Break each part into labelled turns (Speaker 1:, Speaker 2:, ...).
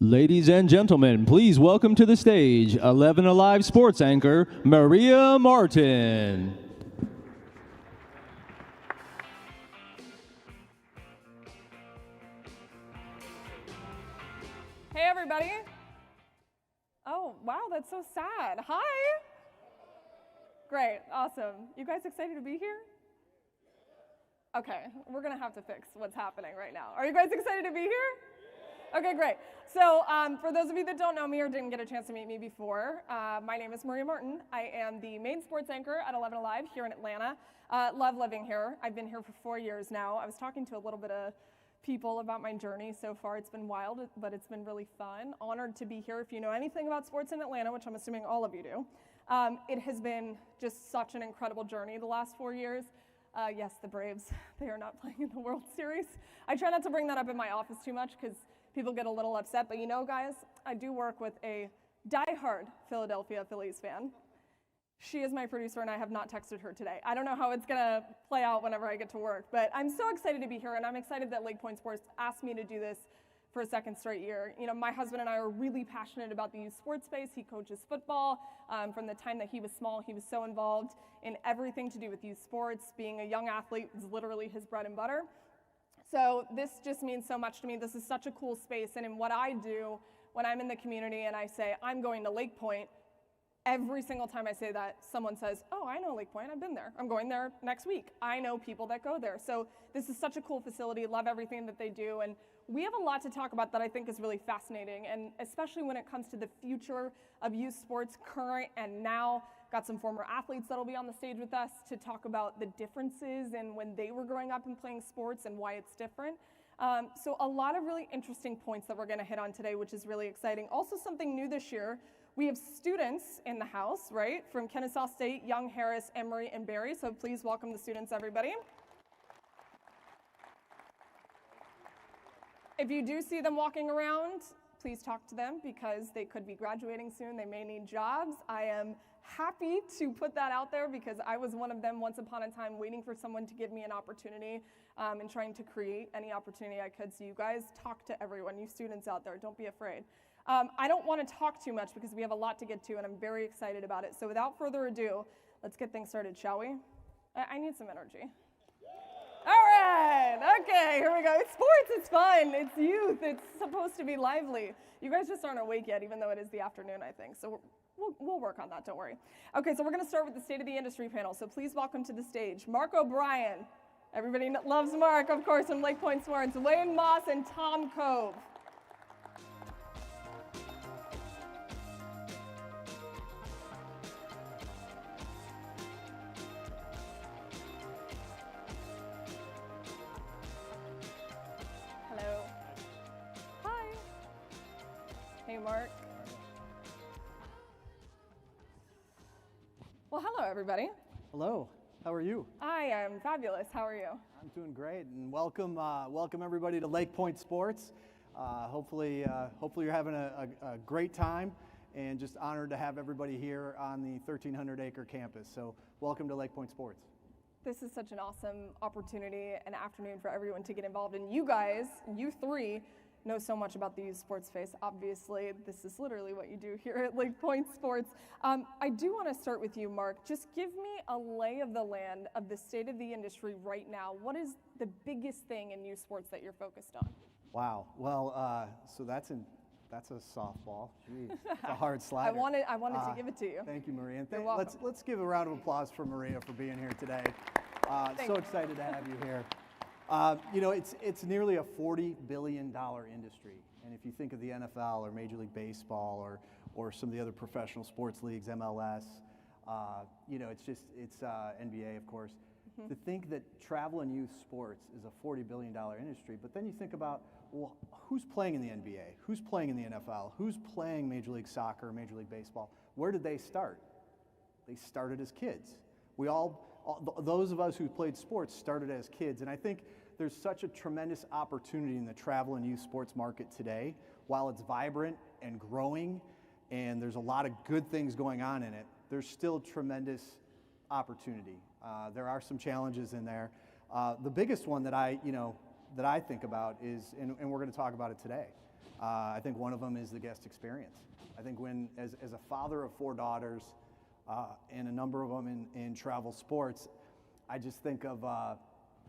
Speaker 1: Ladies and gentlemen, please welcome to the stage 11 Alive sports anchor, Maria Martin.
Speaker 2: Hey, everybody. Oh, wow, that's so sad. Hi. Great, awesome. You guys excited to be here? Okay, we're going to have to fix what's happening right now. Are you guys excited to be here? Okay, great. So for those of you that don't know me or didn't get a chance to meet me before, my name is Maria Martin. I am the main sports anchor at 11 Alive here in Atlanta. Love living here. I've been here for 4 years now. I was talking to a little bit of people about my journey so far. It's been wild, but it's been really fun. Honored to be here. If you know anything about sports in Atlanta, which I'm assuming all of you do, it has been just such an incredible journey the last 4 years. Yes, the Braves, they are not playing in the World Series. I try not to bring that up in my office too much because people get a little upset, but you know, guys, I do work with a diehard Philadelphia Phillies fan. She is my producer, and I have not texted her today. I don't know how it's gonna play out whenever I get to work, but I'm so excited to be here, and I'm excited that LakePoint Sports asked me to do this for a second straight year. You know, my husband and I are really passionate about the youth sports space. He coaches football. From the time that he was small, he was so involved in everything to do with youth sports. Being a young athlete is literally his bread and butter. So this just means so much to me. This is such a cool space, and in what I do when I'm in the community and I say, I'm going to LakePoint, every single time I say that, someone says, oh, I know LakePoint, I've been there. I'm going there next week. I know people that go there. So this is such a cool facility, love everything that they do, and we have a lot to talk about that I think is really fascinating, and especially when it comes to the future of youth sports, current and now. Got some former athletes that'll be on the stage with us to talk about the differences in when they were growing up and playing sports and why it's different. So a lot of really interesting points that we're gonna hit on today, which is really exciting. Also something new this year, we have students in the house, right? From Kennesaw State, Young, Harris, Emory, and Barry. So please welcome the students, everybody. If you do see them walking around, please talk to them because they could be graduating soon. They may need jobs. I am happy to put that out there because I was one of them once upon a time waiting for someone to give me an opportunity and trying to create any opportunity I could. So you guys talk to everyone, you students out there, don't be afraid. I don't want to talk too much because we have a lot to get to and I'm very excited about it. So without further ado, let's get things started, shall we? I need some energy. All right, okay, here we go. It's sports, it's fun, it's youth, it's supposed to be lively. You guys just aren't awake yet, even though it is the afternoon, I think. So we'll work on that, don't worry. Okay, so we're gonna start with the State of the Industry panel. So please welcome to the stage, Mark O'Brien. Everybody loves Mark, of course, from LakePoint Sports. Wayne Moss and Tom Cove. Hello. Hi. Hey, Mark. Well, hello, everybody.
Speaker 3: Hello, how are you?
Speaker 2: I am fabulous. How are you?
Speaker 3: I'm doing great, and welcome everybody to LakePoint Sports. Hopefully you're having a great time, and just honored to have everybody here on the 1,300-acre campus. So welcome to LakePoint Sports.
Speaker 2: This is such an awesome opportunity and afternoon for everyone to get involved. And you guys, you three, know so much about the youth sports space. Obviously, this is literally what you do here at LakePoint Sports. I do want to start with you, Mark. Just give me a lay of the land of the state of the industry right now. What is the biggest thing in youth sports that you're focused on?
Speaker 3: Wow. Well, so that's a softball. Jeez, it's a hard slider.
Speaker 2: I wanted to give it to you.
Speaker 3: Thank you, Maria.
Speaker 2: You're welcome.
Speaker 3: Let's give a round of applause for Maria for being here today. So excited to have you here. You know, it's nearly a $40 billion industry, and if you think of the NFL or Major League Baseball or some of the other professional sports leagues, MLS, you know, it's NBA, of course. Mm-hmm. To think that travel and youth sports is a $40 billion industry, but then you think about, well, who's playing in the NBA? Who's playing in the NFL? Who's playing Major League Soccer, Major League Baseball? Where did they start? They started as kids. Those of us who played sports started as kids, and I think there's such a tremendous opportunity in the travel and youth sports market today. While it's vibrant and growing, and there's a lot of good things going on in it, there's still tremendous opportunity. There are some challenges in there. The biggest one that I think about is, and we're going to talk about it today, I think one of them is the guest experience. I think when, as a father of 4 daughters, and a number of them in travel sports, I just think of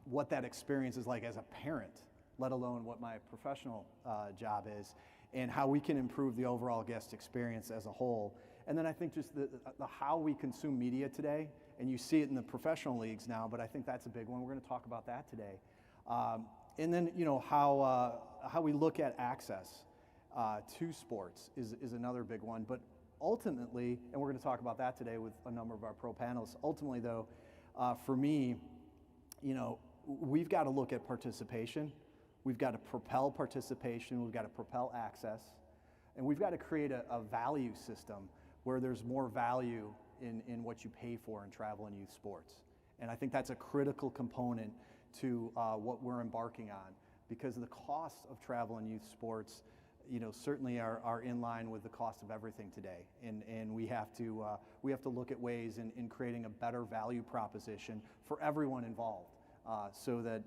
Speaker 3: what that experience is like as a parent, let alone what my professional job is, and how we can improve the overall guest experience as a whole. And then I think just the how we consume media today, and you see it in the professional leagues now, but I think that's a big one. We're going to talk about that today. And then, you know, how we look at access to sports is another big one. But ultimately, and we're going to talk about that today with a number of our pro panelists, ultimately though, for me, you know, we've got to look at participation. We've got to propel participation. We've got to propel access. And we've got to create a value system where there's more value in what you pay for in travel and youth sports. And I think that's a critical component to what we're embarking on, because the costs of travel and youth sports, you know, certainly are in line with the cost of everything today. And we have to look at ways in creating a better value proposition for everyone involved, so that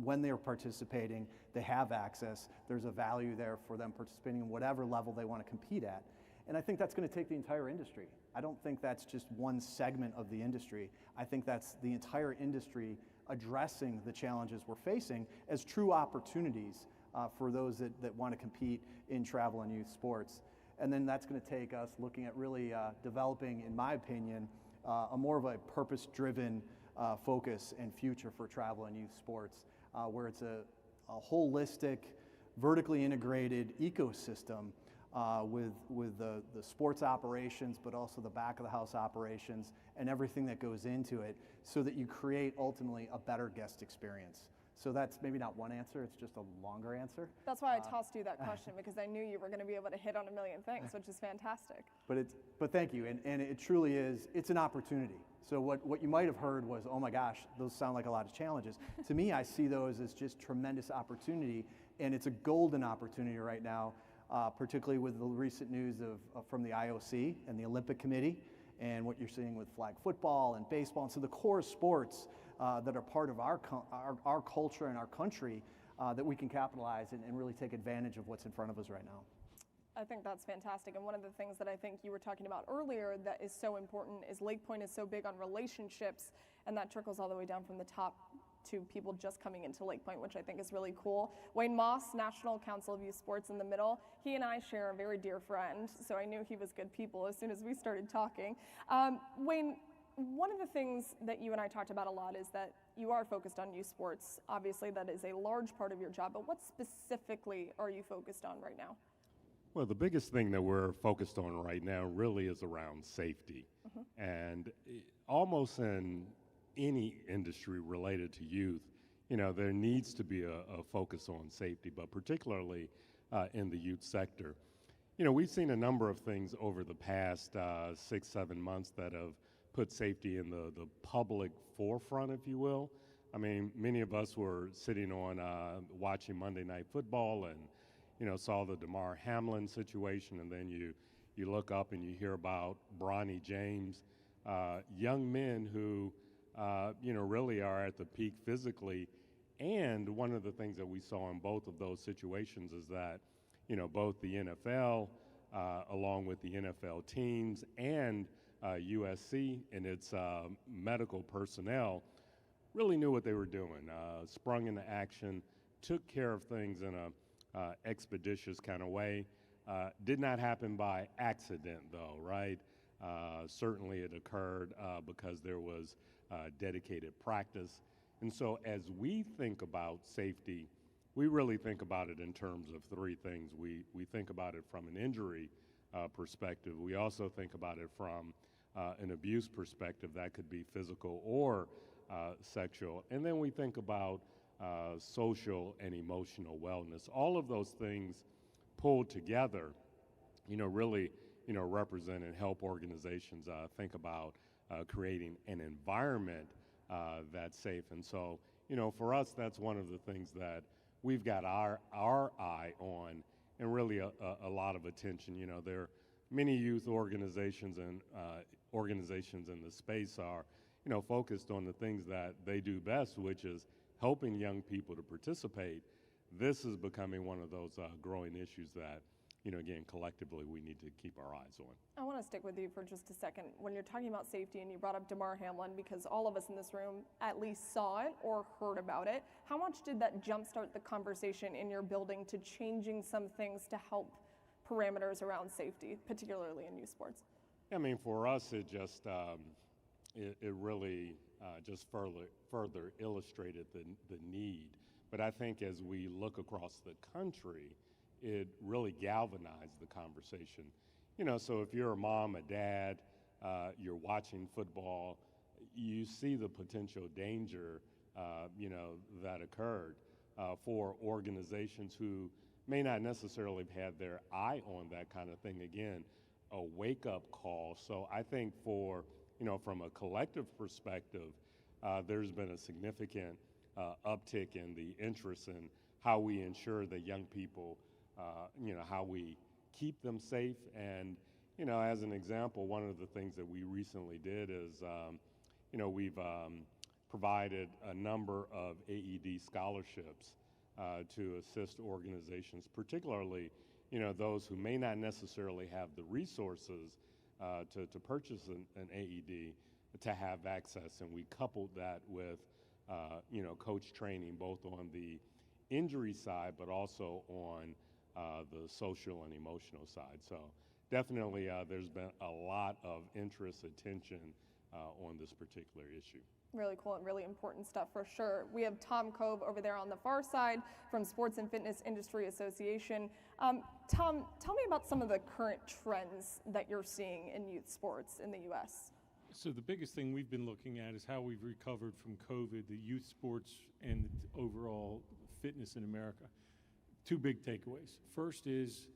Speaker 3: when they're participating, they have access. There's a value there for them participating in whatever level they want to compete at. And I think that's going to take the entire industry. I don't think that's just one segment of the industry. I think that's the entire industry addressing the challenges we're facing as true opportunities for those that want to compete in travel and youth sports. And then that's going to take us looking at really developing, in my opinion, a more of a purpose-driven focus and future for travel and youth sports, where it's a holistic, vertically integrated ecosystem with the sports operations, but also the back of the house operations and everything that goes into it, so that you create ultimately a better guest experience. So that's maybe not one answer, it's just a longer answer.
Speaker 2: That's why I tossed you that question, because I knew you were going to be able to hit on a million things, which is fantastic.
Speaker 3: But thank you, and it truly is, it's an opportunity. So what you might have heard was, oh my gosh, those sound like a lot of challenges. To me, I see those as just tremendous opportunity, and it's a golden opportunity right now, particularly with the recent news from the IOC and the Olympic Committee, and what you're seeing with flag football and baseball, and so the core sports that are part of our culture and our country, that we can capitalize and really take advantage of what's in front of us right now.
Speaker 2: I think that's fantastic. And one of the things that I think you were talking about earlier that is so important is LakePoint is so big on relationships, and that trickles all the way down from the top to people just coming into LakePoint, which I think is really cool. Wayne Moss, National Council of Youth Sports in the middle, he and I share a very dear friend, so I knew he was good people as soon as we started talking. Wayne, one of the things that you and I talked about a lot is that you are focused on youth sports. Obviously, that is a large part of your job, but what specifically are you focused on right now?
Speaker 4: Well, the biggest thing that we're focused on right now really is around safety. And almost in any industry related to youth, you know, there needs to be a focus on safety, but particularly in the youth sector. You know, we've seen a number of things over the past 6-7 months that have put safety in the public forefront, if you will. I mean, many of us were sitting on watching Monday Night Football and, you know, saw the Damar Hamlin situation, and then you look up and you hear about Bronny James, young men who, you know, really are at the peak physically. And one of the things that we saw in both of those situations is that, you know, both the NFL, along with the NFL teams and USC and its medical personnel really knew what they were doing, sprung into action, took care of things in a expeditious kind of way. Did not happen by accident, though, right? Certainly it occurred because there was dedicated practice. And so as we think about safety, we really think about it in terms of 3 things. We think about it from an injury perspective. We also think about it from an abuse perspective. That could be physical or sexual. And then we think about social and emotional wellness. All of those things pulled together, you know, really, you know, represent and help organizations think about creating an environment that's safe. And so, you know, for us, that's one of the things that we've got our eye on, and really a lot of attention. You know, there are many youth organizations and organizations in the space are, you know, focused on the things that they do best, which is helping young people to participate. this is becoming one of those growing issues that, again, collectively we need to keep our eyes on.
Speaker 2: I want to stick with you for just a second. When you're talking about safety and you brought up Damar Hamlin, because all of us in this room at least saw it or heard about it, how much did that jumpstart the conversation in your building to changing some things to help parameters around safety, particularly in youth sports?
Speaker 4: I mean, for us, it just, it really just further illustrated the need. But I think as we look across the country, it really galvanized the conversation. So if you're a mom, a dad, you're watching football, you see the potential danger, that occurred for organizations who may not necessarily have had their eye on that kind of thing. Again, a wake-up call. So I think from a collective perspective, there's been a significant uptick in the interest in how we ensure that young people, how we keep them safe. And, as an example, one of the things that we recently did is, we've provided a number of AED scholarships to assist organizations, particularly, those who may not necessarily have the resources to purchase an AED to have access. And we coupled that with, coach training, both on the injury side, but also on the social and emotional side. So definitely there's been a lot of interest, attention on this particular issue.
Speaker 2: Really cool and really important stuff for sure. We have Tom Cove over there on the far side from Sports and Fitness Industry Association. Tom, tell me about some of the current trends that you're seeing in youth sports in the U.S.
Speaker 5: So the biggest thing we've been looking at is how we've recovered from COVID, the youth sports and the overall fitness in America. Two big takeaways. First is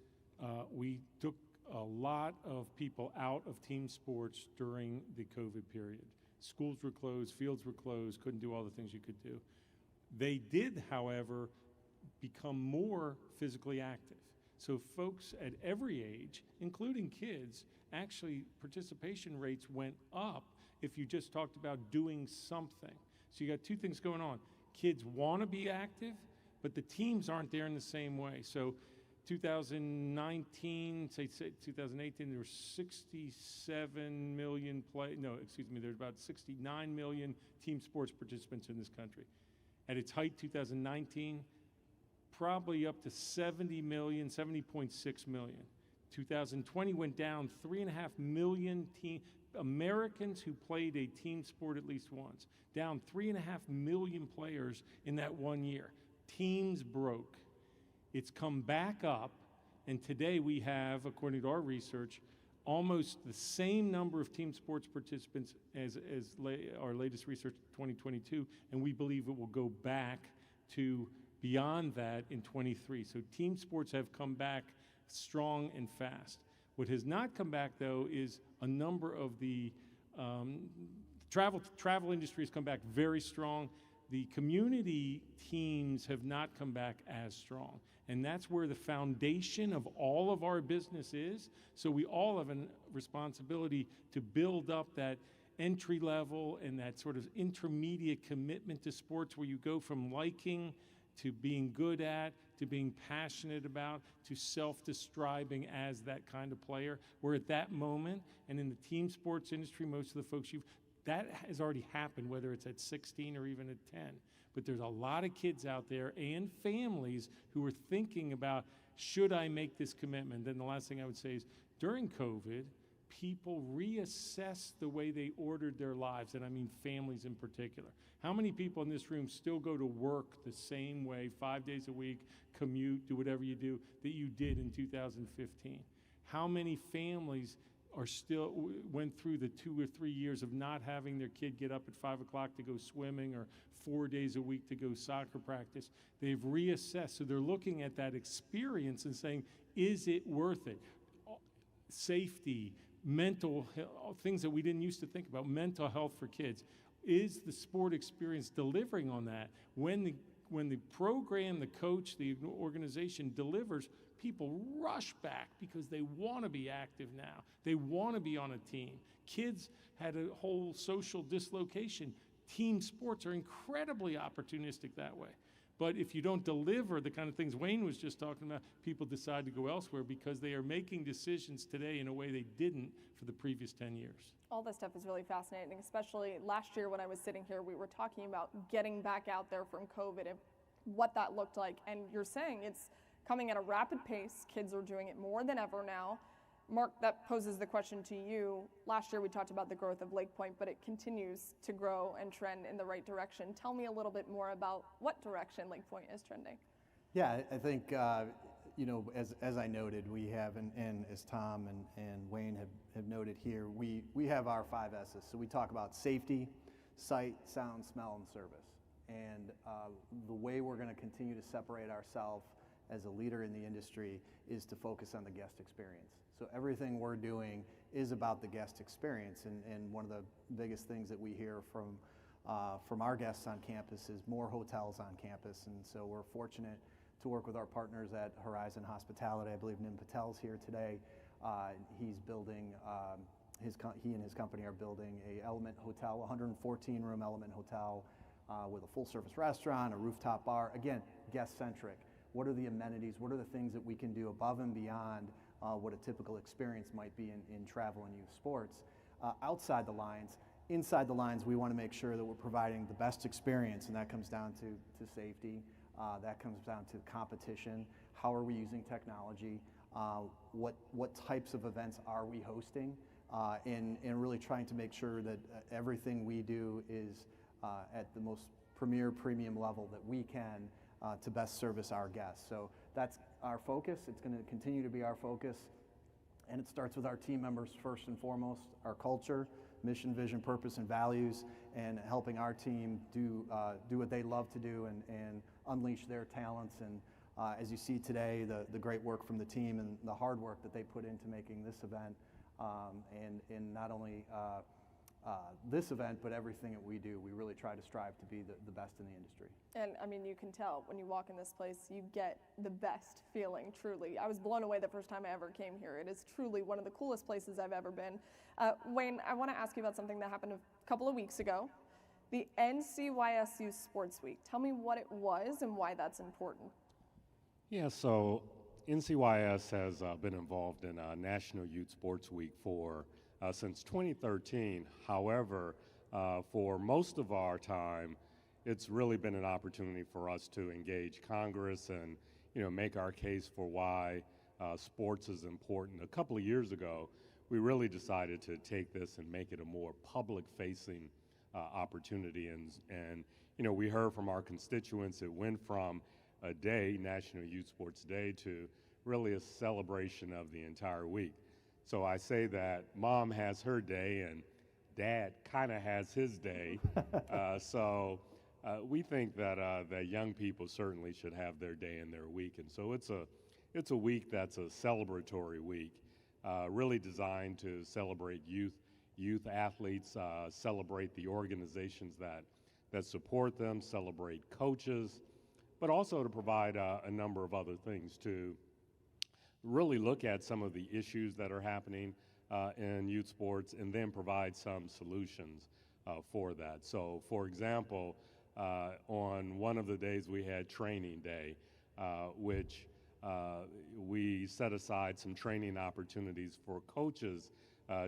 Speaker 5: we took a lot of people out of team sports during the COVID period. Schools were closed, fields were closed, couldn't do all the things you could do. They did, however, become more physically active. So folks at every age, including kids, actually participation rates went up if you just talked about doing something. So you got two things going on. Kids want to be active, but the teams aren't there in the same way. So 2019, say 2018, there were 67 million there's about 69 million team sports participants in this country. At its height, 2019, probably up to 70 million, 70.6 million. 2020 went down 3.5 million Americans who played a team sport at least once. Down 3.5 million players in that 1 year. Teams broke. It's come back up, and today we have, according to our research, almost the same number of team sports participants as our latest research, 2022, and we believe it will go back to beyond that in 23. So team sports have come back strong and fast. What has not come back, though, is a number of the travel industry has come back very strong. The community teams have not come back as strong. And that's where the foundation of all of our business is. So we all have a responsibility to build up that entry level and that sort of intermediate commitment to sports where you go from liking to being good at, to being passionate about, to self-describing as that kind of player. We're at that moment, and in the team sports industry, most of the folks that has already happened, whether it's at 16 or even at 10. But there's a lot of kids out there and families who are thinking about, should I make this commitment? Then the last thing I would say is, during COVID, people reassessed the way they ordered their lives, and I mean families in particular. How many people in this room still go to work the same way, 5 days a week, commute, do whatever you do, that you did in 2015? How many families went through the 2 or 3 years of not having their kid get up at 5 o'clock to go swimming or 4 days a week to go soccer practice? They've reassessed. So they're looking at that experience and saying, is it worth it? Safety, mental health, things that we didn't used to think about, mental health for kids. Is the sport experience delivering on that? When the program, the coach, the organization delivers, people rush back because they want to be active now. They want to be on a team. Kids had a whole social dislocation. Team sports are incredibly opportunistic that way. But if you don't deliver the kind of things Wayne was just talking about, people decide to go elsewhere because they are making decisions today in a way they didn't for the previous 10 years.
Speaker 2: All this stuff is really fascinating, especially last year when I was sitting here, we were talking about getting back out there from COVID and what that looked like. And you're saying it's coming at a rapid pace. Kids are doing it more than ever now. Mark, that poses the question to you. Last year we talked about the growth of LakePoint, but it continues to grow and trend in the right direction. Tell me a little bit more about what direction LakePoint is trending.
Speaker 3: Yeah, I think, you know, as I noted, we have, and as Tom and Wayne have noted here, we have our 5 S's. So we talk about safety, sight, sound, smell, and service. And the way we're going to continue to separate ourselves as a leader in the industry is to focus on the guest experience. So everything we're doing is about the guest experience, and one of the biggest things that we hear from our guests on campus is more hotels on campus, and so we're fortunate to work with our partners at Horizon Hospitality. I believe Nim Patel's here today. He's building, he and his company are building a Element Hotel, 114-room Element Hotel with a full-service restaurant, a rooftop bar. Again, guest-centric. What are the amenities? What are the things that we can do above and beyond what a typical experience might be in travel and youth sports? Outside the lines, inside the lines, we want to make sure that we're providing the best experience, and that comes down to safety. That comes down to competition. How are we using technology? What types of events are we hosting? And really trying to make sure that everything we do is at the most premier premium level that we can to best service our guests. So that's our focus. It's going to continue to be our focus. And it starts with our team members first and foremost, our culture, mission, vision, purpose, and values, and helping our team do what they love to do and unleash their talents. And as you see today, the great work from the team and the hard work that they put into making this event, and not only this event, but everything that we do, we really try to strive to be the best in the industry.
Speaker 2: And I mean, you can tell when you walk in this place, you get the best feeling, truly. I was blown away the first time I ever came here. It is truly one of the coolest places I've ever been. Wayne, I want to ask you about something that happened a couple of weeks ago, the NCYSU Sports Week. Tell me what it was and why that's important.
Speaker 4: Yeah, so NCYS has been involved in National Youth Sports Week since 2013. However, for most of our time, it's really been an opportunity for us to engage Congress and, you know, make our case for why sports is important. A couple of years ago, we really decided to take this and make it a more public-facing opportunity. And, you know, we heard from our constituents. It went from a day, National Youth Sports Day, to really a celebration of the entire week. So I say that Mom has her day and Dad kind of has his day. So we think that young people certainly should have their day and their week. And so it's a week that's a celebratory week, really designed to celebrate youth athletes, celebrate the organizations that support them, celebrate coaches, but also to provide a number of other things to really look at some of the issues that are happening in youth sports and then provide some solutions for that. So, for example, on one of the days we had training day, which we set aside some training opportunities for coaches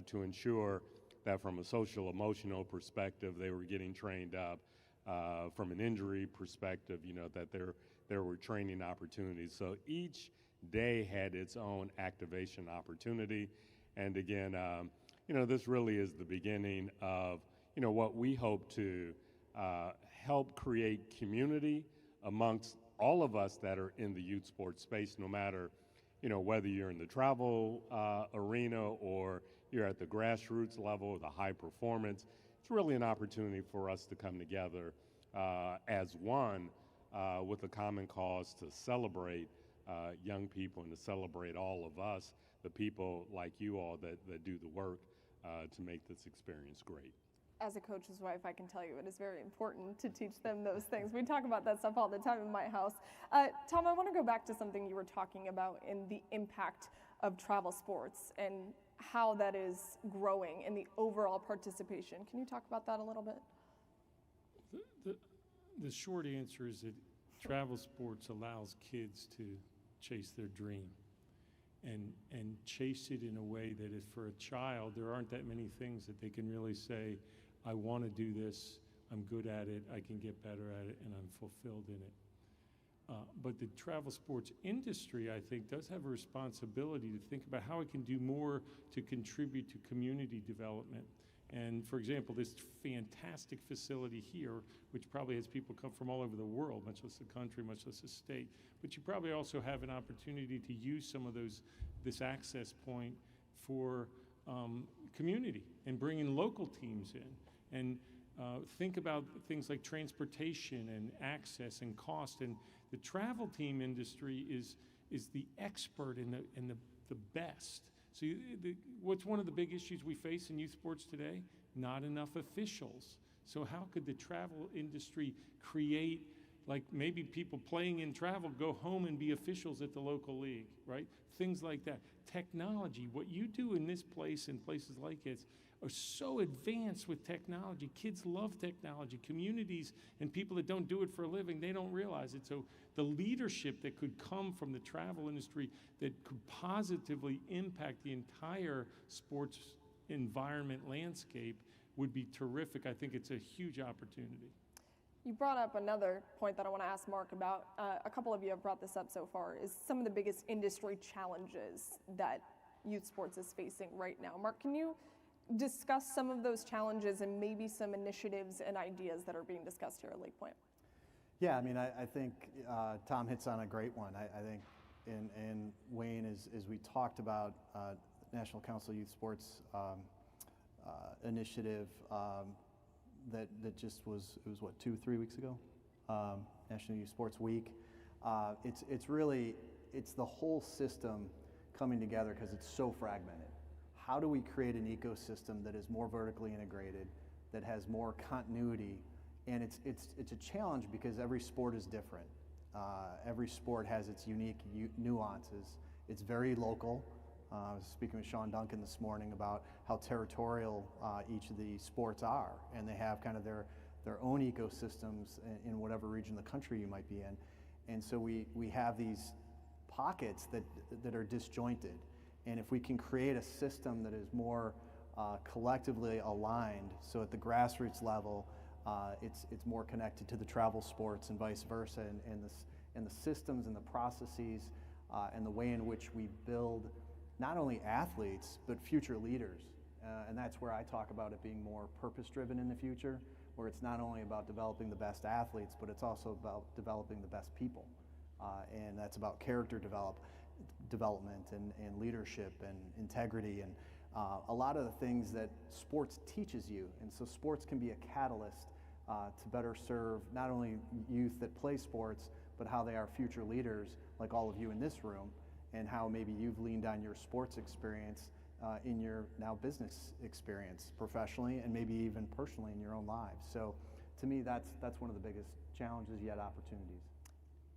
Speaker 4: to ensure that from a social emotional perspective, they were getting trained up. From an injury perspective, you know, that there were training opportunities. So each day had its own activation opportunity. And again, you know, this really is the beginning of, you know, what we hope to help create community amongst all of us that are in the youth sports space, no matter, you know, whether you're in the travel arena or you're at the grassroots level, the high performance. It's really an opportunity for us to come together as one with a common cause to celebrate young people and to celebrate all of us, the people like you all that do the work to make this experience great.
Speaker 2: As a coach's wife, I can tell you it is very important to teach them those things. We talk about that stuff all the time in my house. Tom, I want to go back to something you were talking about in the impact of travel sports and how that is growing in the overall participation. Can you talk about that a little bit?
Speaker 5: The short answer is that travel sports allows kids to chase their dream and chase it in a way that is, for a child, there aren't that many things that they can really say, I want to do this, I'm good at it, I can get better at it, and I'm fulfilled in it. But the travel sports industry, I think, does have a responsibility to think about how it can do more to contribute to community development. And for example, this fantastic facility here, which probably has people come from all over the world, much less the country, much less the state, but you probably also have an opportunity to use some of this access point for community and bring in local teams in. And think about things like transportation and access and cost. And the travel team industry is the expert and the best. So what's one of the big issues we face in youth sports today? Not enough officials. So how could the travel industry create, like maybe people playing in travel go home and be officials at the local league, right? Things like that. Technology, what you do in this place and places like it are so advanced with technology. Kids love technology. Communities and people that don't do it for a living, they don't realize it. So the leadership that could come from the travel industry that could positively impact the entire sports environment landscape would be terrific. I think it's a huge opportunity.
Speaker 2: You brought up another point that I want to ask Mark about. A couple of you have brought this up so far, is some of the biggest industry challenges that youth sports is facing right now. Mark, can you discuss some of those challenges and maybe some initiatives and ideas that are being discussed here at LakePoint?
Speaker 3: Yeah, I mean, I think Tom hits on a great one. I think, and Wayne, as we talked about National Council Youth Sports initiative that just was, it was what, 2-3 weeks ago? National Youth Sports Week. It's really, it's the whole system coming together because it's so fragmented. How do we create an ecosystem that is more vertically integrated, that has more continuity? And it's a challenge because every sport is different. Every sport has its unique nuances. It's very local. I was speaking with Sean Duncan this morning about how territorial each of the sports are, and they have kind of their own ecosystems in whatever region of the country you might be in. And so we have these pockets that are disjointed. And if we can create a system that is more collectively aligned, so at the grassroots level, it's more connected to the travel sports and vice versa, and the systems and the processes and the way in which we build not only athletes, but future leaders. And that's where I talk about it being more purpose-driven in the future, where it's not only about developing the best athletes, but it's also about developing the best people. And that's about character development and leadership and integrity and a lot of the things that sports teaches you. And so sports can be a catalyst to better serve not only youth that play sports, but how they are future leaders, like all of you in this room, and how maybe you've leaned on your sports experience in your now business experience professionally and maybe even personally in your own lives. So to me, that's one of the biggest challenges yet opportunities.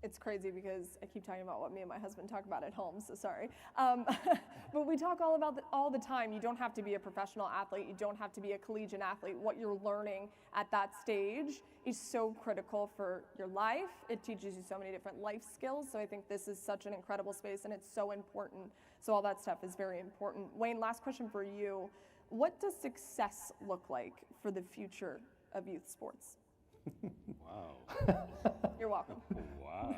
Speaker 2: It's crazy because I keep talking about what me and my husband talk about at home, so sorry. But we talk all the time. You don't have to be a professional athlete. You don't have to be a collegiate athlete. What you're learning at that stage is so critical for your life. It teaches you so many different life skills. So I think this is such an incredible space, and it's so important. So all that stuff is very important. Wayne, last question for you. What does success look like for the future of youth sports?
Speaker 4: Wow.
Speaker 2: You're welcome.
Speaker 4: Wow.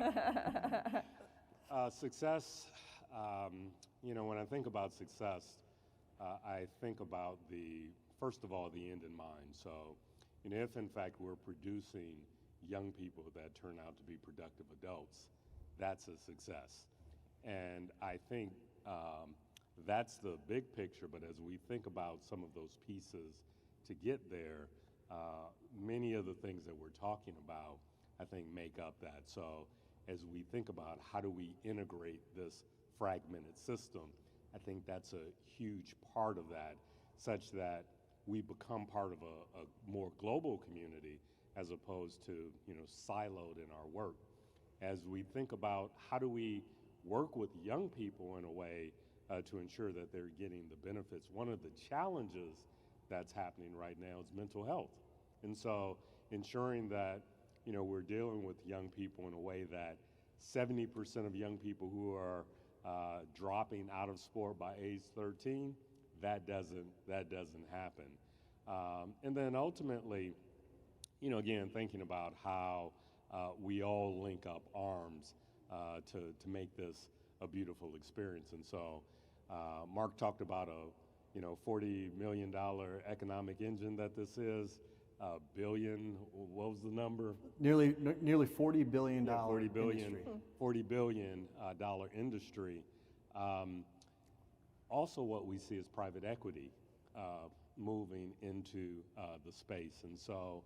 Speaker 4: Success, when I think about success, I think about first of all, the end in mind. So, if in fact we're producing young people that turn out to be productive adults, that's a success. And I think that's the big picture, but as we think about some of those pieces to get there, many of the things that we're talking about, I think, make up that. So as we think about how do we integrate this fragmented system, I think that's a huge part of that, such that we become part of a more global community as opposed to, siloed in our work. As we think about how do we work with young people in a way to ensure that they're getting the benefits, one of the challenges that's happening right now is mental health. And so ensuring that we're dealing with young people in a way that 70% of young people who are dropping out of sport by age 13, that doesn't happen. And then ultimately, again, thinking about how we all link up arms to make this a beautiful experience. And so Mark talked about a $40 million economic engine that this is. Billion, what was the number?
Speaker 3: Nearly $40 billion
Speaker 4: $40 billion,
Speaker 3: industry.
Speaker 4: $40 billion dollar industry. Also, what we see is private equity moving into the space. And so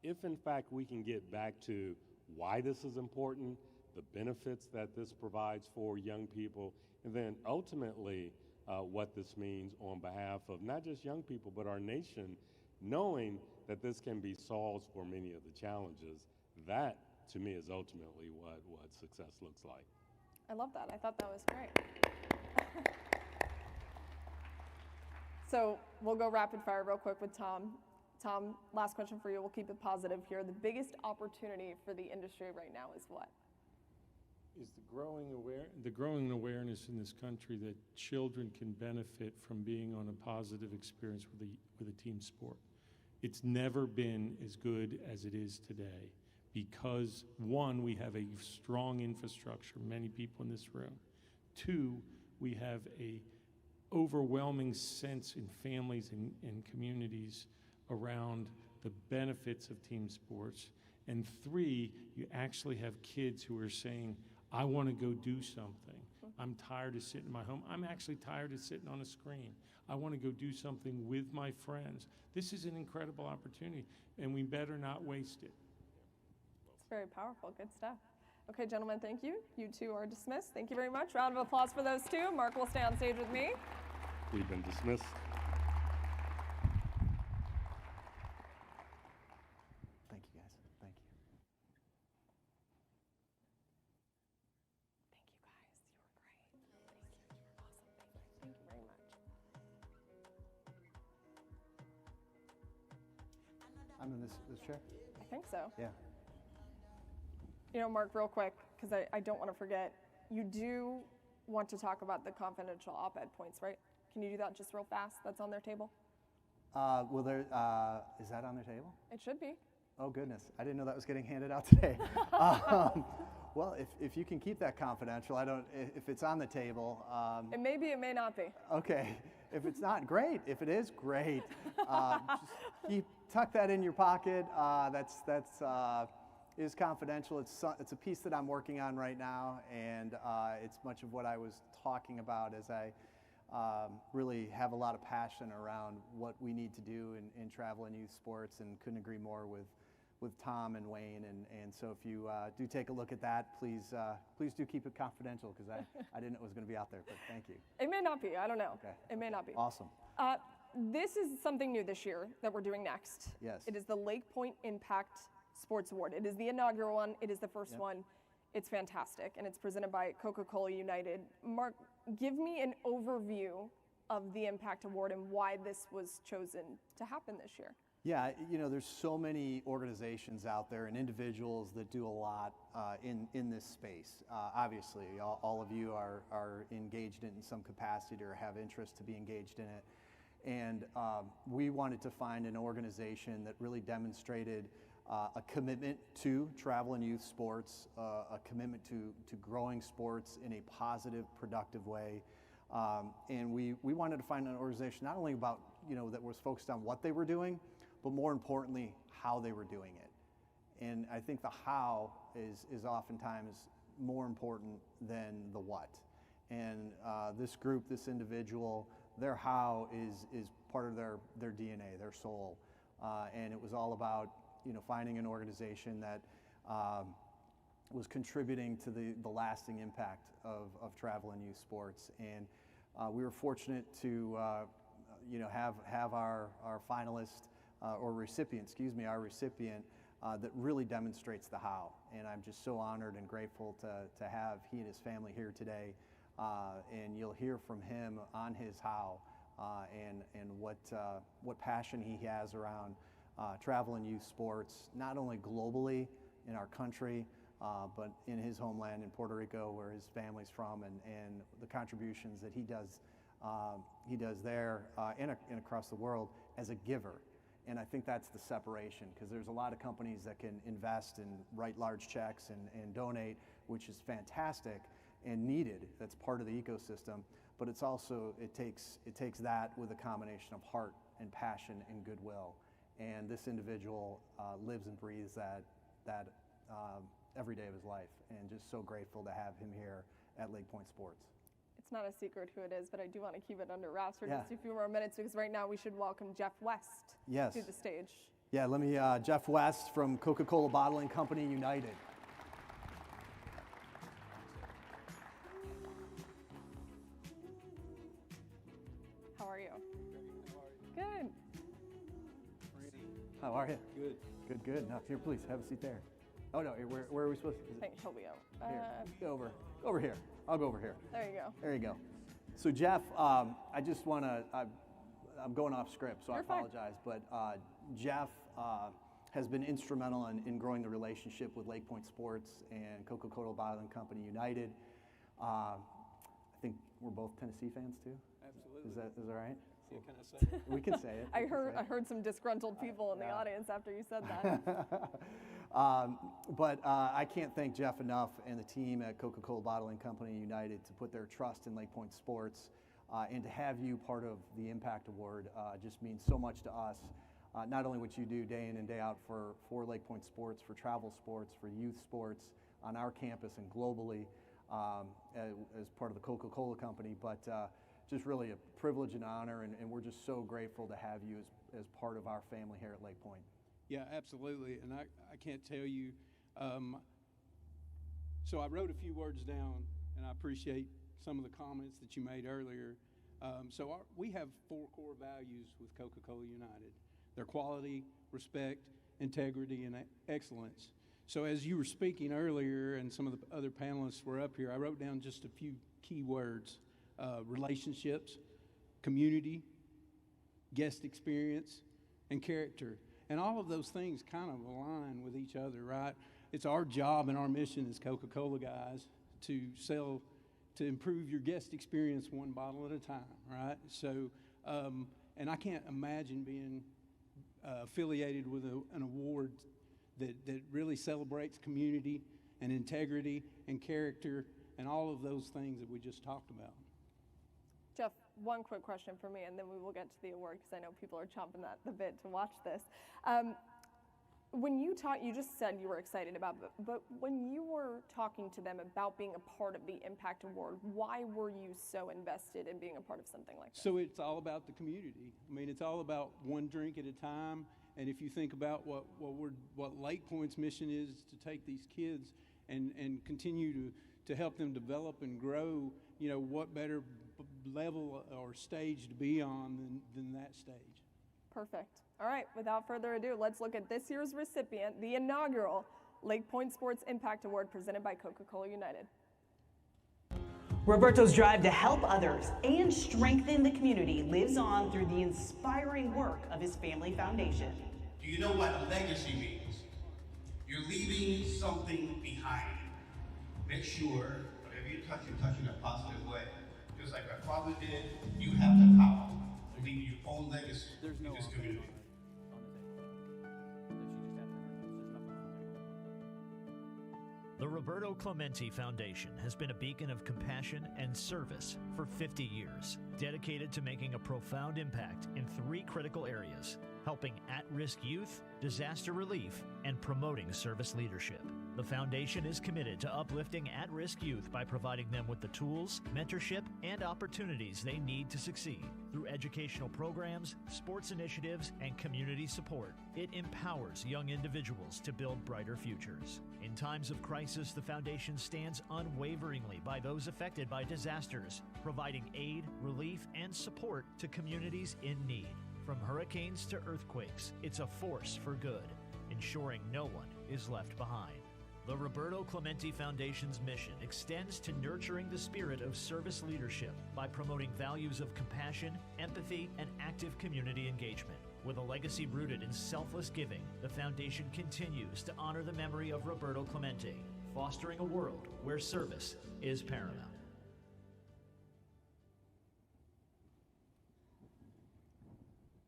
Speaker 4: if in fact we can get back to why this is important, the benefits that this provides for young people, and then ultimately what this means on behalf of not just young people, but our nation, knowing that this can be solved for many of the challenges, that to me is ultimately what success looks like.
Speaker 2: I love that. I thought that was great. So we'll go rapid fire real quick with Tom. Tom, last question for you. We'll keep it positive here. The biggest opportunity for the industry right now is what?
Speaker 5: Is the growing awareness in this country that children can benefit from being on a positive experience with a team sport. It's never been as good as it is today because, one, we have a strong infrastructure, many people in this room. Two, we have a overwhelming sense in families and communities around the benefits of team sports. And three, you actually have kids who are saying, I want to go do something. I'm tired of sitting in my home. I'm actually tired of sitting on a screen. I want to go do something with my friends. This is an incredible opportunity, and we better not waste it.
Speaker 2: It's very powerful. Good stuff. Okay, gentlemen, thank you. You two are dismissed. Thank you very much. Round of applause for those two. Mark will stay on stage with me.
Speaker 4: We've been dismissed.
Speaker 3: Thank you, guys. Thank you.
Speaker 2: Thank you, guys. You were great. Thank you. You're awesome. Thank you very much.
Speaker 3: I'm in this chair?
Speaker 2: I think so.
Speaker 3: Yeah.
Speaker 2: Mark, real quick, because I don't want to forget, you do want to talk about the confidential op-ed points, right? Can you do that just real fast? That's on their table?
Speaker 3: Is that on their table?
Speaker 2: It should be.
Speaker 3: Oh, goodness. I didn't know that was getting handed out today. Well, if you can keep that confidential, if it's on the table.
Speaker 2: It may be, it may not be.
Speaker 3: Okay. If it's not, great. If it is, great. Just tuck that in your pocket. That's is confidential. It's a piece that I'm working on right now, and it's much of what I was talking about as I really have a lot of passion around what we need to do in travel and youth sports, and couldn't agree more with Tom and Wayne. And so if you do take a look at that, please do keep it confidential, because I didn't know it was going to be out there, but thank you.
Speaker 2: It may not be. I don't know.
Speaker 3: Okay.
Speaker 2: It may not be.
Speaker 3: Awesome.
Speaker 2: This is something new this year that we're doing next.
Speaker 3: Yes.
Speaker 2: It is the LakePoint Impact Sports Award. It is the inaugural one. It is the first one. It's fantastic, and it's presented by Coca-Cola United. Mark, give me an overview of the Impact Award and why this was chosen to happen this year.
Speaker 3: Yeah, there's so many organizations out there and individuals that do a lot in this space. Obviously, all of you are engaged in some capacity or have interest to be engaged in it. And we wanted to find an organization that really demonstrated a commitment to travel and youth sports, a commitment to growing sports in a positive, productive way. And we wanted to find an organization not only about, that was focused on what they were doing, but more importantly, how they were doing it. And I think the how is oftentimes more important than the what. And this group, this individual, their how is part of their DNA, their soul. And it was all about finding an organization that was contributing to the lasting impact of travel and youth sports. And we were fortunate to have our finalist or recipient, our recipient that really demonstrates the how. And I'm just so honored and grateful to have he and his family here today. And you'll hear from him on his how and what passion he has around travel and youth sports, not only globally in our country, but in his homeland in Puerto Rico, where his family's from, and the contributions that he does there and across the world as a giver. And I think that's the separation, because there's a lot of companies that can invest and write large checks and donate, which is fantastic and needed. That's part of the ecosystem. But it's also, it takes that with a combination of heart and passion and goodwill. And this individual lives and breathes that every day of his life, and just so grateful to have him here at LakePoint Sports.
Speaker 2: It's not a secret who it is, but I do want to keep it under wraps for
Speaker 3: Yeah.
Speaker 2: just a few more minutes, because right now we should welcome Jeff West
Speaker 3: Yes.
Speaker 2: to the stage.
Speaker 3: Yeah, let me, Jeff West from Coca-Cola Bottling Company United.
Speaker 2: How are you? Good.
Speaker 3: How are you?
Speaker 6: Good.
Speaker 3: Good, good. Now, here, please, have a seat there. Oh, no, where are we supposed to?
Speaker 2: I think he'll be out.
Speaker 3: Here, go over here. I'll go over here.
Speaker 2: There you go.
Speaker 3: There you go. So, Jeff, I just want to, I'm going off script, so
Speaker 2: You're
Speaker 3: I
Speaker 2: fine.
Speaker 3: apologize. But Jeff has been instrumental in growing the relationship with LakePoint Sports and Coca-Cola Bottling Company United. I think we're both Tennessee fans, too?
Speaker 6: Absolutely.
Speaker 3: Is that right?
Speaker 6: Yeah, can I say that?
Speaker 3: We can say it.
Speaker 2: I
Speaker 3: We can
Speaker 2: heard
Speaker 3: say
Speaker 2: I
Speaker 3: it.
Speaker 2: heard some disgruntled people in the audience after you said that.
Speaker 3: But I can't thank Jeff enough and the team at Coca-Cola Bottling Company United to put their trust in LakePoint Sports, and to have you part of the Impact Award just means so much to us. Not only what you do day in and day out for LakePoint Sports, for travel sports, for youth sports on our campus and globally as part of the Coca-Cola company, but just really a privilege and honor, and we're just so grateful to have you as part of our family here at LakePoint.
Speaker 6: Yeah, absolutely. And I can't tell you. So I wrote a few words down, and I appreciate some of the comments that you made earlier. We have 4 core values with Coca-Cola United. They're quality, respect, integrity, and excellence. So as you were speaking earlier, and some of the other panelists were up here, I wrote down just a few key words: relationships, community, guest experience, and character. And all of those things kind of align with each other, right? It's our job and our mission as Coca-Cola guys to improve your guest experience one bottle at a time, right? So, and I can't imagine being affiliated with an award that really celebrates community and integrity and character and all of those things that we just talked about.
Speaker 2: Jeff, one quick question for me, and then we will get to the award, because I know people are chomping at the bit to watch this. When you just said you were excited about it, but when you were talking to them about being a part of the Impact Award, why were you so invested in being a part of something like this?
Speaker 6: So it's all about the community. I mean, it's all about one drink at a time. And if you think about what LakePoint's mission is, to take these kids and continue to help them develop and grow, what better level or stage to be on than that stage.
Speaker 2: Perfect. All right, without further ado, let's look at this year's recipient, the inaugural LakePoint Sports Impact Award presented by Coca-Cola United.
Speaker 7: Roberto's drive to help others and strengthen the community lives on through the inspiring work of his family foundation.
Speaker 8: Do you know what legacy means? You're leaving something behind. Make sure whatever you touch in a positive way. Just like our father did, you have the power to leave your own legacy in this community.
Speaker 9: The Roberto Clemente Foundation has been a beacon of compassion and service for 50 years, dedicated to making a profound impact in 3 critical areas: helping at-risk youth, disaster relief, and promoting service leadership. The foundation is committed to uplifting at-risk youth by providing them with the tools, mentorship, and opportunities they need to succeed. Through educational programs, sports initiatives, and community support, it empowers young individuals to build brighter futures. In times of crisis, the foundation stands unwaveringly by those affected by disasters, providing aid, relief, and support to communities in need. From hurricanes to earthquakes, it's a force for good, ensuring no one is left behind. The Roberto Clemente Foundation's mission extends to nurturing the spirit of service leadership by promoting values of compassion, empathy, and active community engagement. With a legacy rooted in selfless giving, the foundation continues to honor the memory of Roberto Clemente, fostering a world where service is paramount.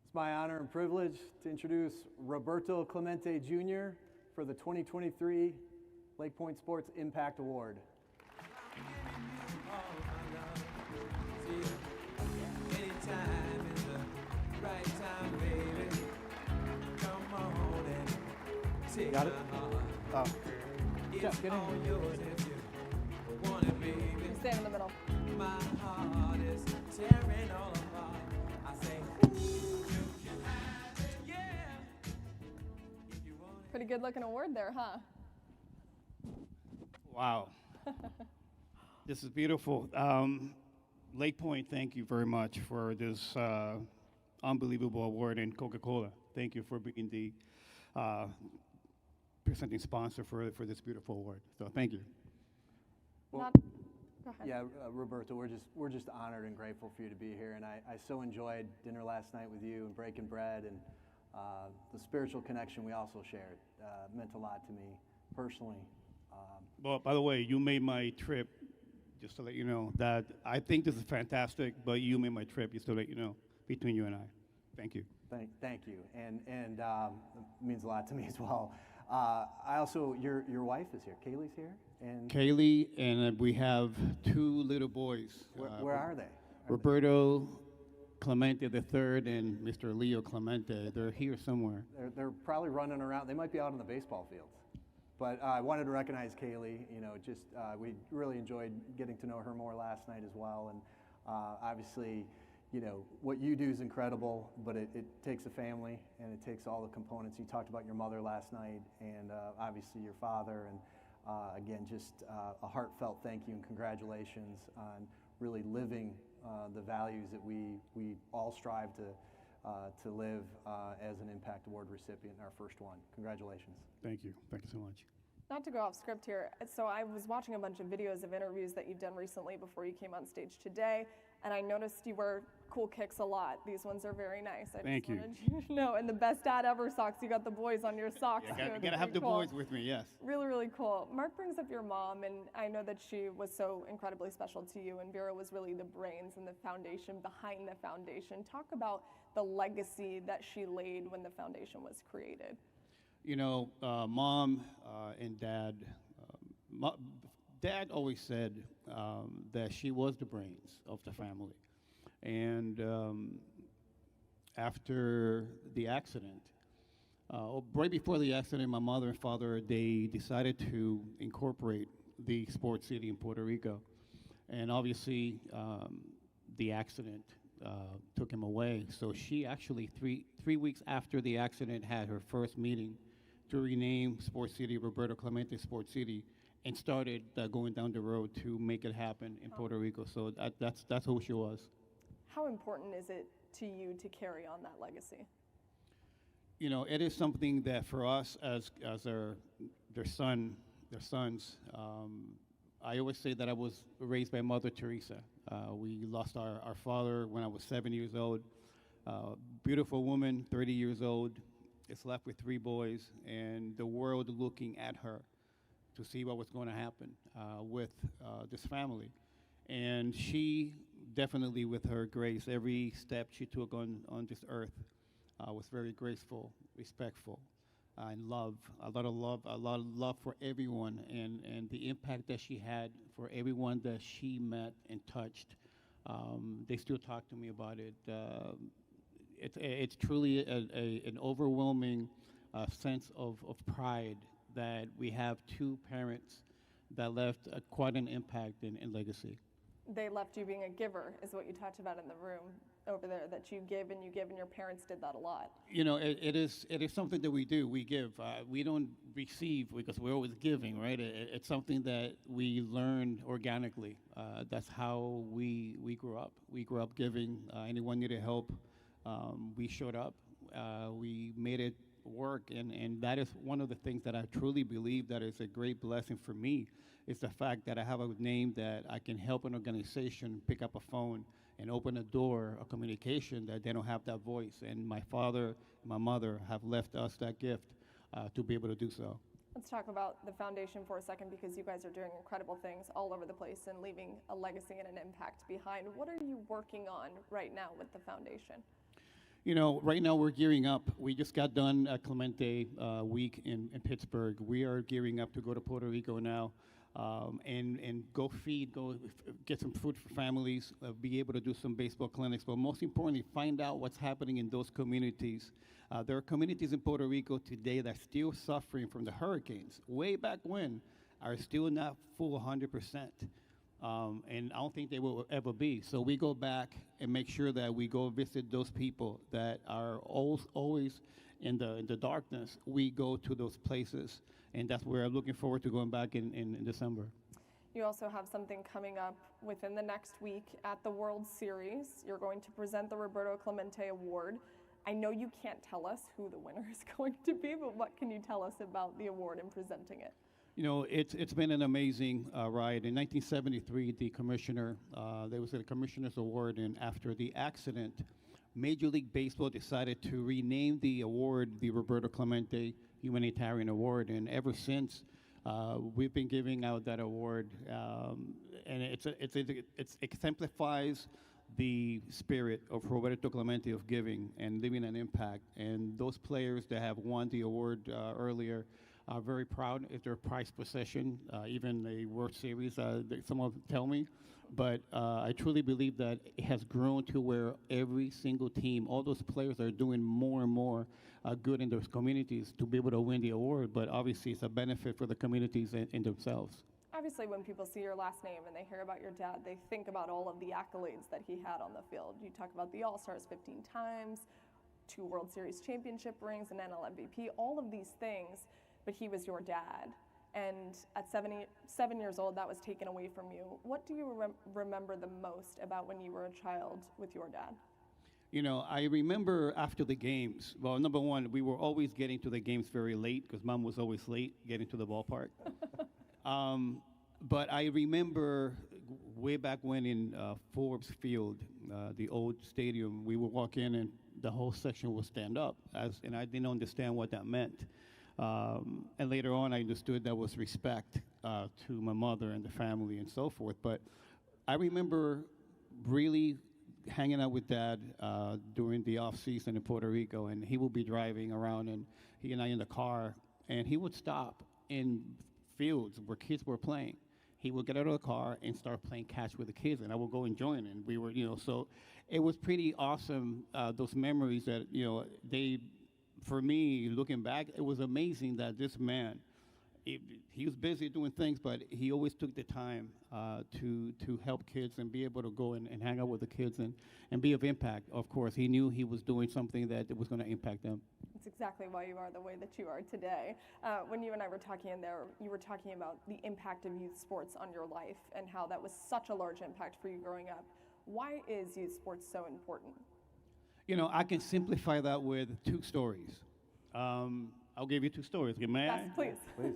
Speaker 3: It's my honor and privilege to introduce Roberto Clemente Jr. for the 2023 LakePoint Sports Impact Award. Got it? Oh. Jeff, get in.
Speaker 2: Stand in the middle. Pretty good looking award there, huh?
Speaker 10: Wow. This is beautiful. LakePoint, thank you very much for this unbelievable award, and Coca-Cola, thank you for being the presenting sponsor for this beautiful award. So thank you.
Speaker 3: Well,
Speaker 2: Go ahead.
Speaker 3: yeah, Roberto, we're just honored and grateful for you to be here, and I so enjoyed dinner last night with you and breaking bread, and the spiritual connection we also shared meant a lot to me personally.
Speaker 10: Well, by the way, you made my trip, just to let you know, that I think this is fantastic, but you made my trip, just to let you know, between you and I. Thank you.
Speaker 3: Thank you, and it means a lot to me as well. I also, your wife is here. Kaylee's here, and
Speaker 10: Kaylee, and we have two little boys.
Speaker 3: where are they?
Speaker 10: Roberto Clemente III and Mr. Leo Clemente. They're here somewhere.
Speaker 3: They're probably running around. They might be out on the baseball fields. But I wanted to recognize Kaylee. You know, we really enjoyed getting to know her more last night as well. And obviously, you know, what you do is incredible, but it takes a family and it takes all the components. You talked about your mother last night, and obviously your father. And again, just a heartfelt thank you and congratulations on really living the values that we all strive to live as an Impact Award recipient, our first one. Congratulations.
Speaker 10: Thank you. Thank you so much.
Speaker 2: Not to go off script here, so I was watching a bunch of videos of interviews that you've done recently before you came on stage today, and I noticed you wear cool kicks a lot. These ones are very nice.
Speaker 10: Thank you.
Speaker 2: No, and the best dad ever socks. You got the boys on your socks.
Speaker 10: Yeah,
Speaker 2: too.
Speaker 10: gotta have the
Speaker 2: Cool.
Speaker 10: boys with me, yes.
Speaker 2: Really, really cool. Mark brings up your mom, and I know that she was so incredibly special to you, and Vera was really the brains and the foundation behind the foundation. Talk about the legacy that she laid when the foundation was created.
Speaker 10: You know, mom and dad, dad always said that she was the brains of the family. And after the accident, right before the accident, my mother and father, they decided to incorporate the sports city in Puerto Rico. And obviously, the accident took him away. So she actually, three weeks after the accident, had her first meeting to rename Sports City Roberto Clemente Sports City, and started going down the road to make it happen in Puerto Rico. So that's who she was.
Speaker 2: How important is it to you to carry on that legacy?
Speaker 10: You know, it is something that for us as their sons, I always say that I was raised by Mother Teresa. We lost our father when I was 7 years old. Beautiful woman, 30 years old, is left with 3 boys, and the world looking at her to see what was going to happen with this family. And she definitely, with her grace, every step she took on this earth was very graceful, respectful, and a lot of love for everyone, and the impact that she had for everyone that she met and touched. They still talk to me about it. It's truly an overwhelming sense of pride that we have 2 parents that left quite an impact and legacy.
Speaker 2: They left you being a giver, is what you talked about in the room over there, that you give, and your parents did that a lot.
Speaker 10: You know, it is something that we do. We give. We don't receive because we're always giving, right? It's something that we learned organically. That's how we grew up. We grew up giving. Anyone needed help, we showed up. We made it work, and that is one of the things that I truly believe that is a great blessing for me, is the fact that I have a name that I can help an organization pick up a phone and open a door of communication that they don't have that voice. And my father and my mother have left us that gift to be able to do so.
Speaker 2: Let's talk about the foundation for a second, because you guys are doing incredible things all over the place and leaving a legacy and an impact behind. What are you working on right now with the foundation?
Speaker 10: You know, right now we're gearing up. We just got done a Clemente week in Pittsburgh. We are gearing up to go to Puerto Rico now and go get some food for families, be able to do some baseball clinics, but most importantly, find out what's happening in those communities. There are communities in Puerto Rico today that are still suffering from the hurricanes. Way back when, are still not full 100%. And I don't think they will ever be. So we go back and make sure that we go visit those people that are always in the darkness. We go to those places, and that's where I'm looking forward to going back in December.
Speaker 2: You also have something coming up within the next week at the World Series. You're going to present the Roberto Clemente Award. I know you can't tell us who the winner is going to be, but what can you tell us about the award and presenting it?
Speaker 10: You know, it's been an amazing ride. In 1973, the commissioner, there was a commissioner's award, and after the accident, Major League Baseball decided to rename the award the Roberto Clemente Humanitarian Award, and ever since, we've been giving out that award, and it exemplifies the spirit of Roberto Clemente of giving and leaving an impact. And those players that have won the award earlier are very proud of their prized possession, even the World Series, some of them tell me. But I truly believe that it has grown to where every single team, all those players are doing more and more good in those communities to be able to win the award. But obviously, it's a benefit for the communities and themselves.
Speaker 2: Obviously, when people see your last name and they hear about your dad, they think about all of the accolades that he had on the field. You talk about the All-Stars 15 times, 2 World Series championship rings, an NL MVP, all of these things, but he was your dad. And at 7 years old, that was taken away from you. What do you remember the most about when you were a child with your dad?
Speaker 10: You know, I remember after the games, well, number one, we were always getting to the games very late because Mom was always late getting to the ballpark. But I remember way back when in Forbes Field, the old stadium, we would walk in and the whole section would stand up, and I didn't understand what that meant. And later on, I understood that was respect to my mother and the family and so forth. But I remember really hanging out with Dad during the off season in Puerto Rico, and he would be driving around, and he and I in the car, and he would stop in fields where kids were playing. He would get out of the car and start playing catch with the kids, and I would go and join, and we were, you know, so it was pretty awesome, those memories that, you know, for me, looking back, it was amazing that this man, he was busy doing things, but he always took the time to help kids and be able to go and hang out with the kids and be of impact. Of course, he knew he was doing something that was going to impact them.
Speaker 2: That's exactly why you are the way that you are today. When you and I were talking in there, you were talking about the impact of youth sports on your life and how that was such a large impact for you growing up. Why is youth sports so important?
Speaker 10: You know, I can simplify that with 2 stories. I'll give you 2 stories. May I?
Speaker 2: Yes, please.
Speaker 3: Please.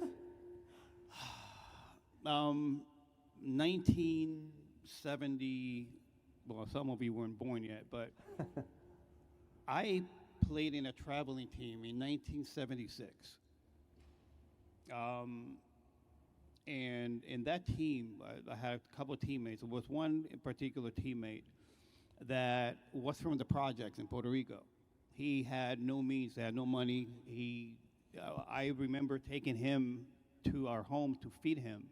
Speaker 10: 1970, well, some of you weren't born yet, but I played in a traveling team in 1976. And in that team, I had a couple of teammates. There was one in particular teammate that was from the projects in Puerto Rico. He had no means, he had no money. I remember taking him to our home to feed him.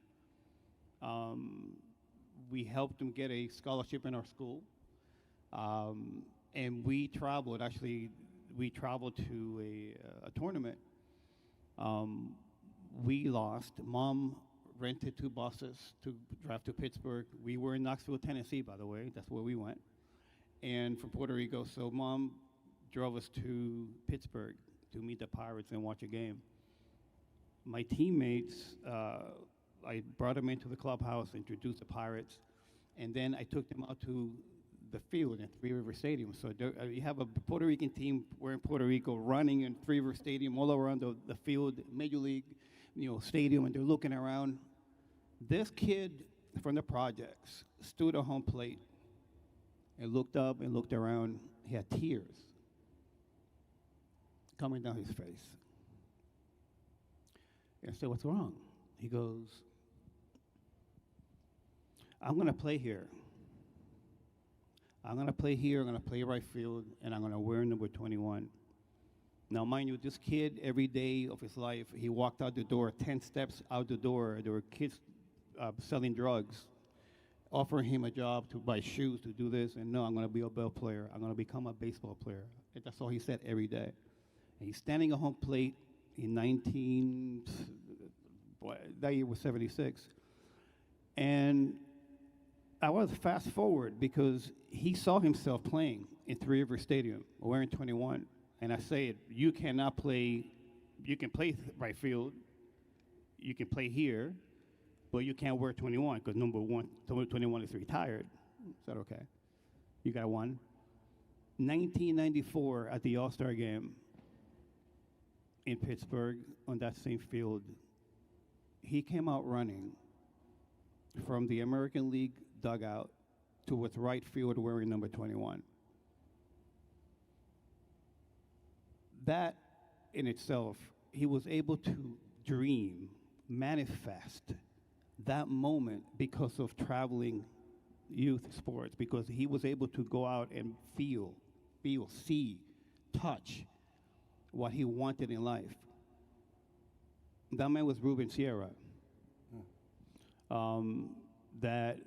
Speaker 10: We helped him get a scholarship in our school. And we traveled, actually, to a tournament. We lost. Mom rented 2 buses to drive to Pittsburgh. We were in Knoxville, Tennessee, by the way. That's where we went. And from Puerto Rico, so Mom drove us to Pittsburgh to meet the Pirates and watch a game. My teammates, I brought them into the clubhouse, introduced the Pirates, and then I took them out to the field in Three River Stadium. So you have a Puerto Rican team, we're in Puerto Rico, running in Three River Stadium all around the field, Major League, stadium, and they're looking around. This kid from the projects stood at home plate and looked up and looked around. He had tears coming down his face. And I said, "What's wrong?" He goes, "I'm going to play here. I'm going to play here, I'm going to play right field, and I'm going to wear number 21. Now, mind you, this kid, every day of his life, he walked out the door, 10 steps out the door. There were kids selling drugs, offering him a job to buy shoes, to do this, and no, I'm going to be a ball player. I'm going to become a baseball player. And that's all he said every day. And he's standing at home plate in that year was 76. And I was fast forward because he saw himself playing in Three River Stadium, wearing 21. And I said, you cannot play, you can play right field, you can play here, but you can't wear 21 because number 21 is retired. I said, okay, you got one. 1994 at the All-Star game in Pittsburgh on that same field, he came out running from the American League dugout towards right field wearing number 21. That in itself, he was able to dream, manifest that moment because of traveling youth sports, because he was able to go out and feel, see, touch what he wanted in life. That man was Ruben Sierra. That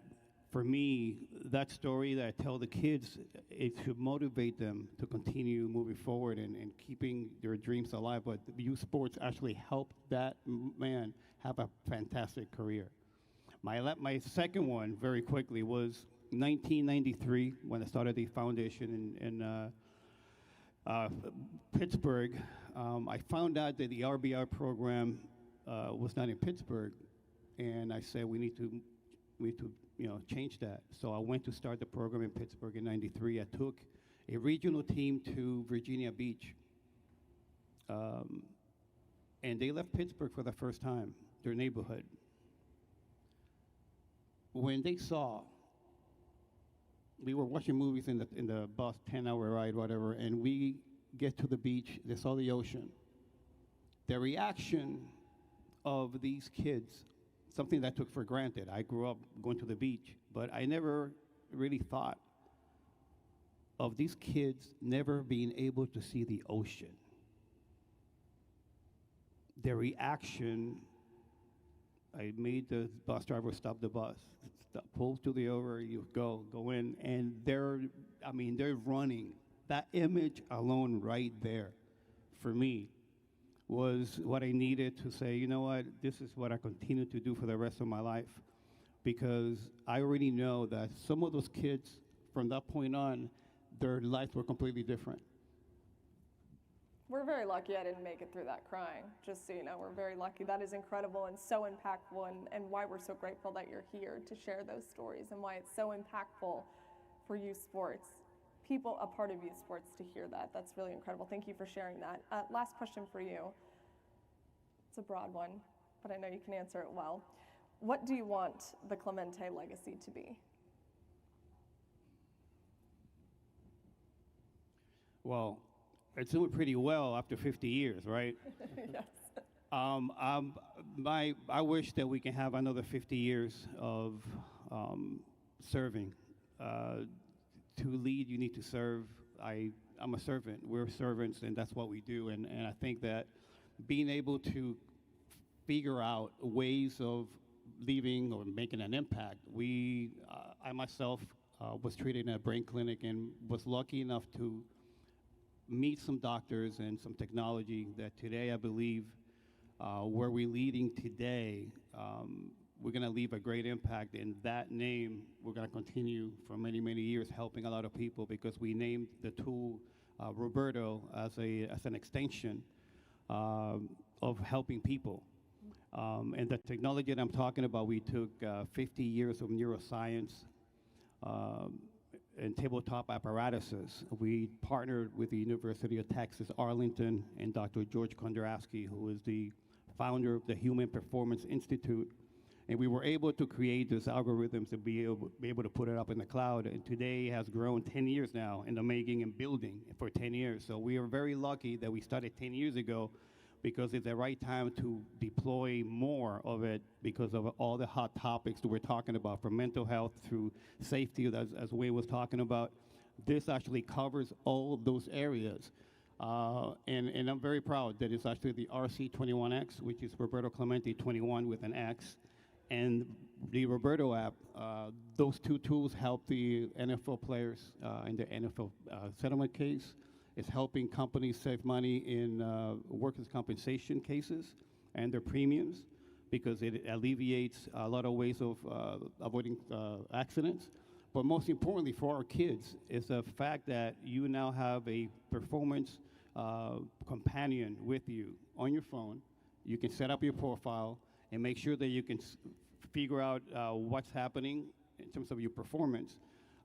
Speaker 10: for me, that story that I tell the kids, it should motivate them to continue moving forward and keeping their dreams alive. But youth sports actually helped that man have a fantastic career. My second one, very quickly, was 1993 when I started the foundation in Pittsburgh. I found out that the RBI program was not in Pittsburgh, and I said we need to change that. So I went to start the program in Pittsburgh in '93. I took a regional team to Virginia Beach, and they left Pittsburgh for the first time, their neighborhood. When they saw, we were watching movies in the bus, 10-hour ride, whatever, and we get to the beach, they saw the ocean. The reaction of these kids, something that I took for granted. I grew up going to the beach, but I never really thought of these kids never being able to see the ocean. Their reaction, I made the bus driver stop the bus, pull to the over, you go in, and they're running. That image alone right there, for me, was what I needed to say, you know what, this is what I continue to do for the rest of my life, because I already know that some of those kids, from that point on, their lives were completely different.
Speaker 2: We're very lucky I didn't make it through that crying, just so you know. We're very lucky. That is incredible and so impactful, and why we're so grateful that you're here to share those stories, and why it's so impactful for youth sports, people a part of youth sports, to hear that. That's really incredible. Thank you for sharing that. Last question for you. It's a broad one, but I know you can answer it well. What do you want the Clemente legacy to be?
Speaker 10: Well, it's doing pretty well after 50 years, right?
Speaker 2: Yes.
Speaker 10: I wish that we can have another 50 years of serving. To lead, you need to serve. I'm a servant. We're servants, and that's what we do. And I think that being able to figure out ways of leaving or making an impact. I myself was treated in a brain clinic and was lucky enough to meet some doctors and some technology that today I believe where we're leading today, we're going to leave a great impact. In that name, we're going to continue for many, many years helping a lot of people, because we named the tool Roberto as an extension of helping people. And the technology that I'm talking about, we took 50 years of neuroscience and tabletop apparatuses. We partnered with the University of Texas, Arlington, and Dr. George Kondrasky, who is the founder of the Human Performance Institute. And we were able to create these algorithms to be able to put it up in the cloud. And today has grown 10 years now in the making and building for 10 years. So we are very lucky that we started 10 years ago, because it's the right time to deploy more of it because of all the hot topics that we're talking about, from mental health through safety, as Wayne was talking about. This actually covers all of those areas. And I'm very proud that it's actually the RC21X, which is Roberto Clemente 21 with an X, and the Roberto app. Those two tools help the NFL players in the NFL settlement case. It's helping companies save money in workers' compensation cases and their premiums, because it alleviates a lot of ways of avoiding accidents. But most importantly for our kids is the fact that you now have a performance companion with you on your phone. You can set up your profile and make sure that you can figure out what's happening in terms of your performance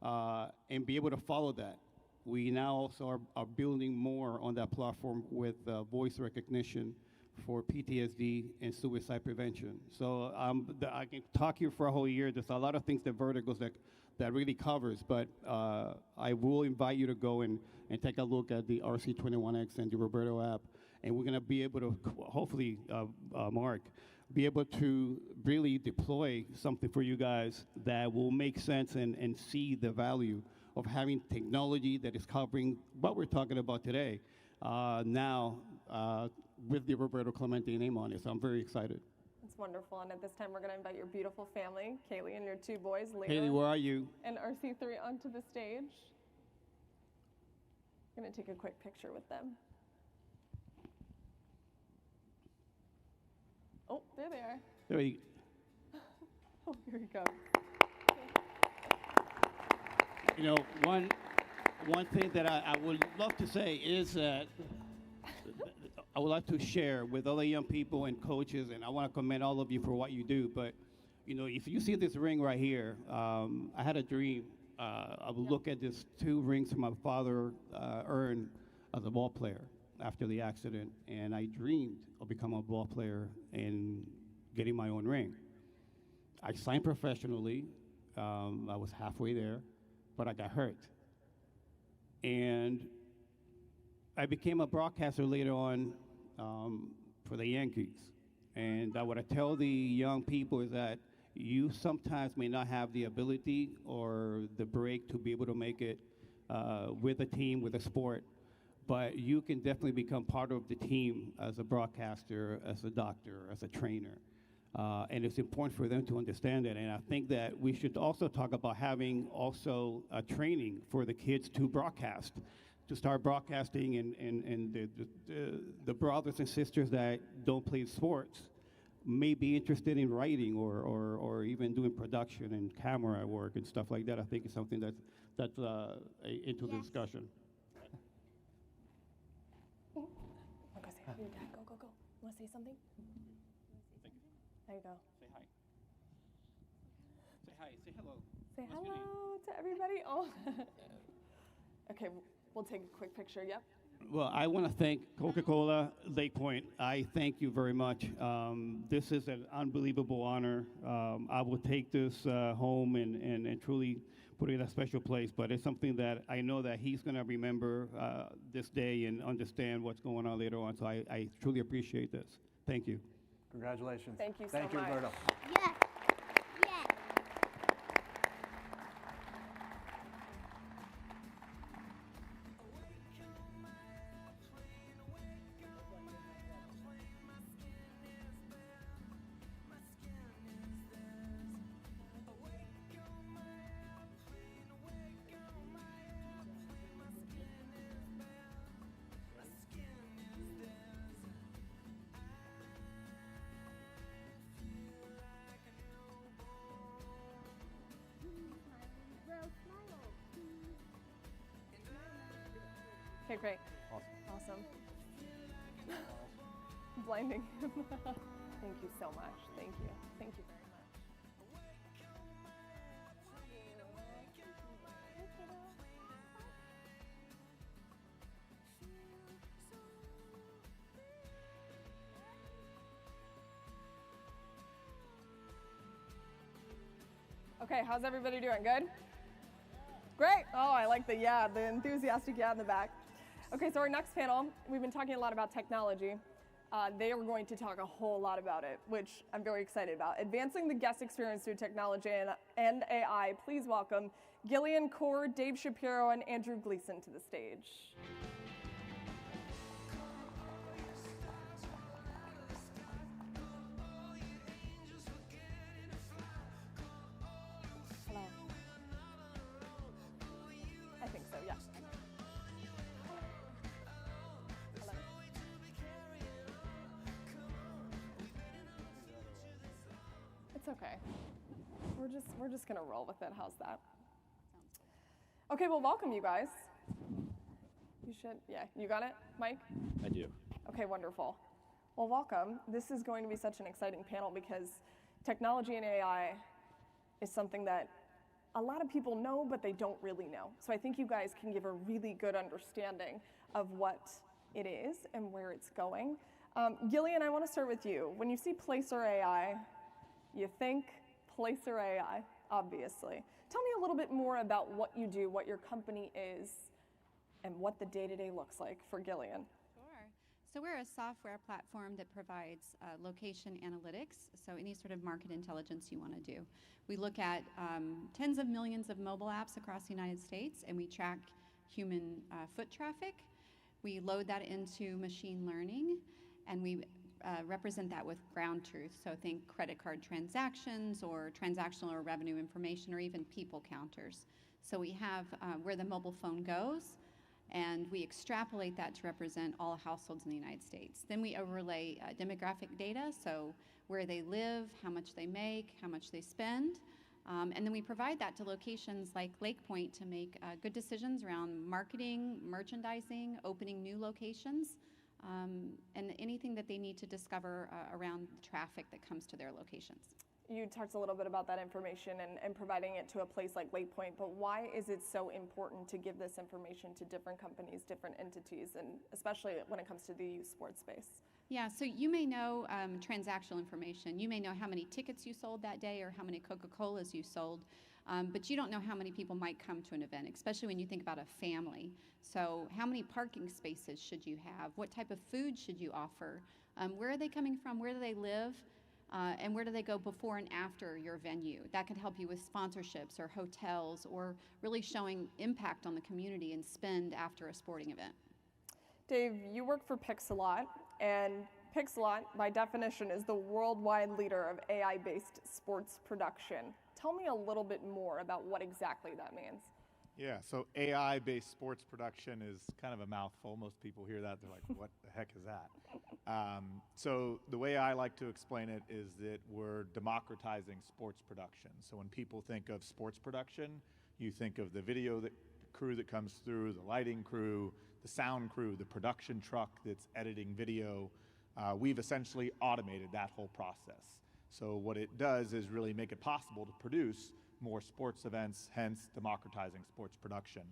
Speaker 10: and be able to follow that. We now also are building more on that platform with voice recognition for PTSD and suicide prevention. So I can talk here for a whole year. There's a lot of things that Verticals that really covers, but I will invite you to go and take a look at the RC21X and the Roberto app, and we're gonna be able to, hopefully, Mark, be able to really deploy something for you guys that will make sense and see the value of having technology that is covering what we're talking about today now with the Roberto Clemente name on it. So I'm very excited.
Speaker 2: It's wonderful. And at this time, we're going to invite your beautiful family, Kaylee and your two boys, Leah
Speaker 10: Haley, where are you?
Speaker 2: and RC3, onto the stage. I'm going to take a quick picture with them. Oh, there they are.
Speaker 10: There you
Speaker 2: Oh, here we go.
Speaker 10: You know, one thing that I would love to say is that I would like to share with other young people and coaches, and I want to commend all of you for what you do. But, you know, if you see this ring right here, I had a dream. I would look at these two rings my father earned as a ball player after the accident, and I dreamed of becoming a ball player and getting my own ring. I signed professionally. I was halfway there, but I got hurt. And I became a broadcaster later on for the Yankees. And what I tell the young people is that you sometimes may not have the ability or the break to be able to make it with a team, with a sport, but you can definitely become part of the team as a broadcaster, as a doctor, as a trainer. And it's important for them to understand that. And I think that we should also talk about having also a training for the kids to broadcast, to start broadcasting, and the brothers and sisters that don't play sports may be interested in writing or even doing production and camera work and stuff like that. I think it's something that's into the discussion.
Speaker 2: I'll go say hi to your dad. Go, go, go. You want to say something? There you go.
Speaker 10: Say hi. Say hi. Say hello.
Speaker 2: Say
Speaker 10: What's your name?
Speaker 2: hello to everybody. Oh. Okay, we'll take a quick picture. Yep.
Speaker 10: Well, I want to thank Coca-Cola, LakePoint. I thank you very much. This is an unbelievable honor. I will take this home and truly put it in a special place, but it's something that I know that he's going to remember this day and understand what's going on later on, so I truly appreciate this. Thank you.
Speaker 3: Congratulations.
Speaker 2: Thank you so
Speaker 3: Thank you,
Speaker 2: much.
Speaker 3: Roberto.
Speaker 11: Yes. Yes.
Speaker 2: Okay, great. Awesome. Blinding. Thank you so much. Thank you. Thank you very much. Okay, how's everybody doing? Good? Great. Oh, I like the enthusiastic yeah in the back. Okay, so our next panel, we've been talking a lot about technology. They are going to talk a whole lot about it, which I'm very excited about. Advancing the guest experience through technology and AI, please welcome Gillian Core, Dave Shapiro, and Andrew Gleason to the stage. Hello. I think so, yeah. Hello. It's okay. We're just gonna roll with it. How's that? Okay, well, welcome you guys. You should, yeah, you got it, Mike?
Speaker 1: I do.
Speaker 2: Okay, wonderful. Well, welcome. This is going to be such an exciting panel because technology and AI is something that a lot of people know, but they don't really know. So I think you guys can give a really good understanding of what it is and where it's going. Gillian, I want to start with you. When you see Placer AI, you think Placer AI, obviously. Tell me a little bit more about what you do, what your company is, and what the day-to-day looks like for Gillian.
Speaker 12: Sure. So we're a software platform that provides location analytics, so any sort of market intelligence you want to do. We look at tens of millions of mobile apps across the United States, and we track human foot traffic. We load that into machine learning, and we represent that with ground truth. So think credit card transactions or transactional or revenue information or even people counters. So we have where the mobile phone goes, and we extrapolate that to represent all households in the United States. Then we overlay demographic data, so where they live, how much they make, how much they spend. And then we provide that to locations like LakePoint to make good decisions around marketing, merchandising, opening new locations, and anything that they need to discover around the traffic that comes to their locations.
Speaker 2: You talked a little bit about that information and providing it to a place like LakePoint, but why is it so important to give this information to different companies, different entities, and especially when it comes to the youth sports space?
Speaker 12: Yeah, so you may know transactional information. You may know how many tickets you sold that day or how many Coca-Colas you sold, but you don't know how many people might come to an event, especially when you think about a family. So how many parking spaces should you have? What type of food should you offer? Where are they coming from? Where do they live? And where do they go before and after your venue? That could help you with sponsorships or hotels or really showing impact on the community and spend after a sporting event.
Speaker 2: Dave, you work for Pixelot, and Pixelot, by definition, is the worldwide leader of AI-based sports production. Tell me a little bit more about what exactly that means.
Speaker 13: Yeah, so AI-based sports production is kind of a mouthful. Most people hear that, they're like, what the heck is that? So the way I like to explain it is that we're democratizing sports production. So when people think of sports production, you think of the video crew that comes through, the lighting crew, the sound crew, the production truck that's editing video. We've essentially automated that whole process. So what it does is really make it possible to produce more sports events, hence democratizing sports production.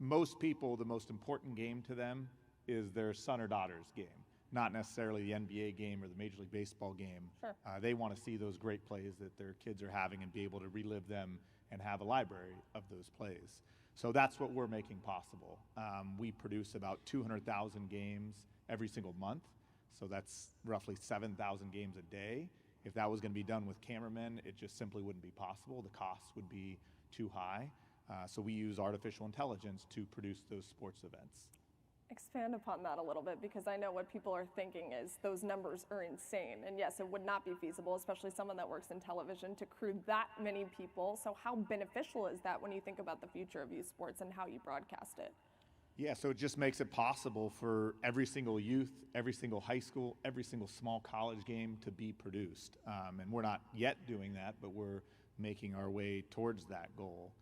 Speaker 13: Most people, the most important game to them is their son or daughter's game, not necessarily the NBA game or the Major League Baseball game.
Speaker 2: Sure.
Speaker 13: They want to see those great plays that their kids are having and be able to relive them and have a library of those plays. So that's what we're making possible. We produce about 200,000 games every single month, so that's roughly 7,000 games a day. If that was going to be done with cameramen, it just simply wouldn't be possible. The costs would be too high. So we use artificial intelligence to produce those sports events.
Speaker 2: Expand upon that a little bit, because I know what people are thinking is those numbers are insane. And yes, it would not be feasible, especially someone that works in television, to crew that many people. So how beneficial is that when you think about the future of youth sports and how you broadcast it?
Speaker 13: Yeah, so it just makes it possible for every single youth, every single high school, every single small college game to be produced. And we're not yet doing that, but we're making our way towards that goal.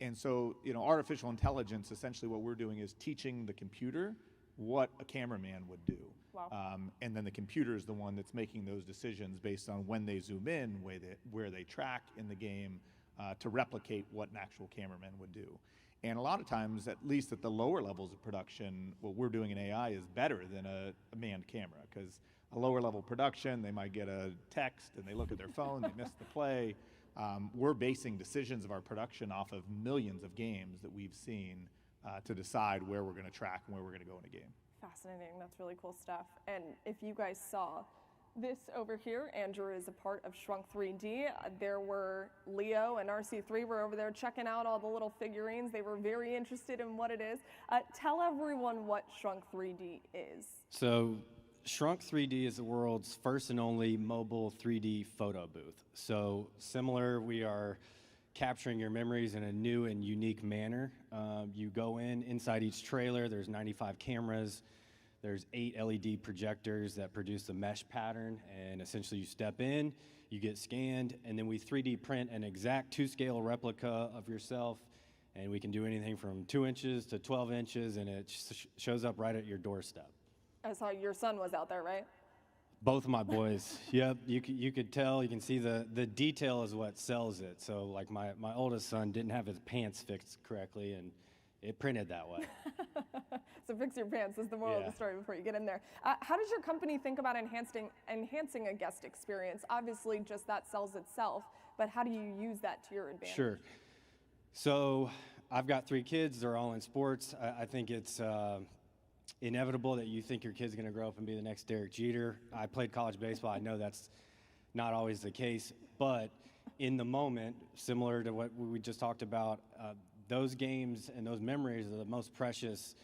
Speaker 13: And so, artificial intelligence, essentially what we're doing is teaching the computer what a cameraman would do.
Speaker 2: Wow.
Speaker 13: And then the computer is the one that's making those decisions based on when they zoom in, where they track in the game to replicate what an actual cameraman would do. And a lot of times, at least at the lower levels of production, what we're doing in AI is better than a manned camera, because a lower level production, they might get a text and they look at their phone, they miss the play. we're basing decisions of our production off of millions of games that we've seen to decide where we're going to track and where we're going to go in a game.
Speaker 2: Fascinating. That's really cool stuff. And if you guys saw this over here, Andrew is a part of Shrunk 3D. There were Leo and RC3 were over there checking out all the little figurines. They were very interested in what it is. Tell everyone what Shrunk 3D is.
Speaker 14: So Shrunk 3D is the world's first and only mobile 3D photo booth. So similar, we are capturing your memories in a new and unique manner. You go inside each trailer, there's 95 cameras. There's 8 LED projectors that produce the mesh pattern, and essentially you step in, you get scanned, and then we 3D print an exact 2-scale replica of yourself, and we can do anything from 2 inches to 12 inches, and it shows up right at your doorstep.
Speaker 2: I saw your son was out there, right?
Speaker 14: Both of my boys. Yep, you could tell, you can see the detail is what sells it. So like my oldest son didn't have his pants fixed correctly, and it printed that way.
Speaker 2: So fix your pants is the moral of the story before you get in there. How does your company think about enhancing a guest experience? Obviously, just that sells itself, but how do you use that to your advantage?
Speaker 14: Sure. So I've got 3 kids. They're all in sports. I think it's inevitable that you think your kid's going to grow up and be the next Derek Jeter. I played college baseball. I know that's not always the case, but in the moment, similar to what we just talked about, those games and those memories are the most precious,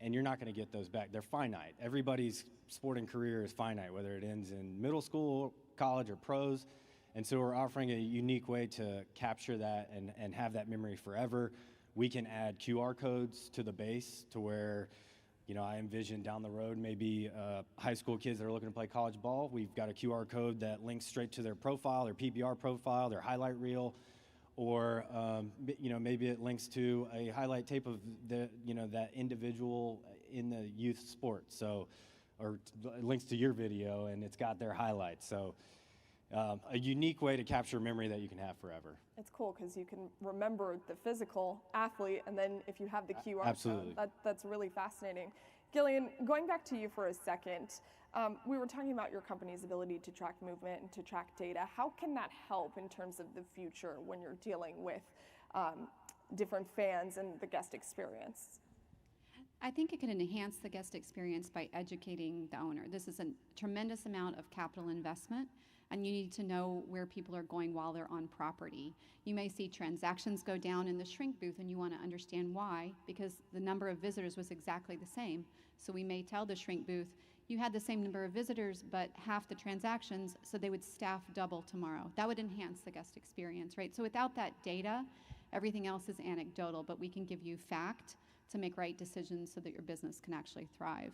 Speaker 14: and you're not going to get those back. They're finite. Everybody's sporting career is finite, whether it ends in middle school, college, or pros. And so we're offering a unique way to capture that and have that memory forever. We can add QR codes to the base to where, you know, I envision down the road maybe high school kids that are looking to play college ball. We've got a QR code that links straight to their profile, their PBR profile, their highlight reel, or you know, maybe it links to a highlight tape of the, you know, that individual in the youth sport. So, or it links to your video and it's got their highlights. So a unique way to capture memory that you can have forever.
Speaker 2: It's cool because you can remember the physical athlete, and then if you have the QR
Speaker 14: Absolutely.
Speaker 2: code, that's really fascinating. Gillian, going back to you for a second, we were talking about your company's ability to track movement and to track data. How can that help in terms of the future when you're dealing with different fans and the guest experience?
Speaker 12: I think it can enhance the guest experience by educating the owner. This is a tremendous amount of capital investment, and you need to know where people are going while they're on property. You may see transactions go down in the shrink booth, and you want to understand why, because the number of visitors was exactly the same. So we may tell the shrink booth, you had the same number of visitors, but half the transactions, so they would staff double tomorrow. That would enhance the guest experience, right? So without that data, everything else is anecdotal, but we can give you fact to make right decisions so that your business can actually thrive.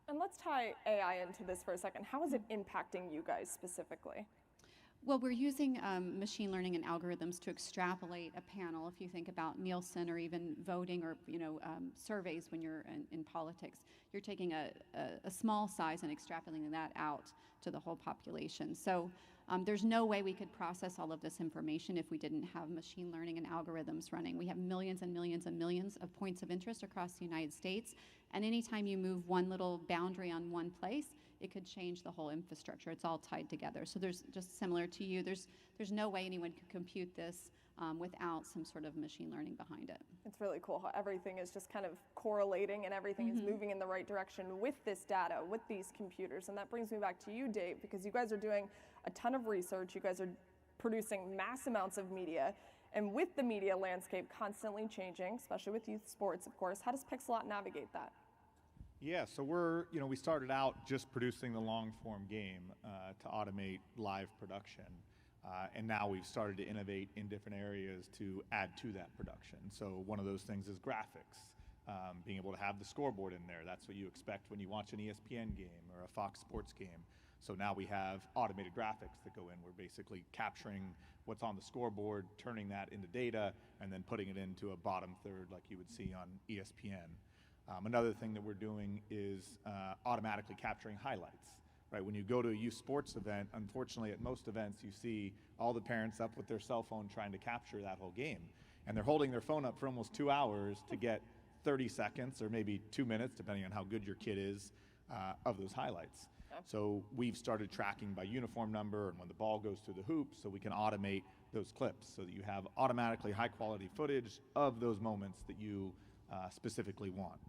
Speaker 2: And let's tie AI into this for a second. How is it impacting you guys specifically?
Speaker 12: Well, we're using machine learning and algorithms to extrapolate a panel. If you think about Nielsen or even voting or surveys when you're in politics, you're taking a small size and extrapolating that out to the whole population. So there's no way we could process all of this information if we didn't have machine learning and algorithms running. We have millions and millions and millions of points of interest across the United States, and anytime you move one little boundary on one place, it could change the whole infrastructure. It's all tied together. So there's, just similar to you, there's no way anyone could compute this without some sort of machine learning behind it.
Speaker 2: It's really cool how everything is just kind of correlating and everything is moving in the right direction with this data, with these computers. And that brings me back to you, Dave, because you guys are doing a ton of research. You guys are producing mass amounts of media. And with the media landscape constantly changing, especially with youth sports, of course, how does Pixelot navigate that?
Speaker 13: Yeah, so we started out just producing the long-form game to automate live production. And now we've started to innovate in different areas to add to that production. So one of those things is graphics, being able to have the scoreboard in there. That's what you expect when you watch an ESPN game or a Fox Sports game. So now we have automated graphics that go in. We're basically capturing what's on the scoreboard, turning that into data, and then putting it into a bottom third like you would see on ESPN. Another thing that we're doing is automatically capturing highlights. Right, when you go to a youth sports event, unfortunately at most events you see all the parents up with their cell phone trying to capture that whole game. And they're holding their phone up for almost 2 hours to get 30 seconds or maybe 2 minutes, depending on how good your kid is, of those highlights. So we've started tracking by uniform number and when the ball goes through the hoop, so we can automate those clips so that you have automatically high quality footage of those moments that you specifically want.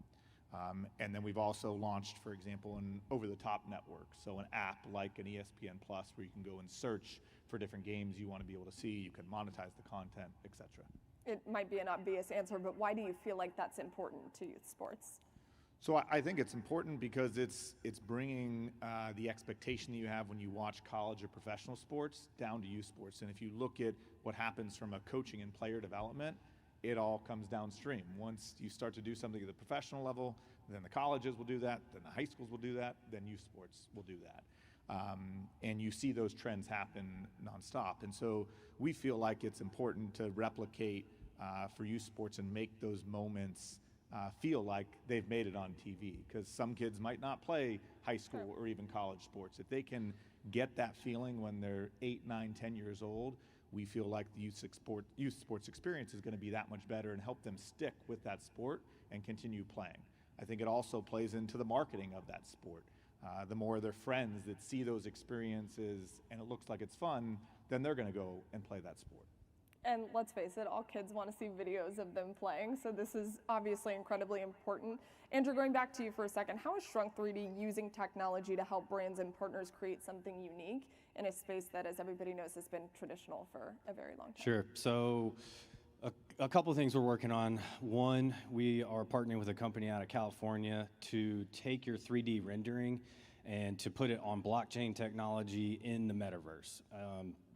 Speaker 13: And then we've also launched, for example, an over-the-top network, so an app like an ESPN Plus where you can go and search for different games you want to be able to see, you can monetize the content, etc.
Speaker 2: It might be an obvious answer, but why do you feel like that's important to youth sports?
Speaker 13: So I think it's important because it's bringing the expectation that you have when you watch college or professional sports down to youth sports. And if you look at what happens from a coaching and player development, it all comes downstream. Once you start to do something at the professional level, then the colleges will do that, then the high schools will do that, then youth sports will do that. And you see those trends happen nonstop. And so we feel like it's important to replicate for youth sports and make those moments feel like they've made it on TV, because some kids might not play high school or even college sports. If they can get that feeling when they're 8, 9, 10 years old, we feel like the youth sports experience is going to be that much better and help them stick with that sport and continue playing. I think it also plays into the marketing of that sport. The more their friends that see those experiences and it looks like it's fun, then they're going to go and play that sport.
Speaker 2: And let's face it, all kids want to see videos of them playing, so this is obviously incredibly important. Andrew, going back to you for a second, how is Shrunk 3D using technology to help brands and partners create something unique in a space that, as everybody knows, has been traditional for a very long time?
Speaker 14: Sure. So a couple of things we're working on. One, we are partnering with a company out of California to take your 3D rendering and to put it on blockchain technology in the metaverse.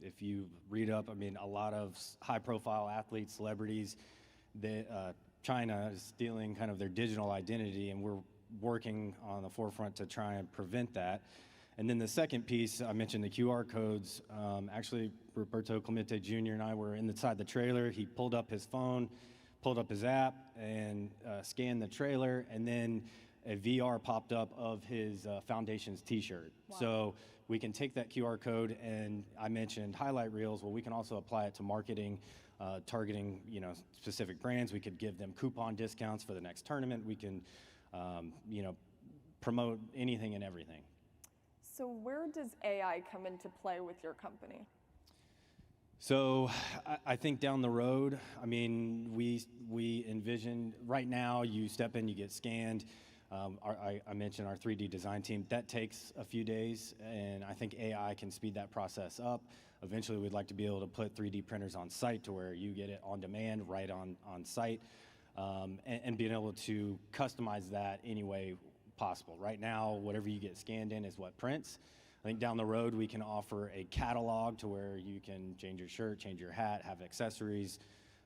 Speaker 14: If you read up, I mean, a lot of high-profile athletes, celebrities, China is stealing kind of their digital identity, and we're working on the forefront to try and prevent that. And then the second piece, I mentioned the QR codes. Actually, Roberto Clemente Jr. and I were inside the trailer. He pulled up his phone, pulled up his app, and scanned the trailer, and then a VR popped up of his Foundation's t-shirt. Wow. So we can take that QR code, and I mentioned highlight reels. Well, we can also apply it to marketing, targeting specific brands. We could give them coupon discounts for the next tournament. We can promote anything and everything.
Speaker 2: So where does AI come into play with your company?
Speaker 14: So I think down the road, I mean, we envision right now you step in, you get scanned. I mentioned our 3D design team. That takes a few days, and I think AI can speed that process up. Eventually, we'd like to be able to put 3D printers on site to where you get it on demand right on site, and being able to customize that any way possible. Right now, whatever you get scanned in is what prints. I think down the road, we can offer a catalog to where you can change your shirt, change your hat, have accessories,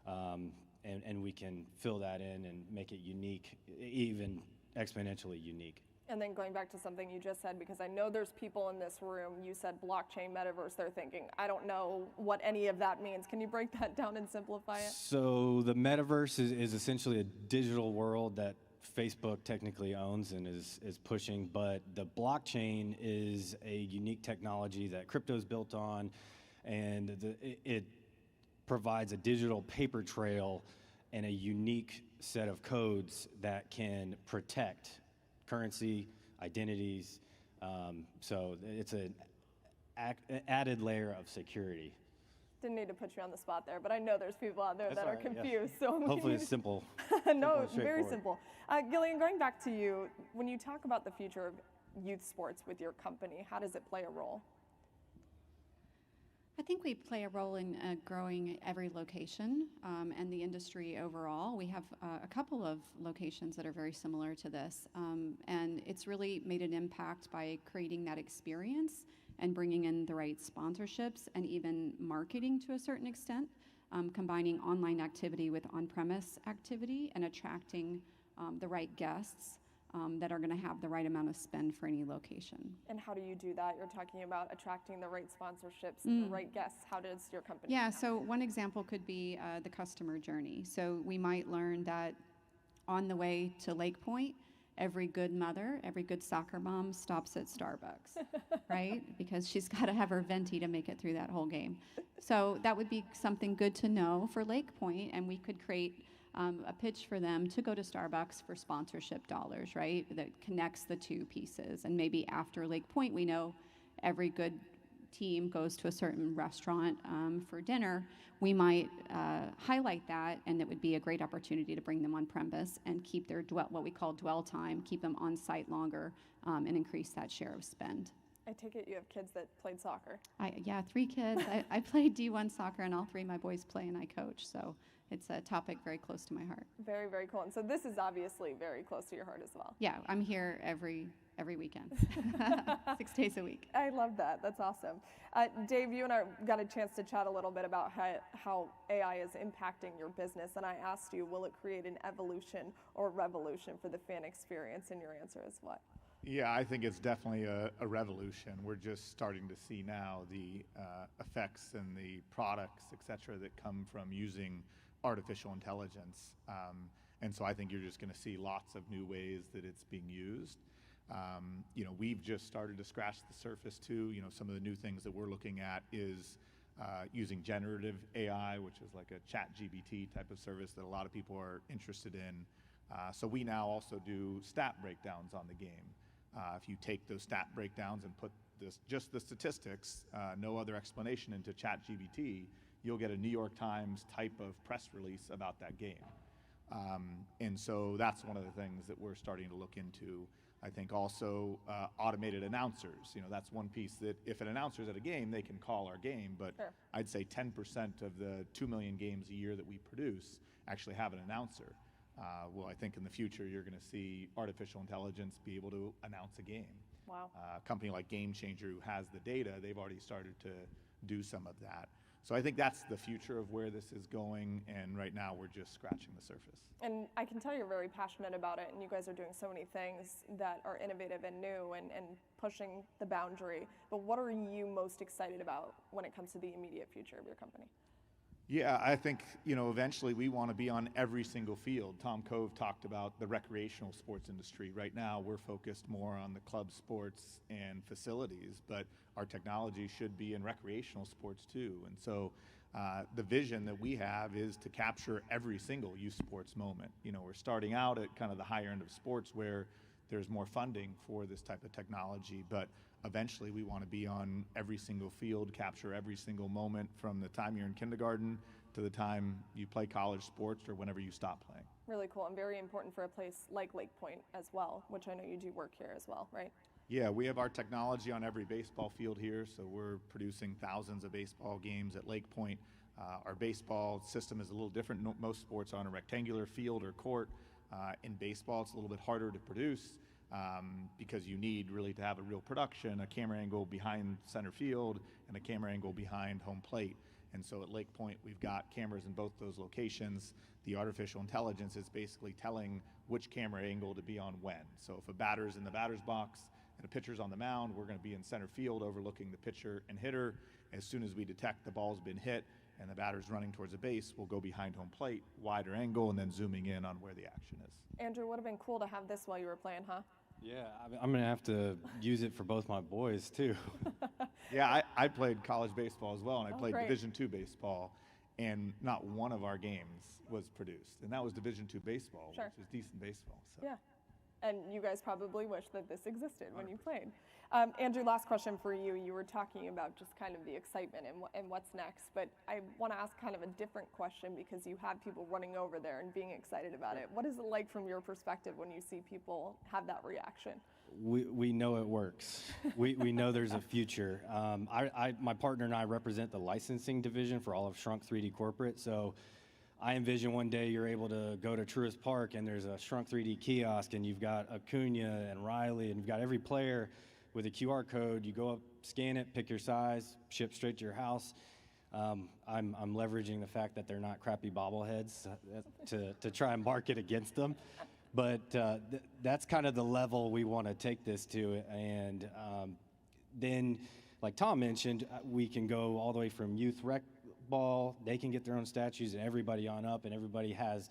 Speaker 14: and we can fill that in and make it unique, even exponentially unique.
Speaker 2: And then going back to something you just said, because I know there's people in this room, you said blockchain, metaverse, they're thinking, I don't know what any of that means. Can you break that down and simplify it?
Speaker 14: So the metaverse is essentially a digital world that Facebook technically owns and is pushing, but the blockchain is a unique technology that crypto is built on, and it provides a digital paper trail and a unique set of codes that can protect currency, identities. So it's an added layer of security.
Speaker 2: Didn't need to put you on the spot there, but I know there's people out there that are confused.
Speaker 14: Yes.
Speaker 2: So
Speaker 14: hopefully it's simple.
Speaker 2: No, very simple. Gillian, going back to you, when you talk about the future of youth sports with your company, how does it play a role?
Speaker 12: I think we play a role in growing every location and the industry overall. We have a couple of locations that are very similar to this, and it's really made an impact by creating that experience and bringing in the right sponsorships and even marketing to a certain extent, combining online activity with on-premise activity and attracting the right guests that are going to have the right amount of spend for any location.
Speaker 2: And how do you do that? You're talking about attracting the right sponsorships, the right guests. How does your company?
Speaker 12: Yeah, so one example could be the customer journey. So we might learn that on the way to LakePoint, every good mother, every good soccer mom stops at Starbucks, right? Because she's got to have her venti to make it through that whole game. So that would be something good to know for LakePoint, and we could create a pitch for them to go to Starbucks for sponsorship dollars, right? That connects the two pieces. And maybe after LakePoint, we know every good team goes to a certain restaurant for dinner. We might highlight that, and it would be a great opportunity to bring them on premise and keep their what we call dwell time, keep them on site longer, and increase that share of spend.
Speaker 2: I take it you have kids that played soccer.
Speaker 12: Yeah, 3 kids. I played D1 soccer, and all 3 of my boys play, and I coach. So it's a topic very close to my heart.
Speaker 2: Very, very cool. And so this is obviously very close to your heart as well.
Speaker 12: Yeah, I'm here every weekend, 6 days a week.
Speaker 2: I love that. That's awesome. Dave, you and I got a chance to chat a little bit about how AI is impacting your business, and I asked you, will it create an evolution or revolution for the fan experience, and your answer is what?
Speaker 13: Yeah, I think it's definitely a revolution. We're just starting to see now the effects and the products, et cetera, that come from using artificial intelligence. And so I think you're just going to see lots of new ways that it's being used. You know, we've just started to scratch the surface too. You know, some of the new things that we're looking at is using generative AI, which is like a ChatGPT type of service that a lot of people are interested in. So we now also do stat breakdowns on the game. If you take those stat breakdowns and put just the statistics, no other explanation into ChatGPT, you'll get a New York Times type of press release about that game. And so that's one of the things that we're starting to look into. I think also automated announcers. You know, that's one piece that if an announcer's at a game, they can call our game, but sure. I'd say 10% of the 2 million games a year that we produce actually have an announcer. Well, I think in the future you're going to see artificial intelligence be able to announce a game.
Speaker 2: Wow.
Speaker 13: A company like Game Changer, who has the data, they've already started to do some of that. So I think that's the future of where this is going, and right now we're just scratching the surface.
Speaker 2: And I can tell you're very passionate about it, and you guys are doing so many things that are innovative and new and pushing the boundary. But what are you most excited about when it comes to the immediate future of your company?
Speaker 13: Yeah, I think, you know, eventually we want to be on every single field. Tom Cove talked about the recreational sports industry. Right now we're focused more on the club sports and facilities, but our technology should be in recreational sports too. And so the vision that we have is to capture every single youth sports moment. You know, we're starting out at kind of the higher end of sports where there's more funding for this type of technology, but eventually we want to be on every single field, capture every single moment from the time you're in kindergarten to the time you play college sports or whenever you stop playing.
Speaker 2: Really cool, and very important for a place like LakePoint as well, which I know you do work here as well, right?
Speaker 13: Yeah, we have our technology on every baseball field here, so we're producing thousands of baseball games at LakePoint. Our baseball system is a little different. Most sports are on a rectangular field or court. In baseball, it's a little bit harder to produce. Because you need really to have a real production, a camera angle behind center field and a camera angle behind home plate. And so at LakePoint, we've got cameras in both those locations. The artificial intelligence is basically telling which camera angle to be on when. So if a batter's in the batter's box and a pitcher's on the mound, we're going to be in center field overlooking the pitcher and hitter. As soon as we detect the ball's been hit and the batter's running towards a base, we'll go behind home plate, wider angle, and then zooming in on where the action is.
Speaker 2: Andrew, would have been cool to have this while you were playing, huh?
Speaker 14: Yeah, I'm going to have to use it for both my boys, too.
Speaker 13: Yeah, I played college baseball as well, and I played
Speaker 2: great.
Speaker 13: Division II baseball, and not one of our games was produced. And that was Division II baseball,
Speaker 2: Sure.
Speaker 13: which is decent baseball. So.
Speaker 2: Yeah. And you guys probably wish that this existed when you played. Andrew, last question for you. You were talking about just kind of the excitement and what's next, but I want to ask kind of a different question because you have people running over there and being excited about it. What is it like from your perspective when you see people have that reaction?
Speaker 14: We know it works. we know there's a future. My partner and I represent the licensing division for all of Shrunk 3D Corporate, so I envision one day you're able to go to Truist Park and there's a Shrunk 3D kiosk and you've got Acuna and Riley and you've got every player with a QR code. You go up, scan it, pick your size, ship straight to your house. I'm leveraging the fact that they're not crappy bobbleheads to try and market against them. But that's kind of the level we want to take this to. And then, like Tom mentioned, we can go all the way from youth rec ball. They can get their own statues and everybody on up, and everybody has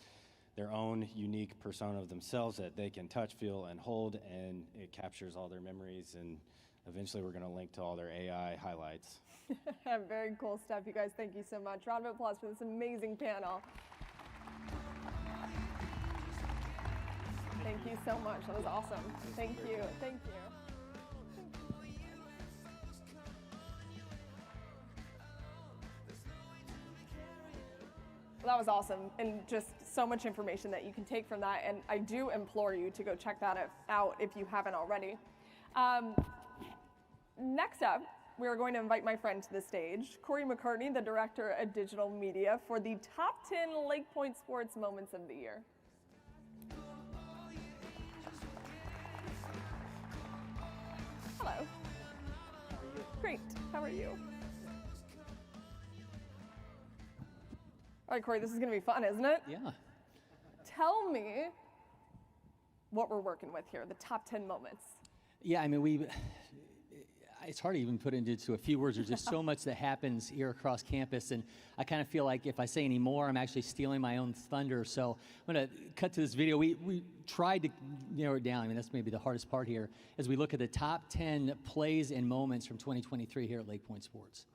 Speaker 14: their own unique persona of themselves that they can touch, feel, and hold, and it captures all their memories, and eventually we're going to link to all their AI highlights.
Speaker 2: Very cool stuff, you guys. Thank you so much. Round of applause for this amazing panel. Thank you so much. That was awesome. Thank you. Thank you. That was awesome, and just so much information that you can take from that, and I do implore you to go check that out if you haven't already. Next up, we are going to invite my friend to the stage, Corey McCartney, the Director of Digital Media, for the top 10 LakePoint Sports Moments of the Year. Hello. Great, how are you? All right, Corey, this is gonna be fun, isn't it?
Speaker 15: Yeah.
Speaker 2: Tell me what we're working with here, the top 10 moments.
Speaker 15: Yeah, I mean, it's hard to even put into a few words. There's just so much that happens here across campus, and I kind of feel like if I say any more, I'm actually stealing my own thunder. So I'm going to cut to this video. We tried to narrow it down. I mean, that's maybe the hardest part here, as we look at the top 10 plays and moments from 2023 here at LakePoint Sports.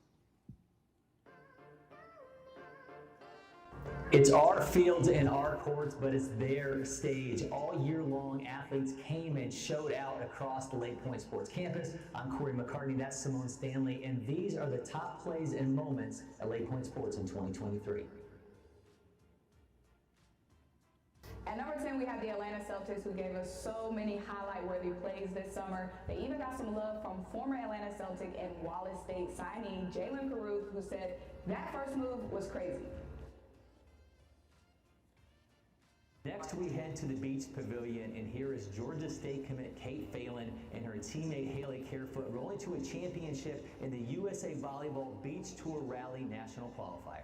Speaker 16: It's our fields and our courts, but it's their stage. All year long, athletes came and showed out across the LakePoint Sports campus. I'm Corey McCartney, that's Simone Stanley, and these are the top plays and moments at LakePoint Sports in 2023.
Speaker 17: At number 10, we have the Atlanta Celtics, who gave us so many highlight-worthy plays this summer. They even got some love from former Atlanta Celtic and Wallace State signee Jalen Carruth, who said that first move was crazy.
Speaker 16: Next, we head to the Beach Pavilion, and here is Georgia State commit Kate Phelan and her teammate Haley Carefoot rolling to a championship in the USA Volleyball Beach Tour Rally National Qualifier.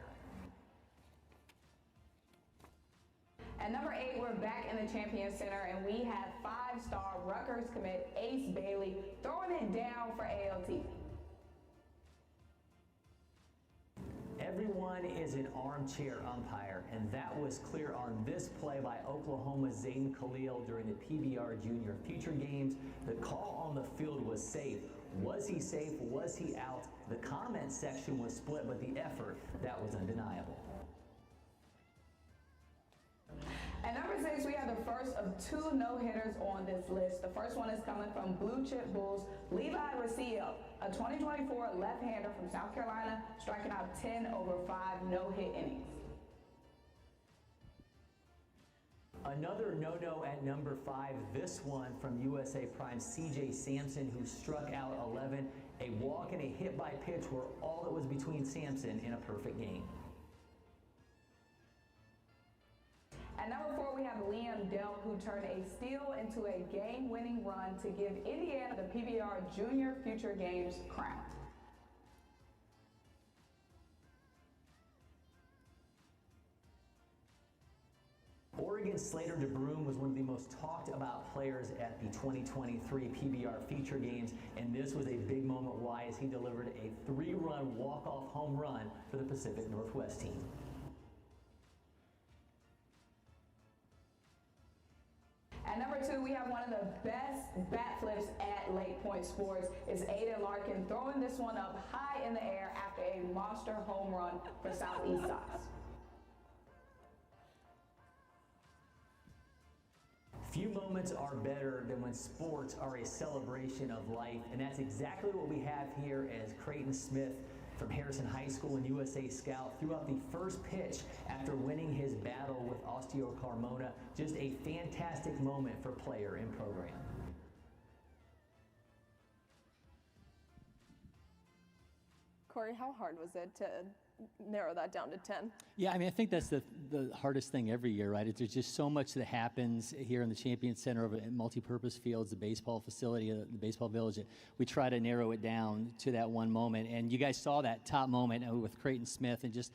Speaker 17: At number 8, we're back in the Champion Center, and we have 5-star Rutgers commit Ace Bailey throwing it down for ALT.
Speaker 16: Everyone is an armchair umpire, and that was clear on this play by Oklahoma's Zayden Khalil during the PBR Junior Future Games. The call on the field was safe. Was he safe? Was he out? The comment section was split, but the effort, that was undeniable.
Speaker 17: At number 6, we have the first of 2 no-hitters on this list. The first one is coming from Blue Chip Bulls Levi Rosillo, a 2024 left-hander from South Carolina, striking out 10 over 5 no-hit innings.
Speaker 16: Another no-no at number 5, this one from USA Prime CJ Sampson, who struck out 11. A walk and a hit by pitch were all that was between Sampson in a perfect game.
Speaker 17: At number 4, we have Liam Delp, who turned a steal into a game-winning run to give Indiana the PBR Junior Future Games crown.
Speaker 16: Oregon's Slater DeBroom was one of the most talked about players at the 2023 PBR Feature Games, and this was a big moment. Why? As he delivered a 3-run walk-off home run for the Pacific Northwest team.
Speaker 17: At number 2, we have one of the best bat flips at LakePoint Sports. It's Aiden Larkin throwing this one up high in the air after a monster home run for Southeast Sox.
Speaker 16: Few moments are better than when sports are a celebration of life, and that's exactly what we have here as Creighton Smith from Harrison High School and USA Scout threw out the first pitch after winning his battle with osteocarmona. Just a fantastic moment for player and program.
Speaker 2: Corey, how hard was it to narrow that down to 10?
Speaker 15: Yeah, I mean, I think that's the hardest thing every year, right? There's just so much that happens here in the Champion Center of multi-purpose fields, the baseball facility, the baseball village. We try to narrow it down to that one moment. And you guys saw that top moment with Creighton Smith, and just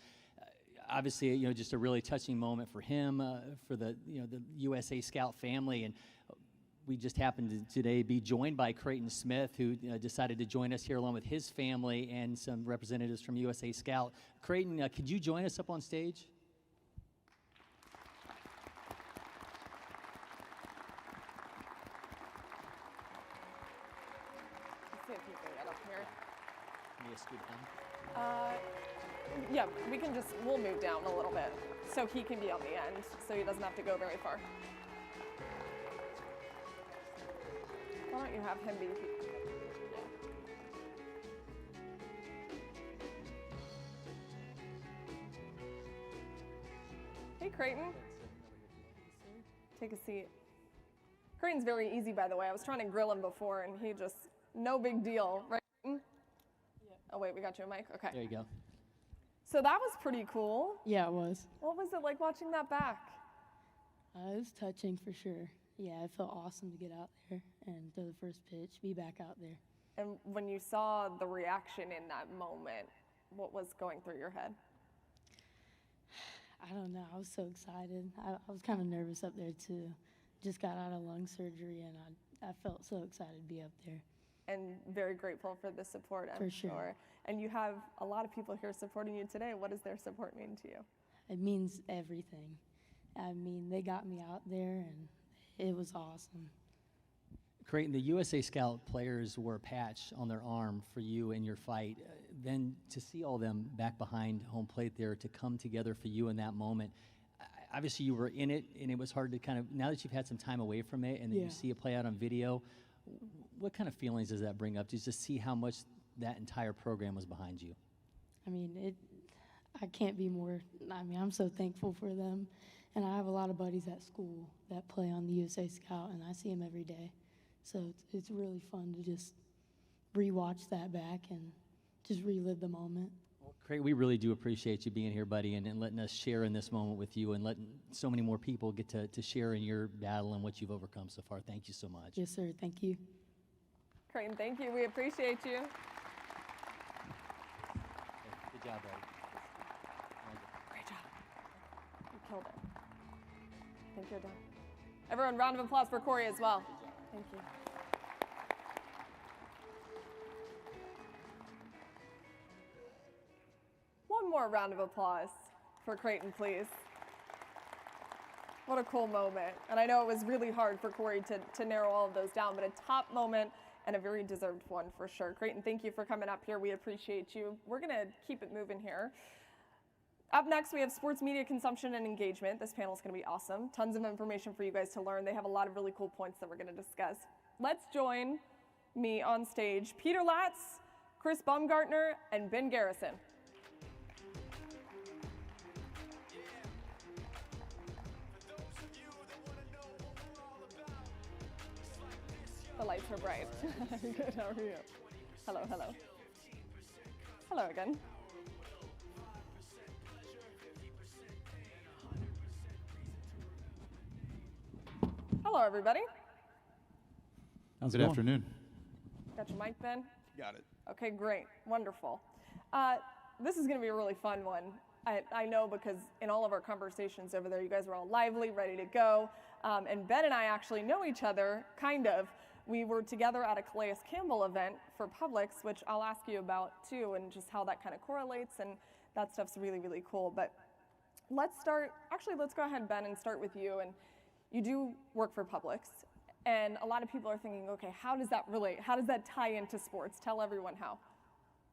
Speaker 15: obviously, you know, just a really touching moment for him, for the USA Scout family. And we just happened to today be joined by Creighton Smith, who decided to join us here along with his family and some representatives from USA Scout. Creighton, could you join us up on stage?
Speaker 2: Let's see if you can get up here.
Speaker 15: Can you scoot down?
Speaker 2: Yeah, we'll move down a little bit so he can be on the end, so he doesn't have to go very far. Why don't you have him be? Hey, Creighton. Take a seat. Creighton's very easy, by the way. I was trying to grill him before, and he just, no big deal, right, Creighton? Oh, wait, we got you a mic? Okay.
Speaker 15: There you go.
Speaker 2: So that was pretty cool.
Speaker 18: Yeah, it was.
Speaker 2: What was it like watching that back?
Speaker 18: It was touching for sure. Yeah, it felt awesome to get out there and throw the first pitch, be back out there.
Speaker 2: And when you saw the reaction in that moment, what was going through your head?
Speaker 18: I don't know. I was so excited. I was kind of nervous up there, too. Just got out of lung surgery, and I felt so excited to be up there.
Speaker 2: And very grateful for the support, I'm
Speaker 18: For sure.
Speaker 2: And you have a lot of people here supporting you today. What does their support mean to you?
Speaker 18: It means everything. I mean, they got me out there, and it was awesome.
Speaker 15: Creighton, the USA Scout players wore a patch on their arm for you in your fight. Then to see all them back behind home plate there, to come together for you in that moment, obviously you were in it, and it was hard to kind of, now that you've had some time away from it and then you see it play out on video, what kind of feelings does that bring up, just to see how much that entire program was behind you?
Speaker 18: I mean, I can't be more, I'm so thankful for them. And I have a lot of buddies at school that play on the USA Scout, and I see them every day. So it's really fun to just rewatch that back and just relive the moment.
Speaker 15: Creighton, we really do appreciate you being here, buddy, and letting us share in this moment with you and letting so many more people get to share in your battle and what you've overcome so far. Thank you so much.
Speaker 18: Yes, sir. Thank you.
Speaker 2: Creighton, thank you. We appreciate you.
Speaker 15: Good job, buddy.
Speaker 2: Great job. You killed it. I think you're done. Everyone, round of applause for Corey as well. Thank you. One more round of applause for Creighton, please. What a cool moment. And I know it was really hard for Corey to narrow all of those down, but a top moment and a very deserved one for sure. Creighton, thank you for coming up here. We appreciate you. We're going to keep it moving here. Up next, we have sports media consumption and engagement. This panel is going to be awesome. Tons of information for you guys to learn. They have a lot of really cool points that we're going to discuss. Let's join me on stage, Peter Latz, Chris Baumgartner, and Ben Garrison. The lights are bright. Good, how are you? Hello, hello. Hello again. Hello, everybody.
Speaker 19: Good afternoon.
Speaker 2: Got your mic, Ben?
Speaker 19: Got it.
Speaker 2: Okay, great. Wonderful. This is going to be a really fun one. I know because in all of our conversations over there, you guys were all lively, ready to go. And Ben and I actually know each other, kind of. We were together at a Calais Campbell event for Publix, which I'll ask you about too, and just how that kind of correlates, and that stuff's really, really cool. But let's go ahead, Ben, and start with you. And you do work for Publix, and a lot of people are thinking, okay, how does that relate? How does that tie into sports? Tell everyone how.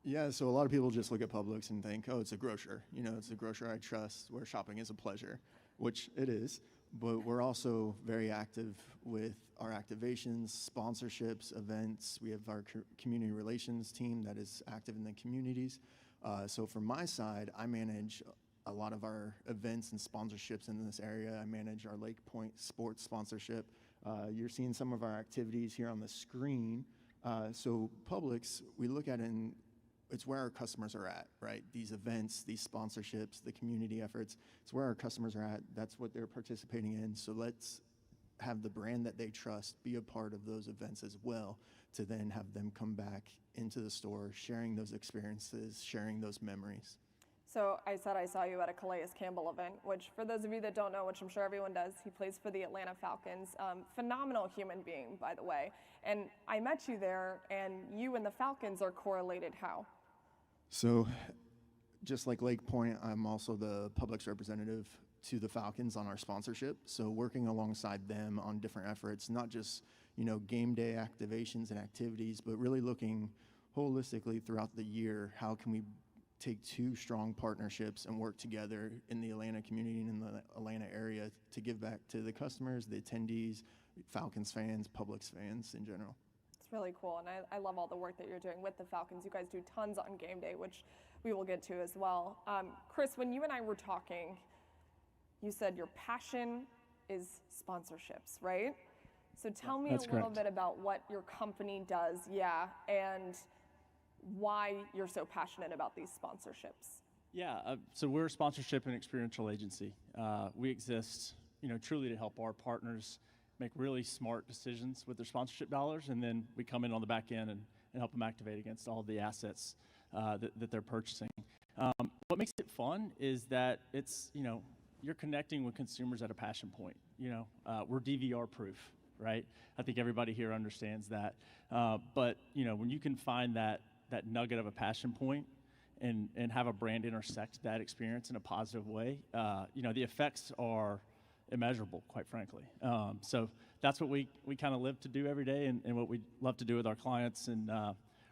Speaker 19: Yeah, so a lot of people just look at Publix and think, oh, it's a grocer. You know, it's a grocer I trust where shopping is a pleasure, which it is. But we're also very active with our activations, sponsorships, events. We have our community relations team that is active in the communities. So from my side, I manage a lot of our events and sponsorships in this area. I manage our LakePoint Sports sponsorship. You're seeing some of our activities here on the screen. So Publix, we look at it and it's where our customers are at, right? These events, these sponsorships, the community efforts, it's where our customers are at. That's what they're participating in. So let's have the brand that they trust be a part of those events as well, to then have them come back into the store, sharing those experiences, sharing those memories.
Speaker 2: So I said I saw you at a Calais Campbell event, which for those of you that don't know, which I'm sure everyone does, he plays for the Atlanta Falcons. Phenomenal human being, by the way. And I met you there, and you and the Falcons are correlated how?
Speaker 19: So just like LakePoint, I'm also the Publix representative to the Falcons on our sponsorship. So working alongside them on different efforts, not just, you know, game day activations and activities, but really looking holistically throughout the year, how can we take two strong partnerships and work together in the Atlanta community and in the Atlanta area to give back to the customers, the attendees, Falcons fans, Publix fans in general.
Speaker 2: It's really cool, and I love all the work that you're doing with the Falcons. You guys do tons on game day, which we will get to as well. Chris, when you and I were talking, you said your passion is sponsorships, right? So tell me a little bit about what your company does, and why you're so passionate about these sponsorships.
Speaker 20: Yeah, so we're a sponsorship and experiential agency. We exist, truly to help our partners make really smart decisions with their sponsorship dollars, and then we come in on the back end and help them activate against all the assets that they're purchasing. What makes it fun is that it's, you're connecting with consumers at a passion point. We're DVR proof, right? I think everybody here understands that. But when you can find that nugget of a passion point and have a brand intersect that experience in a positive way, the effects are immeasurable, quite frankly. So that's what we kind of live to do every day, and what we love to do with our clients. And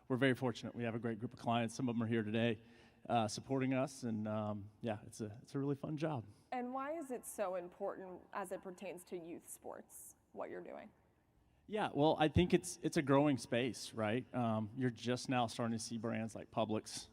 Speaker 20: we're very fortunate. We have a great group of clients. Some of them are here today supporting us, and it's a really fun job.
Speaker 2: And why is it so important as it pertains to youth sports, what you're doing?
Speaker 20: Yeah, well, I think it's a growing space, right? You're just now starting to see brands like Publix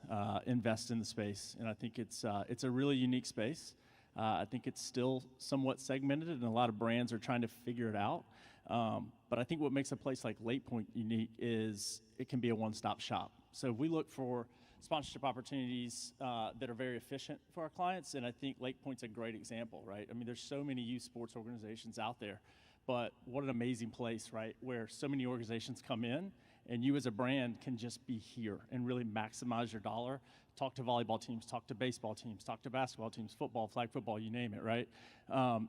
Speaker 20: invest in the space, and I think it's a really unique space. I think it's still somewhat segmented, and a lot of brands are trying to figure it out. But I think what makes a place like LakePoint unique is it can be a one-stop shop. So we look for sponsorship opportunities that are very efficient for our clients, and I think LakePoint's a great example, right? I mean, there's so many youth sports organizations out there, but what an amazing place, right, where so many organizations come in, and you as a brand can just be here and really maximize your dollar. Talk to volleyball teams, talk to baseball teams, talk to basketball teams, football, flag football, you name it, right?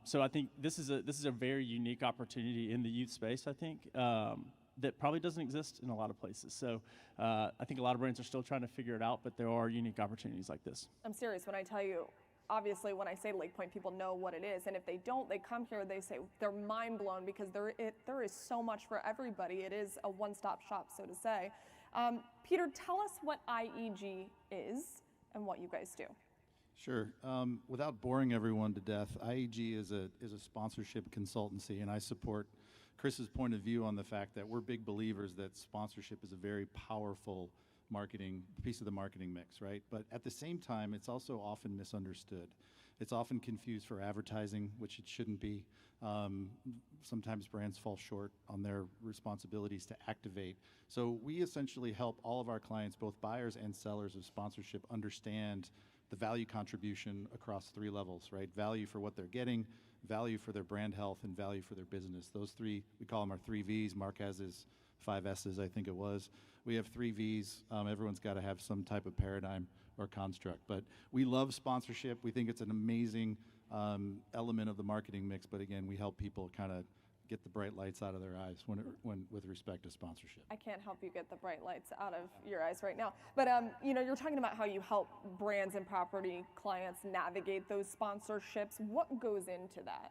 Speaker 20: So I think this is a very unique opportunity in the youth space, I think, that probably doesn't exist in a lot of places. So I think a lot of brands are still trying to figure it out, but there are unique opportunities like this.
Speaker 2: I'm serious when I tell you, obviously when I say LakePoint, people know what it is, and if they don't, they come here, they say they're mind blown because there is so much for everybody. It is a one-stop shop, so to say. Peter, tell us what IEG is and what you guys do.
Speaker 21: Sure. Without boring everyone to death, IEG is a sponsorship consultancy, and I support Chris's point of view on the fact that we're big believers that sponsorship is a very powerful piece of the marketing mix, right? But at the same time, it's also often misunderstood. It's often confused for advertising, which it shouldn't be. Sometimes brands fall short on their responsibilities to activate. So we essentially help all of our clients, both buyers and sellers of sponsorship, understand the value contribution across three levels, right? Value for what they're getting, value for their brand health, and value for their business. Those three, we call them our 3 Vs. Mark has his 5 S's, I think it was. We have 3 Vs. Everyone's got to have some type of paradigm or construct. But we love sponsorship. We think it's an amazing element of the marketing mix. But again, we help people kind of get the bright lights out of their eyes when with respect to sponsorship.
Speaker 2: I can't help you get the bright lights out of your eyes right now. But you're talking about how you help brands and property clients navigate those sponsorships. What goes into that?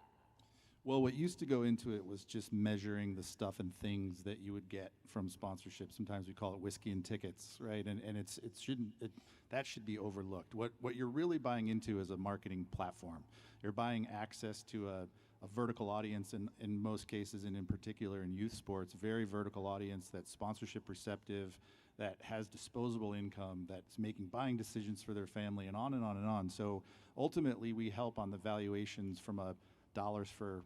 Speaker 21: Well, what used to go into it was just measuring the stuff and things that you would get from sponsorship. Sometimes we call it whiskey and tickets, right? And that should be overlooked. What you're really buying into is a marketing platform. You're buying access to a vertical audience in most cases, and in particular in youth sports, very vertical audience that's sponsorship receptive, that has disposable income, that's making buying decisions for their family, and on and on and on. So ultimately, we help on the valuations from a dollars for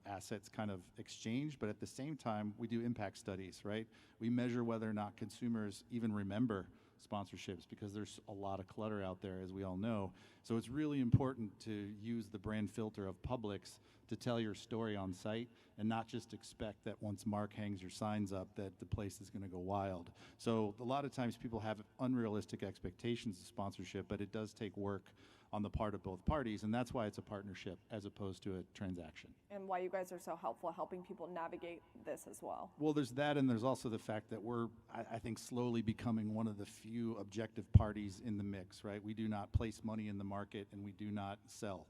Speaker 21: assets kind of exchange, but at the same time we do impact studies, right? We measure whether or not consumers even remember sponsorships because there's a lot of clutter out there, as we all know. So it's really important to use the brand filter of Publix to tell your story on site and not just expect that once Mark hangs your signs up that the place is going to go wild. So a lot of times people have unrealistic expectations of sponsorship, but it does take work on the part of both parties, and that's why it's a partnership as opposed to a transaction.
Speaker 2: And why you guys are so helpful helping people navigate this as well.
Speaker 21: Well, there's that, and there's also the fact that we're, I think, slowly becoming one of the few objective parties in the mix, right? We do not place money in the market, and we do not sell.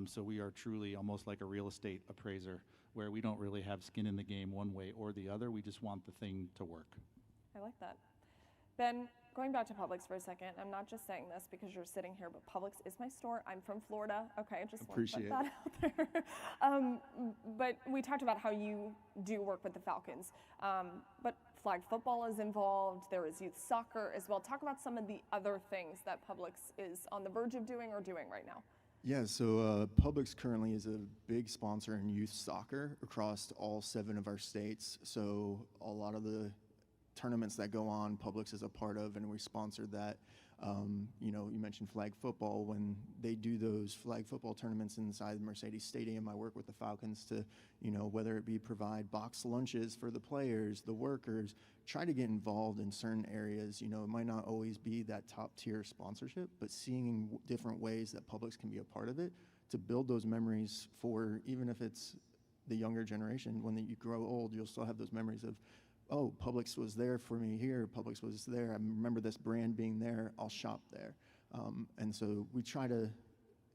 Speaker 21: So we are truly almost like a real estate appraiser, where we don't really have skin in the game one way or the other. We just want the thing to work.
Speaker 2: I like that. Ben, going back to Publix for a second, I'm not just saying this because you're sitting here, but Publix is my store. I'm from Florida. Okay, just want to put that out there. But we talked about how you do work with the Falcons. But flag football is involved. There is youth soccer as well. Talk about some of the other things that Publix is on the verge of doing or doing right now.
Speaker 19: Yeah, so Publix currently is a big sponsor in youth soccer across all 7 of our states. So a lot of the tournaments that go on, Publix is a part of, and we sponsor that. You know, you mentioned flag football. When they do those flag football tournaments inside the Mercedes Stadium, I work with the Falcons to, you know, whether it be provide boxed lunches for the players, the workers, try to get involved in certain areas. You know, it might not always be that top tier sponsorship, but seeing different ways that Publix can be a part of it to build those memories for, even if it's the younger generation, when you grow old, you'll still have those memories of, oh, Publix was there for me here, Publix was there, I remember this brand being there, I'll shop there. And so we try to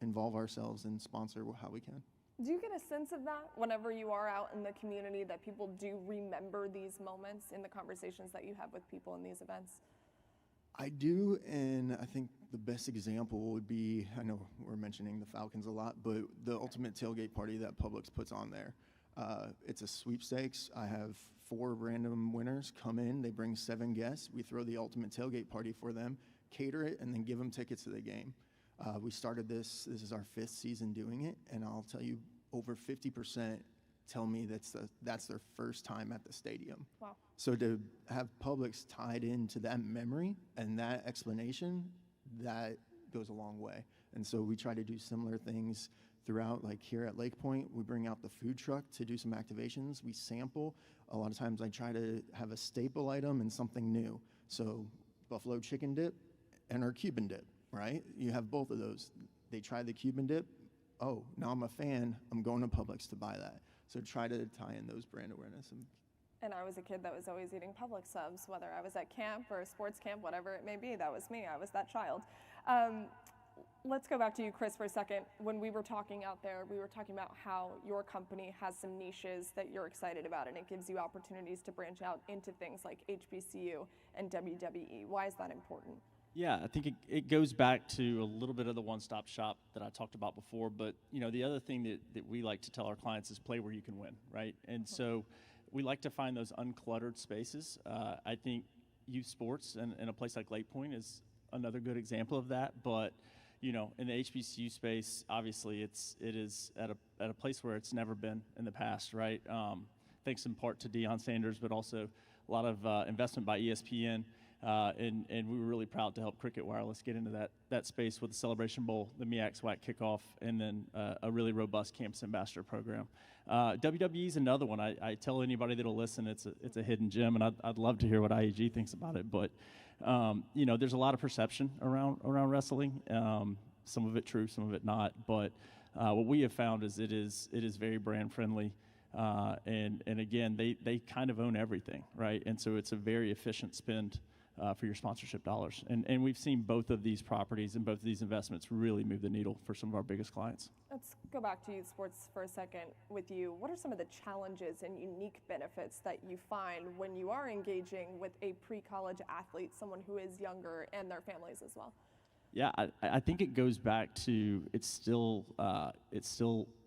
Speaker 19: involve ourselves and sponsor how we can.
Speaker 2: Do you get a sense of that whenever you are out in the community, that people do remember these moments in the conversations that you have with people in these events?
Speaker 19: I do, and I think the best example would be, I know we're mentioning the Falcons a lot, but the ultimate tailgate party that Publix puts on there. It's a sweepstakes. I have 4 random winners come in. They bring 7 guests. We throw the ultimate tailgate party for them, cater it, and then give them tickets to the game. We started this is our 5th season doing it, and I'll tell you, over 50% tell me that's their first time at the stadium.
Speaker 2: Wow.
Speaker 19: So to have Publix tied into that memory and that explanation, that goes a long way. And so we try to do similar things throughout, like here at LakePoint, we bring out the food truck to do some activations. We sample. A lot of times I try to have a staple item and something new. So buffalo chicken dip and our Cuban dip, right? You have both of those. They try the Cuban dip. Oh, now I'm a fan. I'm going to Publix to buy that. So try to tie in those brand awareness.
Speaker 2: And I was a kid that was always eating Publix subs, whether I was at camp or sports camp, whatever it may be. That was me. I was that child. Let's go back to you, Chris, for a second. When we were talking out there, we were talking about how your company has some niches that you're excited about, and it gives you opportunities to branch out into things like HBCU and WWE. Why is that important?
Speaker 20: Yeah, I think it goes back to a little bit of the one-stop shop that I talked about before. But, you know, the other thing that we like to tell our clients is play where you can win, right? And so we like to find those uncluttered spaces. I think youth sports and a place like LakePoint is another good example of that. But, you know, in the HBCU space, obviously it is at a place where it's never been in the past, right? Thanks in part to Deion Sanders, but also a lot of investment by ESPN. And we were really proud to help Cricket Wireless get into that space with the Celebration Bowl, the MEAC SWAC kickoff, and then a really robust campus ambassador program. WWE is another one. I tell anybody that'll listen, it's a hidden gem, and I'd love to hear what IAG thinks about it. But you know, there's a lot of perception around wrestling. Some of it true, some of it not. But what we have found is it is very brand friendly. And again, they kind of own everything, right? And so it's a very efficient spend for your sponsorship dollars. And we've seen both of these properties and both of these investments really move the needle for some of our biggest clients.
Speaker 2: Let's go back to youth sports for a second with you. What are some of the challenges and unique benefits that you find when you are engaging with a pre-college athlete, someone who is younger, and their families as well?
Speaker 20: Yeah, I think it goes back to it's still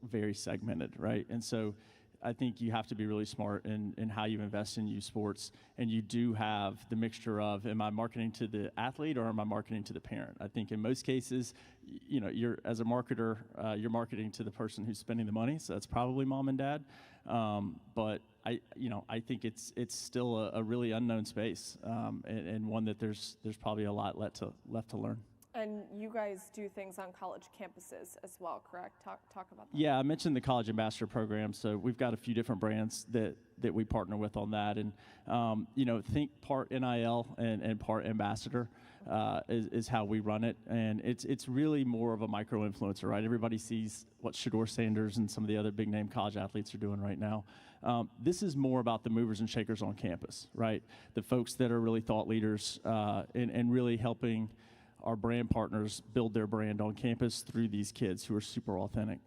Speaker 20: very segmented, right? And so I think you have to be really smart in how you invest in youth sports, and you do have the mixture of, am I marketing to the athlete or am I marketing to the parent? I think in most cases, you know, you're as a marketer, you're marketing to the person who's spending the money, so that's probably mom and dad. But I think it's still a really unknown space, and one that there's probably a lot left to learn.
Speaker 2: And you guys do things on college campuses as well, correct? Talk about that.
Speaker 20: Yeah, I mentioned the College Ambassador Program. So we've got a few different brands that we partner with on that. And, think part NIL and part ambassador is how we run it. And it's really more of a micro-influencer, right? Everybody sees what Shedeur Sanders and some of the other big-name college athletes are doing right now. This is more about the movers and shakers on campus, right? The folks that are really thought leaders and really helping our brand partners build their brand on campus through these kids who are super authentic.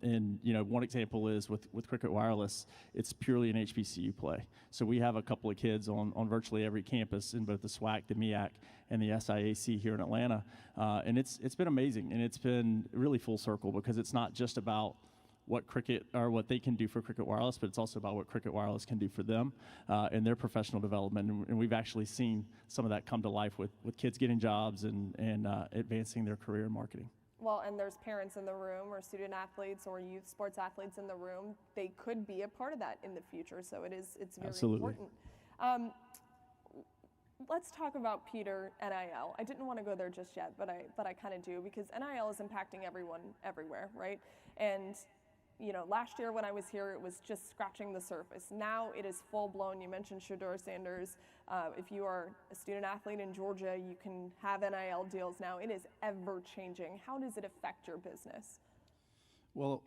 Speaker 20: And one example is with Cricket Wireless, it's purely an HBCU play. So we have a couple of kids on virtually every campus in both the SWAC, the MEAC, and the SIAC here in Atlanta. And it's been amazing, and it's been really full circle because it's not just about what cricket or what they can do for Cricket Wireless, but it's also about what Cricket Wireless can do for them in their professional development. And we've actually seen some of that come to life with kids getting jobs and advancing their career in marketing.
Speaker 2: Well, and there's parents in the room or student athletes or youth sports athletes in the room. They could be a part of that in the future, so it's very
Speaker 20: Absolutely.
Speaker 2: important. Let's talk about Peter, NIL. I didn't want to go there just yet, but I kind of do, because NIL is impacting everyone everywhere, right? And last year when I was here, it was just scratching the surface. Now it is full blown. You mentioned Shedeur Sanders. If you are a student athlete in Georgia, you can have NIL deals now. It is ever changing. How does it affect your business?
Speaker 21: Well,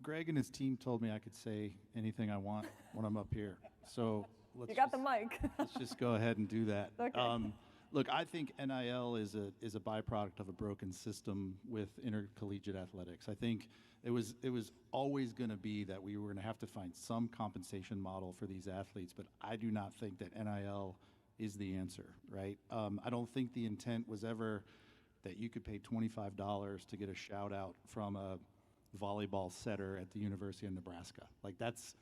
Speaker 21: Greg and his team told me I could say anything I want when I'm up here. So
Speaker 2: You got the mic.
Speaker 21: let's just go ahead and do that.
Speaker 2: Okay.
Speaker 21: Look, I think NIL is a byproduct of a broken system with intercollegiate athletics. I think it was always going to be that we were going to have to find some compensation model for these athletes, but I do not think that NIL is the answer, right? I don't think the intent was ever that you could pay $25 to get a shout out from a volleyball setter at the University of Nebraska. Like that's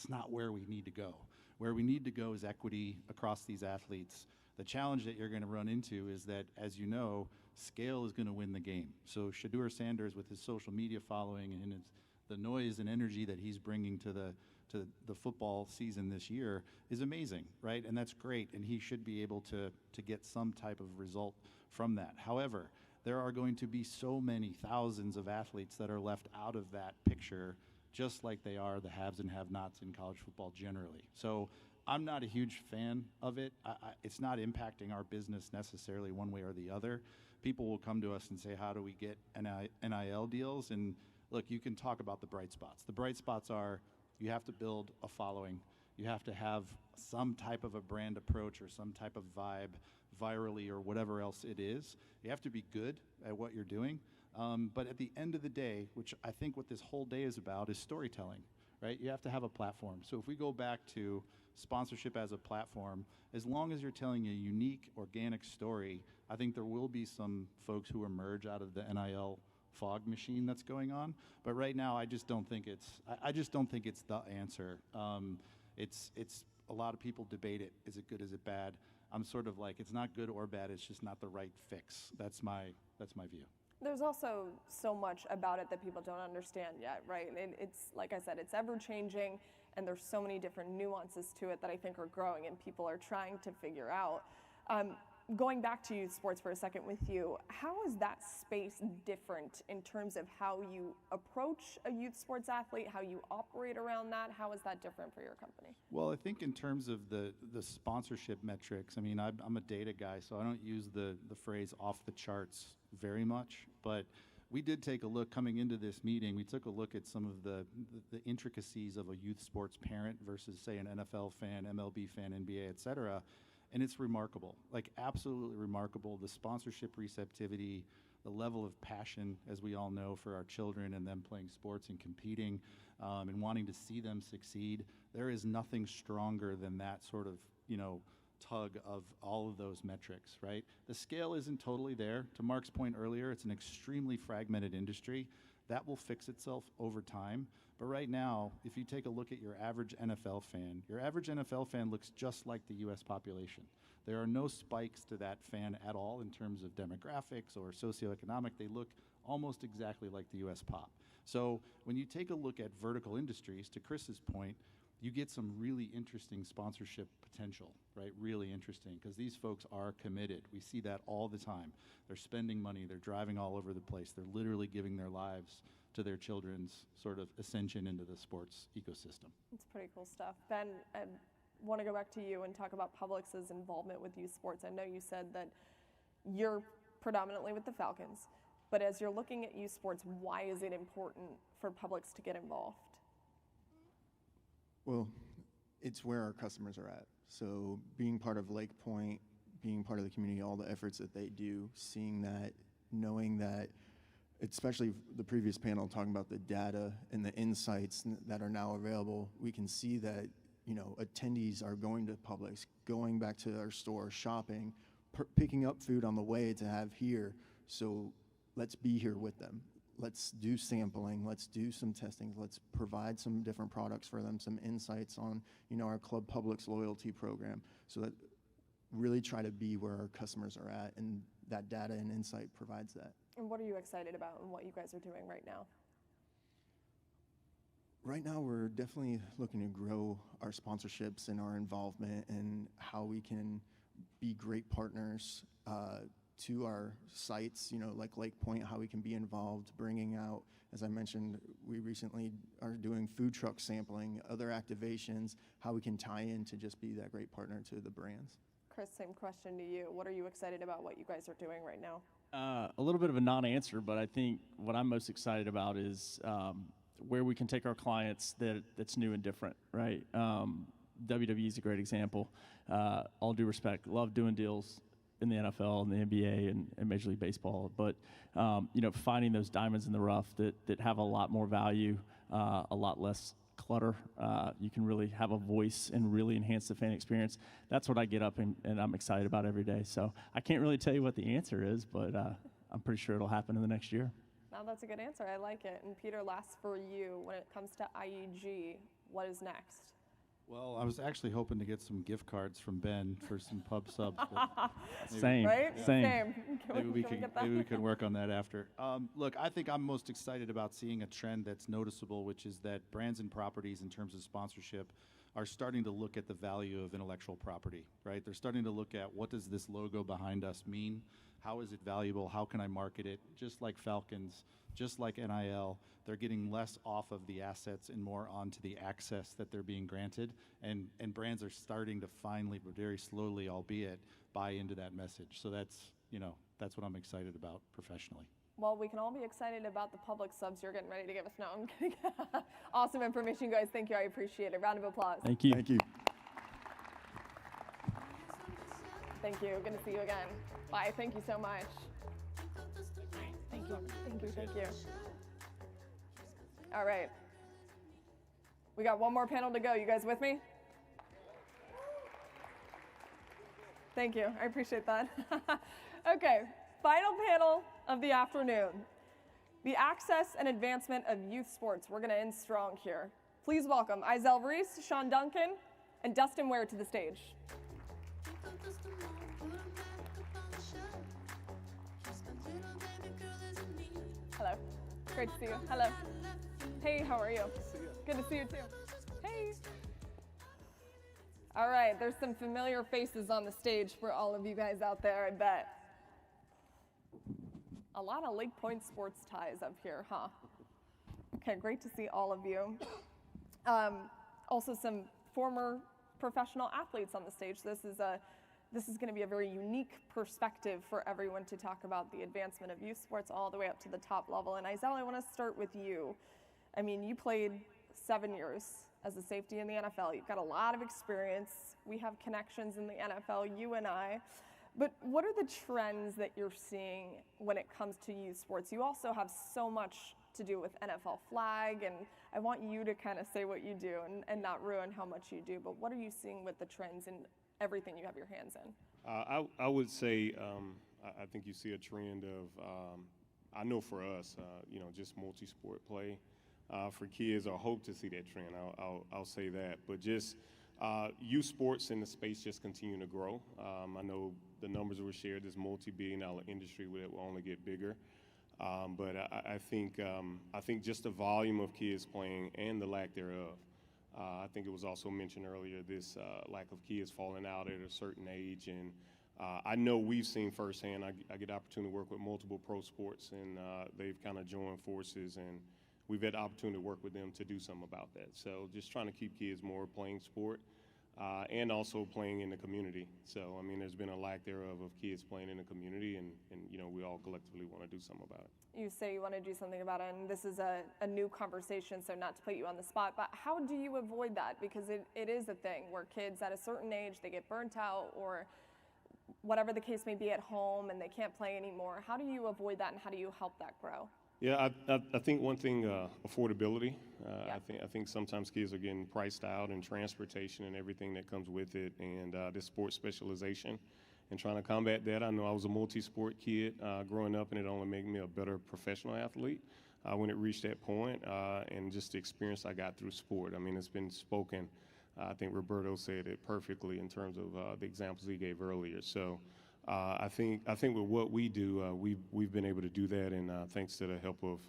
Speaker 21: not where we need to go. Where we need to go is equity across these athletes. The challenge that you're going to run into is that, as you know, scale is going to win the game. So Shedeur Sanders, with his social media following and the noise and energy that he's bringing to the football season this year is amazing, right? And that's great, and he should be able to get some type of result from that. However, there are going to be so many thousands of athletes that are left out of that picture, just like they are the haves and have-nots in college football generally. So I'm not a huge fan of it. It's not impacting our business necessarily one way or the other. People will come to us and say, how do we get NIL deals? And look, you can talk about the bright spots. The bright spots are you have to build a following. You have to have some type of a brand approach or some type of vibe virally or whatever else it is. You have to be good at what you're doing. But at the end of the day, which I think what this whole day is about, is storytelling, right? You have to have a platform. So if we go back to sponsorship as a platform, as long as you're telling a unique, organic story, I think there will be some folks who emerge out of the NIL fog machine that's going on. But right now, I just don't think it's the answer. It's a lot of people debate it. Is it good? Is it bad? I'm sort of like, it's not good or bad. It's just not the right fix. That's my view.
Speaker 2: There's also so much about it that people don't understand yet, right? It's like I said, it's ever changing, and there's so many different nuances to it that I think are growing and people are trying to figure out. Going back to youth sports for a second with you, how is that space different in terms of how you approach a youth sports athlete, how you operate around that? How is that different for your company?
Speaker 21: Well, I think in terms of the sponsorship metrics, I mean, I'm a data guy, so I don't use the phrase off the charts very much, but we did take a look coming into this meeting. We took a look at some of the intricacies of a youth sports parent versus, say, an NFL fan, MLB fan, NBA, et cetera. And it's remarkable, like absolutely remarkable, the sponsorship receptivity, the level of passion, as we all know, for our children and them playing sports and competing and wanting to see them succeed. There is nothing stronger than that sort of, tug of all of those metrics, right? The scale isn't totally there. To Mark's point earlier, it's an extremely fragmented industry. That will fix itself over time. But right now, if you take a look at your average NFL fan looks just like the U.S. population. There are no spikes to that fan at all in terms of demographics or socioeconomic. They look almost exactly like the U.S. pop. So when you take a look at vertical industries, to Chris's point, you get some really interesting sponsorship potential, right? Really interesting, because these folks are committed. We see that all the time. They're spending money, they're driving all over the place, they're literally giving their lives to their children's sort of ascension into the sports ecosystem.
Speaker 2: It's pretty cool stuff. Ben, I want to go back to you and talk about Publix's involvement with youth sports. I know you said that you're predominantly with the Falcons, but as you're looking at youth sports, why is it important for Publix to get involved?
Speaker 19: Well, it's where our customers are at. So being part of LakePoint, being part of the community, all the efforts that they do, seeing that, knowing that, especially the previous panel talking about the data and the insights that are now available, we can see that, attendees are going to Publix, going back to our store, shopping, picking up food on the way to have here. So let's be here with them. let's do sampling, let's do some testing, let's provide some different products for them, some insights on, our Club Publix loyalty program, so that really try to be where our customers are at, and that data and insight provides that.
Speaker 2: And what are you excited about and what you guys are doing right now?
Speaker 19: Right now, we're definitely looking to grow our sponsorships and our involvement and how we can be great partners to our sites, like LakePoint, how we can be involved, bringing out, as I mentioned, we recently are doing food truck sampling, other activations, how we can tie in to just be that great partner to the brands.
Speaker 2: Chris, same question to you. What are you excited about what you guys are doing right now?
Speaker 20: A little bit of a non-answer, but I think what I'm most excited about is where we can take our clients that's new and different, right? WWE is a great example. All due respect, love doing deals in the NFL and the NBA and Major League Baseball, but finding those diamonds in the rough that have a lot more value, a lot less clutter. You can really have a voice and really enhance the fan experience. That's what I get up and I'm excited about every day. So I can't really tell you what the answer is, but I'm pretty sure it'll happen in the next year.
Speaker 2: Now that's a good answer. I like it. And Peter, last for you, when it comes to IEG, what is next?
Speaker 21: Well, I was actually hoping to get some gift cards from Ben for some pub subs.
Speaker 20: Same.
Speaker 2: Right?
Speaker 20: Yeah.
Speaker 2: Same.
Speaker 21: Maybe we can work on that after. Look, I think I'm most excited about seeing a trend that's noticeable, which is that brands and properties in terms of sponsorship are starting to look at the value of intellectual property, right? They're starting to look at what does this logo behind us mean? How is it valuable? How can I market it? Just like Falcons, just like NIL, they're getting less off of the assets and more onto the access that they're being granted. And brands are starting to finally, but very slowly, albeit, buy into that message. So that's what I'm excited about professionally.
Speaker 2: Well, we can all be excited about the public subs you're getting ready to give us. No, I'm kidding. Awesome information, guys. Thank you. I appreciate it. Round of applause.
Speaker 20: Thank you.
Speaker 19: Thank you.
Speaker 2: Thank you. Good to see you again. Bye. Thank you so much. Thank you. Thank you. Thank you. All right. We got one more panel to go. You guys with me? Thank you. I appreciate that. Okay. Final panel of the afternoon. The access and advancement of youth sports. We're going to end strong here. Please welcome Izell Reese, Sean Duncan, and Dustin Ware to the stage. Hello. Great to see you. Hello. Hey, how are you? Good to see you too. Hey. All right, there's some familiar faces on the stage for all of you guys out there, I bet. A lot of LakePoint Sports ties up here, huh? Okay, great to see all of you. Also some former professional athletes on the stage. This is going to be a very unique perspective for everyone to talk about the advancement of youth sports all the way up to the top level. And Izell, I want to start with you. I mean, you played 7 years as a safety in the NFL. You've got a lot of experience. We have connections in the NFL, you and I. But what are the trends that you're seeing when it comes to youth sports? You also have so much to do with NFL flag, and I want you to kind of say what you do and not ruin how much you do. But what are you seeing with the trends in everything you have your hands in?
Speaker 4: I would say I think you see a trend of I know for us, just multi-sport play for kids. I hope to see that trend. I'll say that, but just youth sports in the space just continue to grow. I know the numbers were shared. This multi-billion-dollar industry that will only get bigger. But I think just the volume of kids playing and the lack thereof. I think it was also mentioned earlier, this lack of kids falling out at a certain age. And I know we've seen firsthand, I get the opportunity to work with multiple pro sports, and they've kind of joined forces, and we've had the opportunity to work with them to do something about that. So just trying to keep kids more playing sport and also playing in the community. So, I mean, there's been a lack thereof of kids playing in the community, and we all collectively want to do something about it.
Speaker 2: You say you want to do something about it, and this is a new conversation, so not to put you on the spot, but how do you avoid that? Because it is a thing where kids at a certain age, they get burnt out or whatever the case may be at home and they can't play anymore. How do you avoid that, and how do you help that grow?
Speaker 4: Yeah, I think one thing, affordability. I think sometimes kids are getting priced out, and transportation and everything that comes with it, and this sports specialization.
Speaker 5: and trying to combat that. I know I was a multi-sport kid growing up, and it only made me a better professional athlete when it reached that point, and just the experience I got through sport. I mean, it's been spoken. I think Roberto said it perfectly in terms of the examples he gave earlier. So I think with what we do, we've been able to do that, and thanks to the help of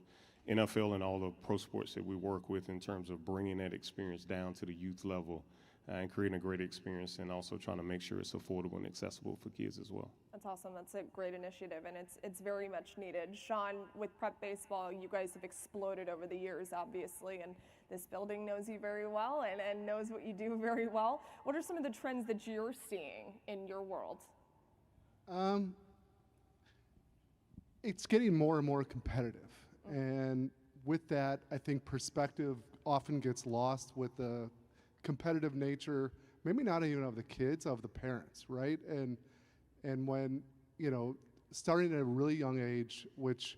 Speaker 5: NFL and all the pro sports that we work with in terms of bringing that experience down to the youth level and creating a great experience, and also trying to make sure it's affordable and accessible for kids as well.
Speaker 2: That's awesome. That's a great initiative, and it's very much needed. Sean, with prep baseball, you guys have exploded over the years, obviously, and this building knows you very well and knows what you do very well. What are some of the trends that you're seeing in your world?
Speaker 22: It's getting more and more competitive, and with that, I think perspective often gets lost with the competitive nature, maybe not even of the kids, of the parents, right? And when, you know, starting at a really young age, which,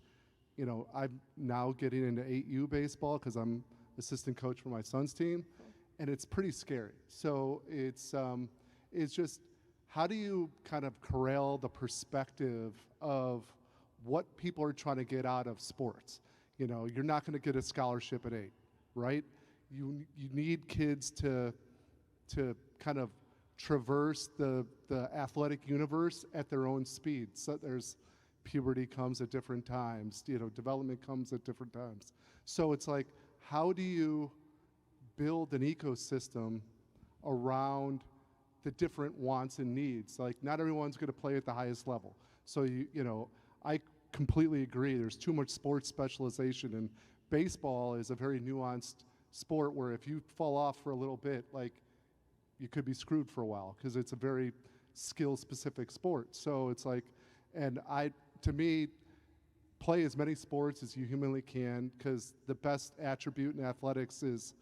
Speaker 22: you know, I'm now getting into 8U baseball because I'm assistant coach for my son's team, and it's pretty scary. So it's just, how do you kind of corral the perspective of what people are trying to get out of sports? You know, you're not going to get a scholarship at 8, right? You need kids to kind of traverse the athletic universe at their own speed. So there's puberty comes at different times, you know, development comes at different times. So it's like, how do you build an ecosystem around the different wants and needs? Like, not everyone's going to play at the highest level. So you know, I completely agree. There's too much sports specialization, and baseball is a very nuanced sport where if you fall off for a little bit, like, you could be screwed for a while because it's a very skill-specific sport. So it's like, and to me, play as many sports as you humanly can, because the best attribute in athletics is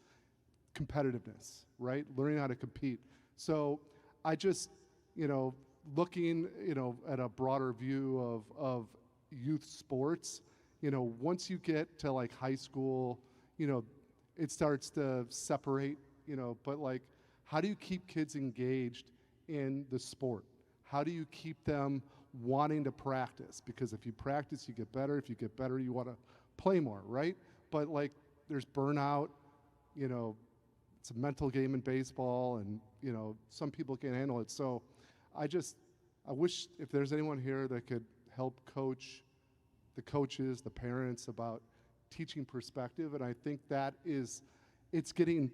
Speaker 22: competitiveness, right? Learning how to compete. So I just, you know, looking, you know, at a broader view of youth sports, you know, once you get to like high school, you know, it starts to separate, you know, but like, how do you keep kids engaged in the sport? How do you keep them wanting to practice? Because if you practice, you get better. If you get better, you want to play more, right? But like, there's burnout, you know, it's a mental game in baseball, and, you know, some people can't handle it. So I wish if there's anyone here that could help coach the coaches, the parents, about teaching perspective. And I think that it's getting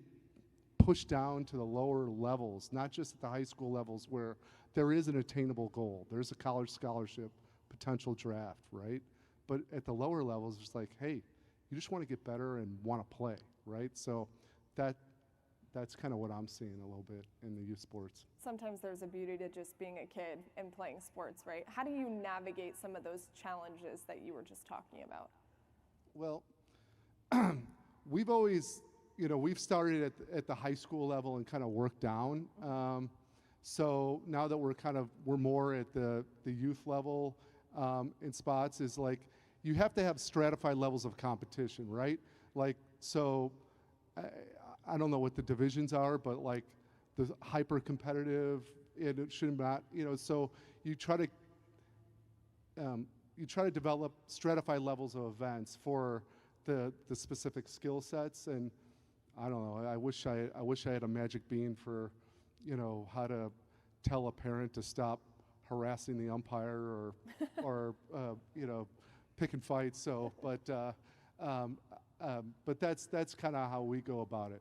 Speaker 22: pushed down to the lower levels, not just at the high school levels where there is an attainable goal. There's a college scholarship, potential draft, right? But at the lower levels, it's like, hey, you just want to get better and want to play, right? So that's kind of what I'm seeing a little bit in the youth sports.
Speaker 2: Sometimes there's a beauty to just being a kid and playing sports, right? How do you navigate some of those challenges that you were just talking about?
Speaker 22: Well, we've always, you know, we've started at the high school level and kind of worked down. So now that we're more at the youth level in spots, is like, you have to have stratified levels of competition, right? Like, so I don't know what the divisions are, but like the hyper competitive, and it should not, you know, so you try to develop stratified levels of events for the specific skill sets. And I don't know, I wish I had a magic bean for, you know, how to tell a parent to stop harassing the umpire or you know, picking fights. So, but that's kind of how we go about it.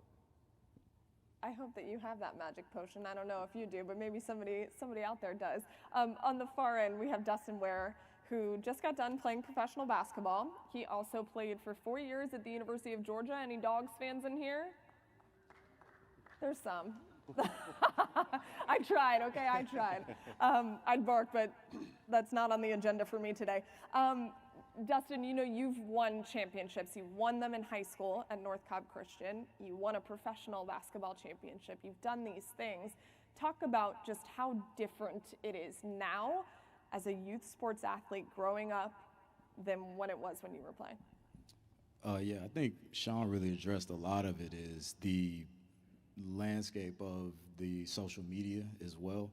Speaker 2: I hope that you have that magic potion. I don't know if you do, but maybe somebody out there does. On the far end, we have Dustin Ware, who just got done playing professional basketball. He also played for 4 years at the University of Georgia. Any Dogs fans in here? There's some. I tried, okay, I tried. I'd bark, but that's not on the agenda for me today. Dustin, you know, you've won championships. You won them in high school at North Cobb Christian. You won a professional basketball championship. You've done these things. Talk about just how different it is now as a youth sports athlete growing up than when it was when you were playing.
Speaker 23: Yeah, I think Sean really addressed a lot of it, is the landscape of the social media as well.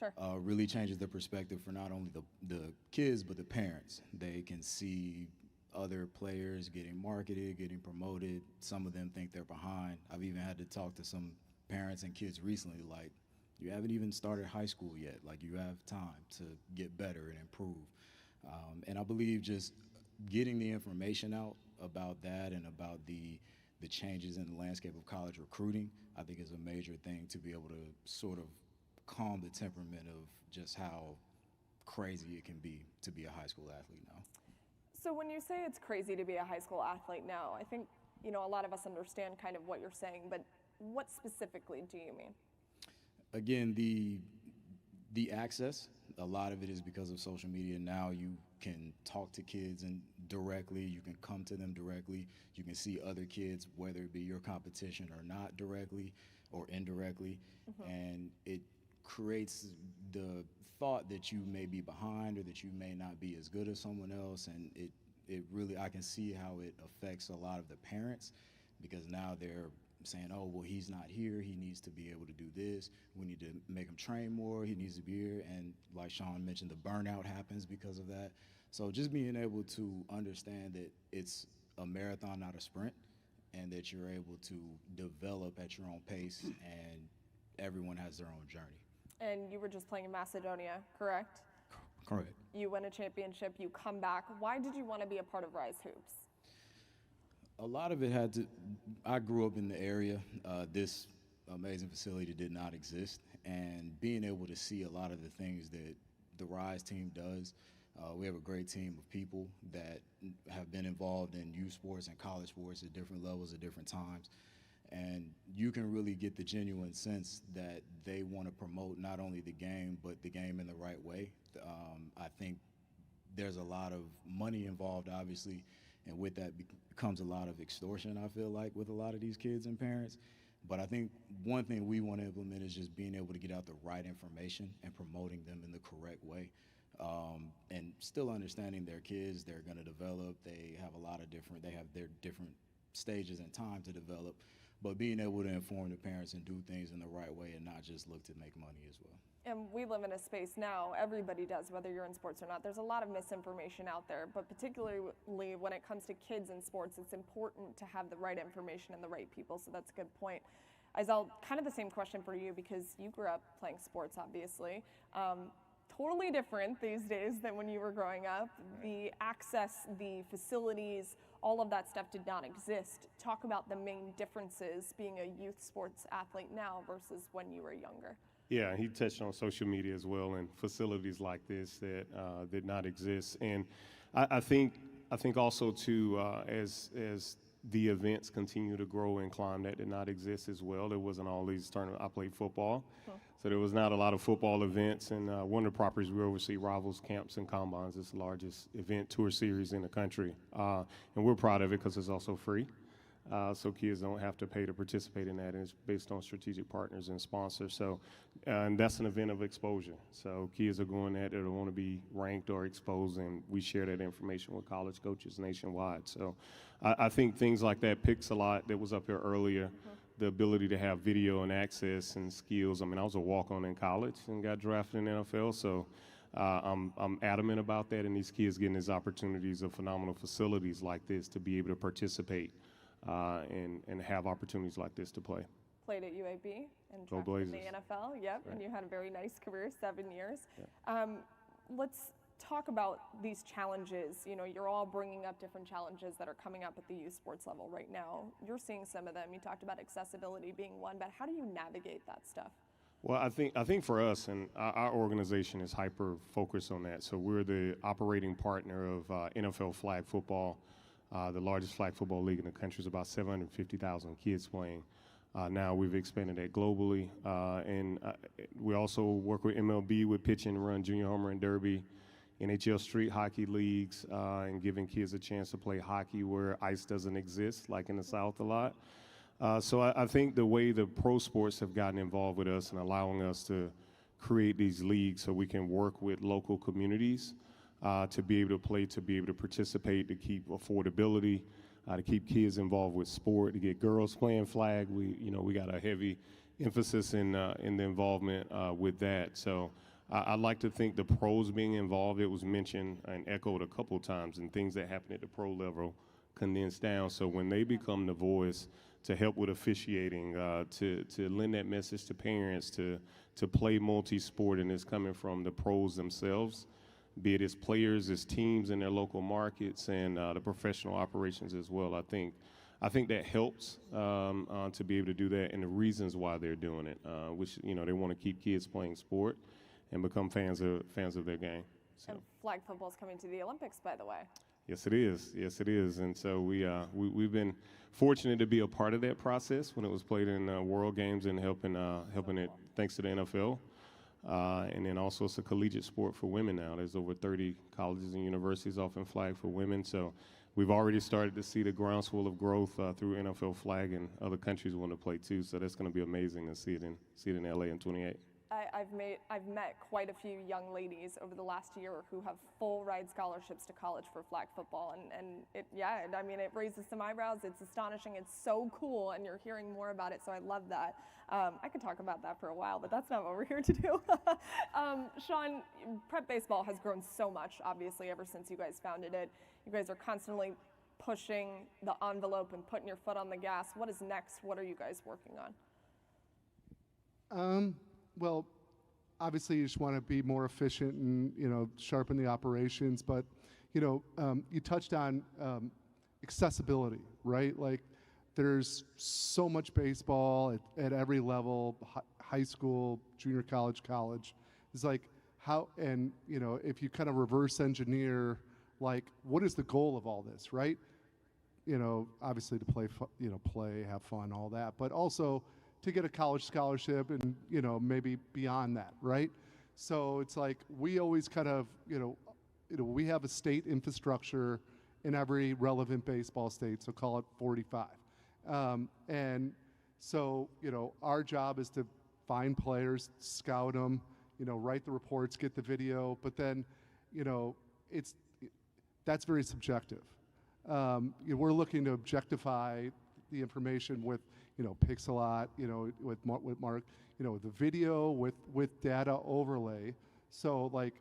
Speaker 2: Sure.
Speaker 23: Really changes the perspective for not only the kids, but the parents. They can see other players getting marketed, getting promoted. Some of them think they're behind. I've even had to talk to some parents and kids recently, like, you haven't even started high school yet. Like, you have time to get better and improve. And I believe just getting the information out about that and about the changes in the landscape of college recruiting, I think is a major thing to be able to sort of calm the temperament of just how crazy it can be to be a high school athlete now.
Speaker 2: So when you say it's crazy to be a high school athlete now, I think, you know, a lot of us understand kind of what you're saying, but what specifically do you mean?
Speaker 23: Again, the access, a lot of it is because of social media. Now you can talk to kids and directly, you can come to them directly, you can see other kids, whether it be your competition or not, directly or indirectly, and it creates the thought that you may be behind or that you may not be as good as someone else, and it really, I can see how it affects a lot of the parents, because now they're saying, oh, well, he's not here, he needs to be able to do this, we need to make him train more, he needs to be here, and like Sean mentioned, the burnout happens because of that. So just being able to understand that it's a marathon, not a sprint, and that you're able to develop at your own pace, and everyone has their own journey.
Speaker 2: And you were just playing in Macedonia, correct?
Speaker 23: Correct.
Speaker 2: You win a championship, you come back. Why did you want to be a part of Rise Hoops?
Speaker 23: A lot of it had to, I grew up in the area. This amazing facility did not exist, and being able to see a lot of the things that the Rise team does. We have a great team of people that have been involved in youth sports and college sports at different levels at different times. And you can really get the genuine sense that they want to promote not only the game, but the game in the right way. I think there's a lot of money involved, obviously, and with that comes a lot of extortion, I feel like, with a lot of these kids and parents. But I think one thing we want to implement is just being able to get out the right information and promoting them in the correct way. And still understanding their kids, they're going to develop, they have their different stages and time to develop, but being able to inform the parents and do things in the right way and not just look to make money as well.
Speaker 2: And we live in a space now, everybody does, whether you're in sports or not. There's a lot of misinformation out there, but particularly when it comes to kids in sports, it's important to have the right information and the right people, so that's a good point. Isel, kind of the same question for you, because you grew up playing sports, obviously. Totally different these days than when you were growing up. The access, the facilities, all of that stuff did not exist. Talk about the main differences being a youth sports athlete now versus when you were younger.
Speaker 5: Yeah, he touched on social media as well, and facilities like this that did not exist. And I think also too, as the events continue to grow and climb, that did not exist as well. There wasn't all these tournaments. I played football, so there was not a lot of football events. And one of the properties we oversee, Rivals Camps and Combines, is the largest event tour series in the country, and we're proud of it because it's also free. So kids don't have to pay to participate in that, and it's based on strategic partners and sponsors. So, and that's an event of exposure. So kids are going at it or want to be ranked or exposed, and we share that information with college coaches nationwide. So I think things like that, Picks a lot that was up here earlier, the ability to have video and access and skills. I mean, I was a walk-on in college and got drafted in the NFL, so I'm adamant about that, and these kids getting these opportunities of phenomenal facilities like this to be able to participate and have opportunities like this to play.
Speaker 2: Played at UAB and
Speaker 5: Go
Speaker 2: drafted in
Speaker 5: Blazers.
Speaker 2: the NFL, yep,
Speaker 5: Right.
Speaker 2: and you had a very nice career, 7 years.
Speaker 5: Yeah.
Speaker 2: Let's talk about these challenges. You know, you're all bringing up different challenges that are coming up at the youth sports level right now. You're seeing some of them. You talked about accessibility being one, but how do you navigate that stuff?
Speaker 5: Well, I think for us, and our organization is hyper focused on that. So we're the operating partner of NFL flag football. The largest flag football league in the country is about 750,000 kids playing. Now we've expanded that globally, and we also work with MLB with pitch and run, junior home run derby, NHL street hockey leagues, and giving kids a chance to play hockey where ice doesn't exist, like in the South a lot. So I think the way the pro sports have gotten involved with us and allowing us to create these leagues so we can work with local communities to be able to play, to be able to participate, to keep affordability, to keep kids involved with sport, to get girls playing flag. We got a heavy emphasis in the involvement with that. So I like to think the pros being involved, it was mentioned and echoed a couple times, and things that happen at the pro level condensed down. So when they become the voice to help with officiating, to lend that message to parents, to play multi-sport, and it's coming from the pros themselves, be it as players, as teams in their local markets, and the professional operations as well. I think that helps to be able to do that, and the reasons why they're doing it, which they want to keep kids playing sport and become fans of their game. So.
Speaker 2: And flag football is coming to the Olympics, by the way.
Speaker 5: Yes, it is. Yes, it is. And so we've been fortunate to be a part of that process when it was played in World Games and helping it thanks to the NFL. And then also it's a collegiate sport for women now. There's over 30 colleges and universities offering flag for women. So we've already started to see the groundswell of growth through NFL flag, and other countries want to play too. So that's going to be amazing to see it in LA in 28.
Speaker 2: I've met quite a few young ladies over the last year who have full ride scholarships to college for flag football, and it raises some eyebrows. It's astonishing. It's so cool, and you're hearing more about it. So I love that. I could talk about that for a while, but that's not what we're here to do. Sean, prep baseball has grown so much, obviously, ever since you guys founded it. You guys are constantly pushing the envelope and putting your foot on the gas. What is next? What are you guys working on?
Speaker 22: Well, obviously you just want to be more efficient and, sharpen the operations. But, you touched on accessibility, right? Like there's so much baseball at every level, high school, junior college. It's like how, and, if you kind of reverse engineer, like what is the goal of all this, right? Obviously to play, have fun, all that, but also to get a college scholarship and, maybe beyond that, right? So it's like we always kind of, we have a state infrastructure in every relevant baseball state, so call it 45. And so, our job is to find players, scout them, write the reports, get the video, but then, that's very subjective. We're looking to objectify the information with, Pixelot, with Mark, the video with data overlay. So like,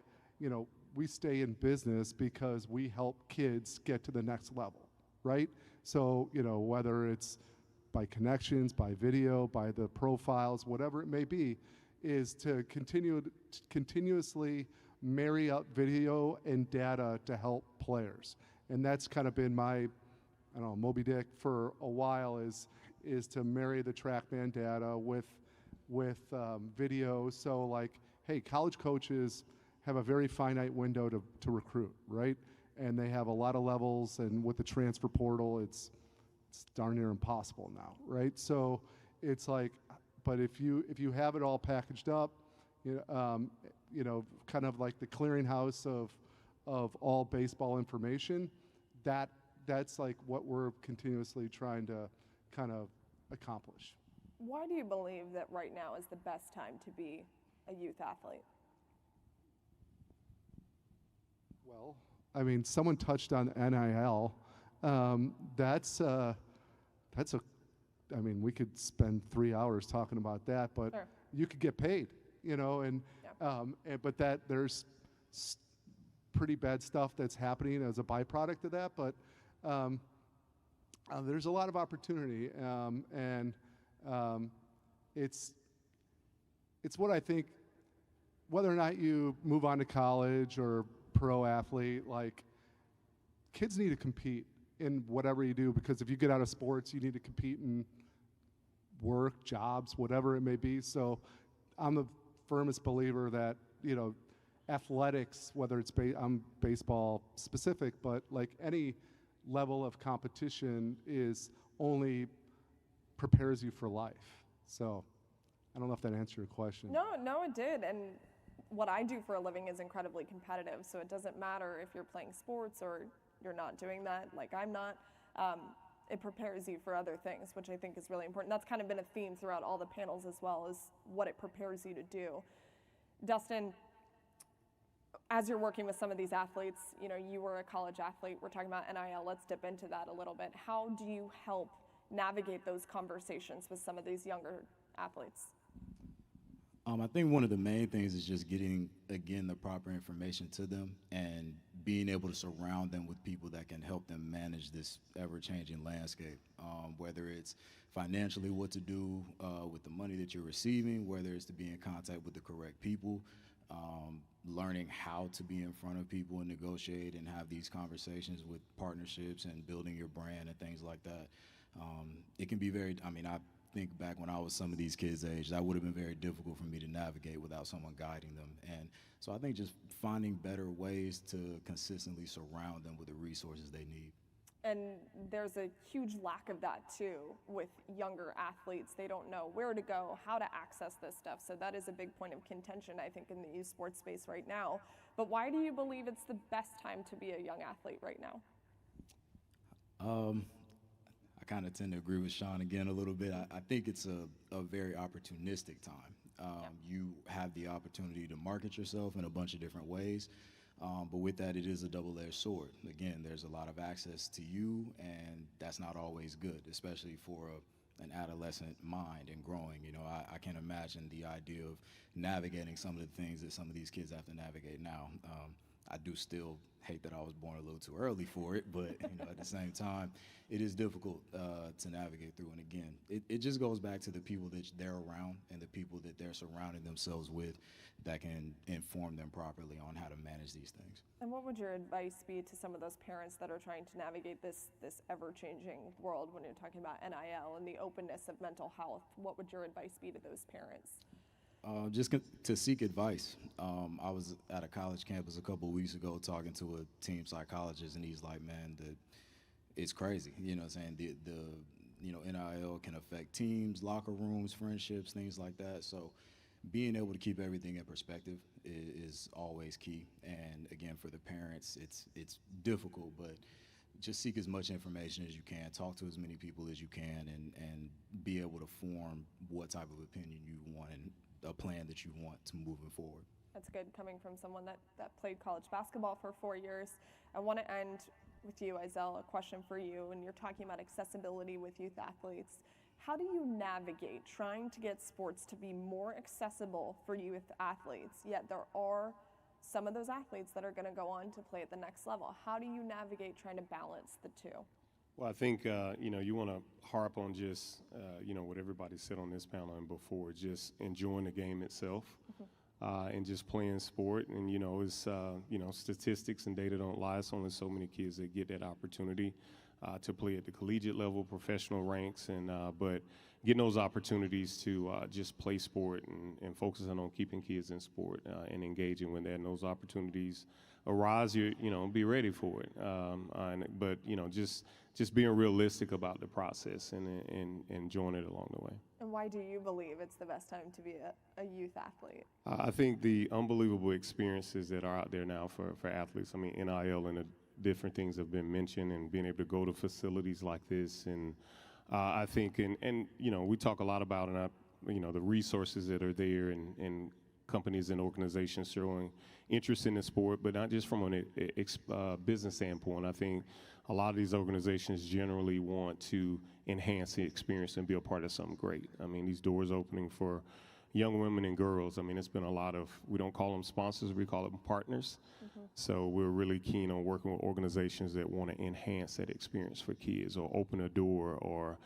Speaker 22: we stay in business because we help kids get to the next level, right? So, whether it's by connections, by video, by the profiles, whatever it may be, is to continuously marry up video and data to help players. And that's kind of been my, Moby Dick for a while is to marry the TrackMan data with video. So like, hey, college coaches have a very finite window to recruit, right? And they have a lot of levels, and with the transfer portal, it's darn near impossible now, right? So it's like, but if you have it all packaged up, kind of like the clearinghouse of all baseball information, that's like what we're continuously trying to kind of accomplish.
Speaker 2: Why do you believe that right now is the best time to be a youth athlete?
Speaker 22: Well, I mean, someone touched on NIL. I mean, we could spend 3 hours talking about that, but sure. You could get paid, but there's pretty bad stuff that's happening as a byproduct of that, but there's a lot of opportunity, and it's what I think, whether or not you move on to college or pro athlete, like kids need to compete in whatever you do, because if you get out of sports, you need to compete in work, jobs, whatever it may be. So I'm the firmest believer that, athletics, whether it's I'm baseball specific, but like any level of competition is only prepares you for life. So I don't know if that answered your question.
Speaker 2: No, it did. And what I do for a living is incredibly competitive. So it doesn't matter if you're playing sports or you're not doing that, like I'm not. It prepares you for other things, which I think is really important. That's kind of been a theme throughout all the panels as well, is what it prepares you to do. Dustin, as you're working with some of these athletes, you were a college athlete, we're talking about NIL, let's dip into that a little bit. How do you help navigate those conversations with some of these younger athletes?
Speaker 23: I think one of the main things is just getting, again, the proper information to them and being able to surround them with people that can help them manage this ever-changing landscape, whether it's financially what to do with the money that you're receiving, whether it's to be in contact with the correct people, learning how to be in front of people and negotiate and have these conversations with partnerships and building your brand and things like that. It can be very, I think back when I was some of these kids' age, that would have been very difficult for me to navigate without someone guiding them. And so I think just finding better ways to consistently surround them with the resources they need.
Speaker 2: And there's a huge lack of that too with younger athletes. They don't know where to go, how to access this stuff. So that is a big point of contention, I think, in the youth sports space right now. But why do you believe it's the best time to be a young athlete right now?
Speaker 23: I kind of tend to agree with Sean again a little bit. I think it's a very opportunistic time. You have the opportunity to market yourself in a bunch of different ways. But with that, it is a double-edged sword. Again, there's a lot of access to you, and that's not always good, especially for an adolescent mind and growing. You know, I can't imagine the idea of navigating some of the things that some of these kids have to navigate now. I do still hate that I was born a little too early for it, but you know, at the same time, it is difficult to navigate through. And again, it just goes back to the people that they're around and the people that they're surrounding themselves with that can inform them properly on how to manage these things.
Speaker 2: And what would your advice be to some of those parents that are trying to navigate this ever-changing world when you're talking about NIL and the openness of mental health? What would your advice be to those parents?
Speaker 23: Just to seek advice. I was at a college campus a couple of weeks ago talking to a team psychologist, and he's like, man, it's crazy. You know what I'm saying? The NIL can affect teams, locker rooms, friendships, things like that. So being able to keep everything in perspective is always key. And again, for the parents, it's difficult, but just seek as much information as you can, talk to as many people as you can, and be able to form what type of opinion you want and a plan that you want to moving forward.
Speaker 2: That's good coming from someone that played college basketball for 4 years. I want to end with you, Izell, a question for you, and you're talking about accessibility with youth athletes. How do you navigate trying to get sports to be more accessible for youth athletes, yet there are some of those athletes that are going to go on to play at the next level? How do you navigate trying to balance the two?
Speaker 5: Well, I think, you want to harp on just, what everybody said on this panel and before, just enjoying the game itself and just playing sport. And, it's, statistics and data don't lie. It's only so many kids that get that opportunity to play at the collegiate level, professional ranks, and but getting those opportunities to just play sport and focusing on keeping kids in sport and engaging with that. And those opportunities arise, be ready for it. But just being realistic about the process and enjoying it along the way.
Speaker 2: And why do you believe it's the best time to be a youth athlete?
Speaker 5: I think the unbelievable experiences that are out there now for athletes. I mean, NIL and the different things have been mentioned, and being able to go to facilities like this. And I think, and we talk a lot about the resources that are there and companies and organizations showing interest in the sport, but not just from a business standpoint. I think a lot of these organizations generally want to enhance the experience and be a part of something great. I mean, these doors opening for young women and girls. I mean, it's been a lot of, we don't call them sponsors, we call them partners. So we're really keen on working with organizations that want to enhance that experience for kids, or open a door, or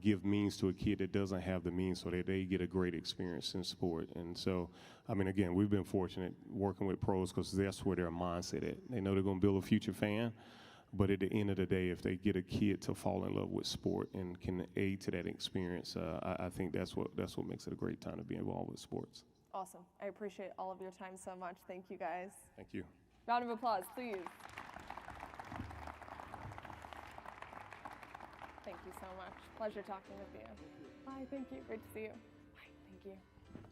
Speaker 5: give means to a kid that doesn't have the means, so that they get a great experience in sport. And so, I mean, again, we've been fortunate working with pros because that's where their mindset at. They know they're going to build a future fan, but at the end of the day, if they get a kid to fall in love with sport and can aid to that experience, I think that's what makes it a great time to be involved with sports.
Speaker 2: Awesome. I appreciate all of your time so much. Thank you, guys.
Speaker 5: Thank you.
Speaker 2: Round of applause, please. Thank you so much. Pleasure talking with you. Bye. Thank you. Great to see you. Bye. Thank you.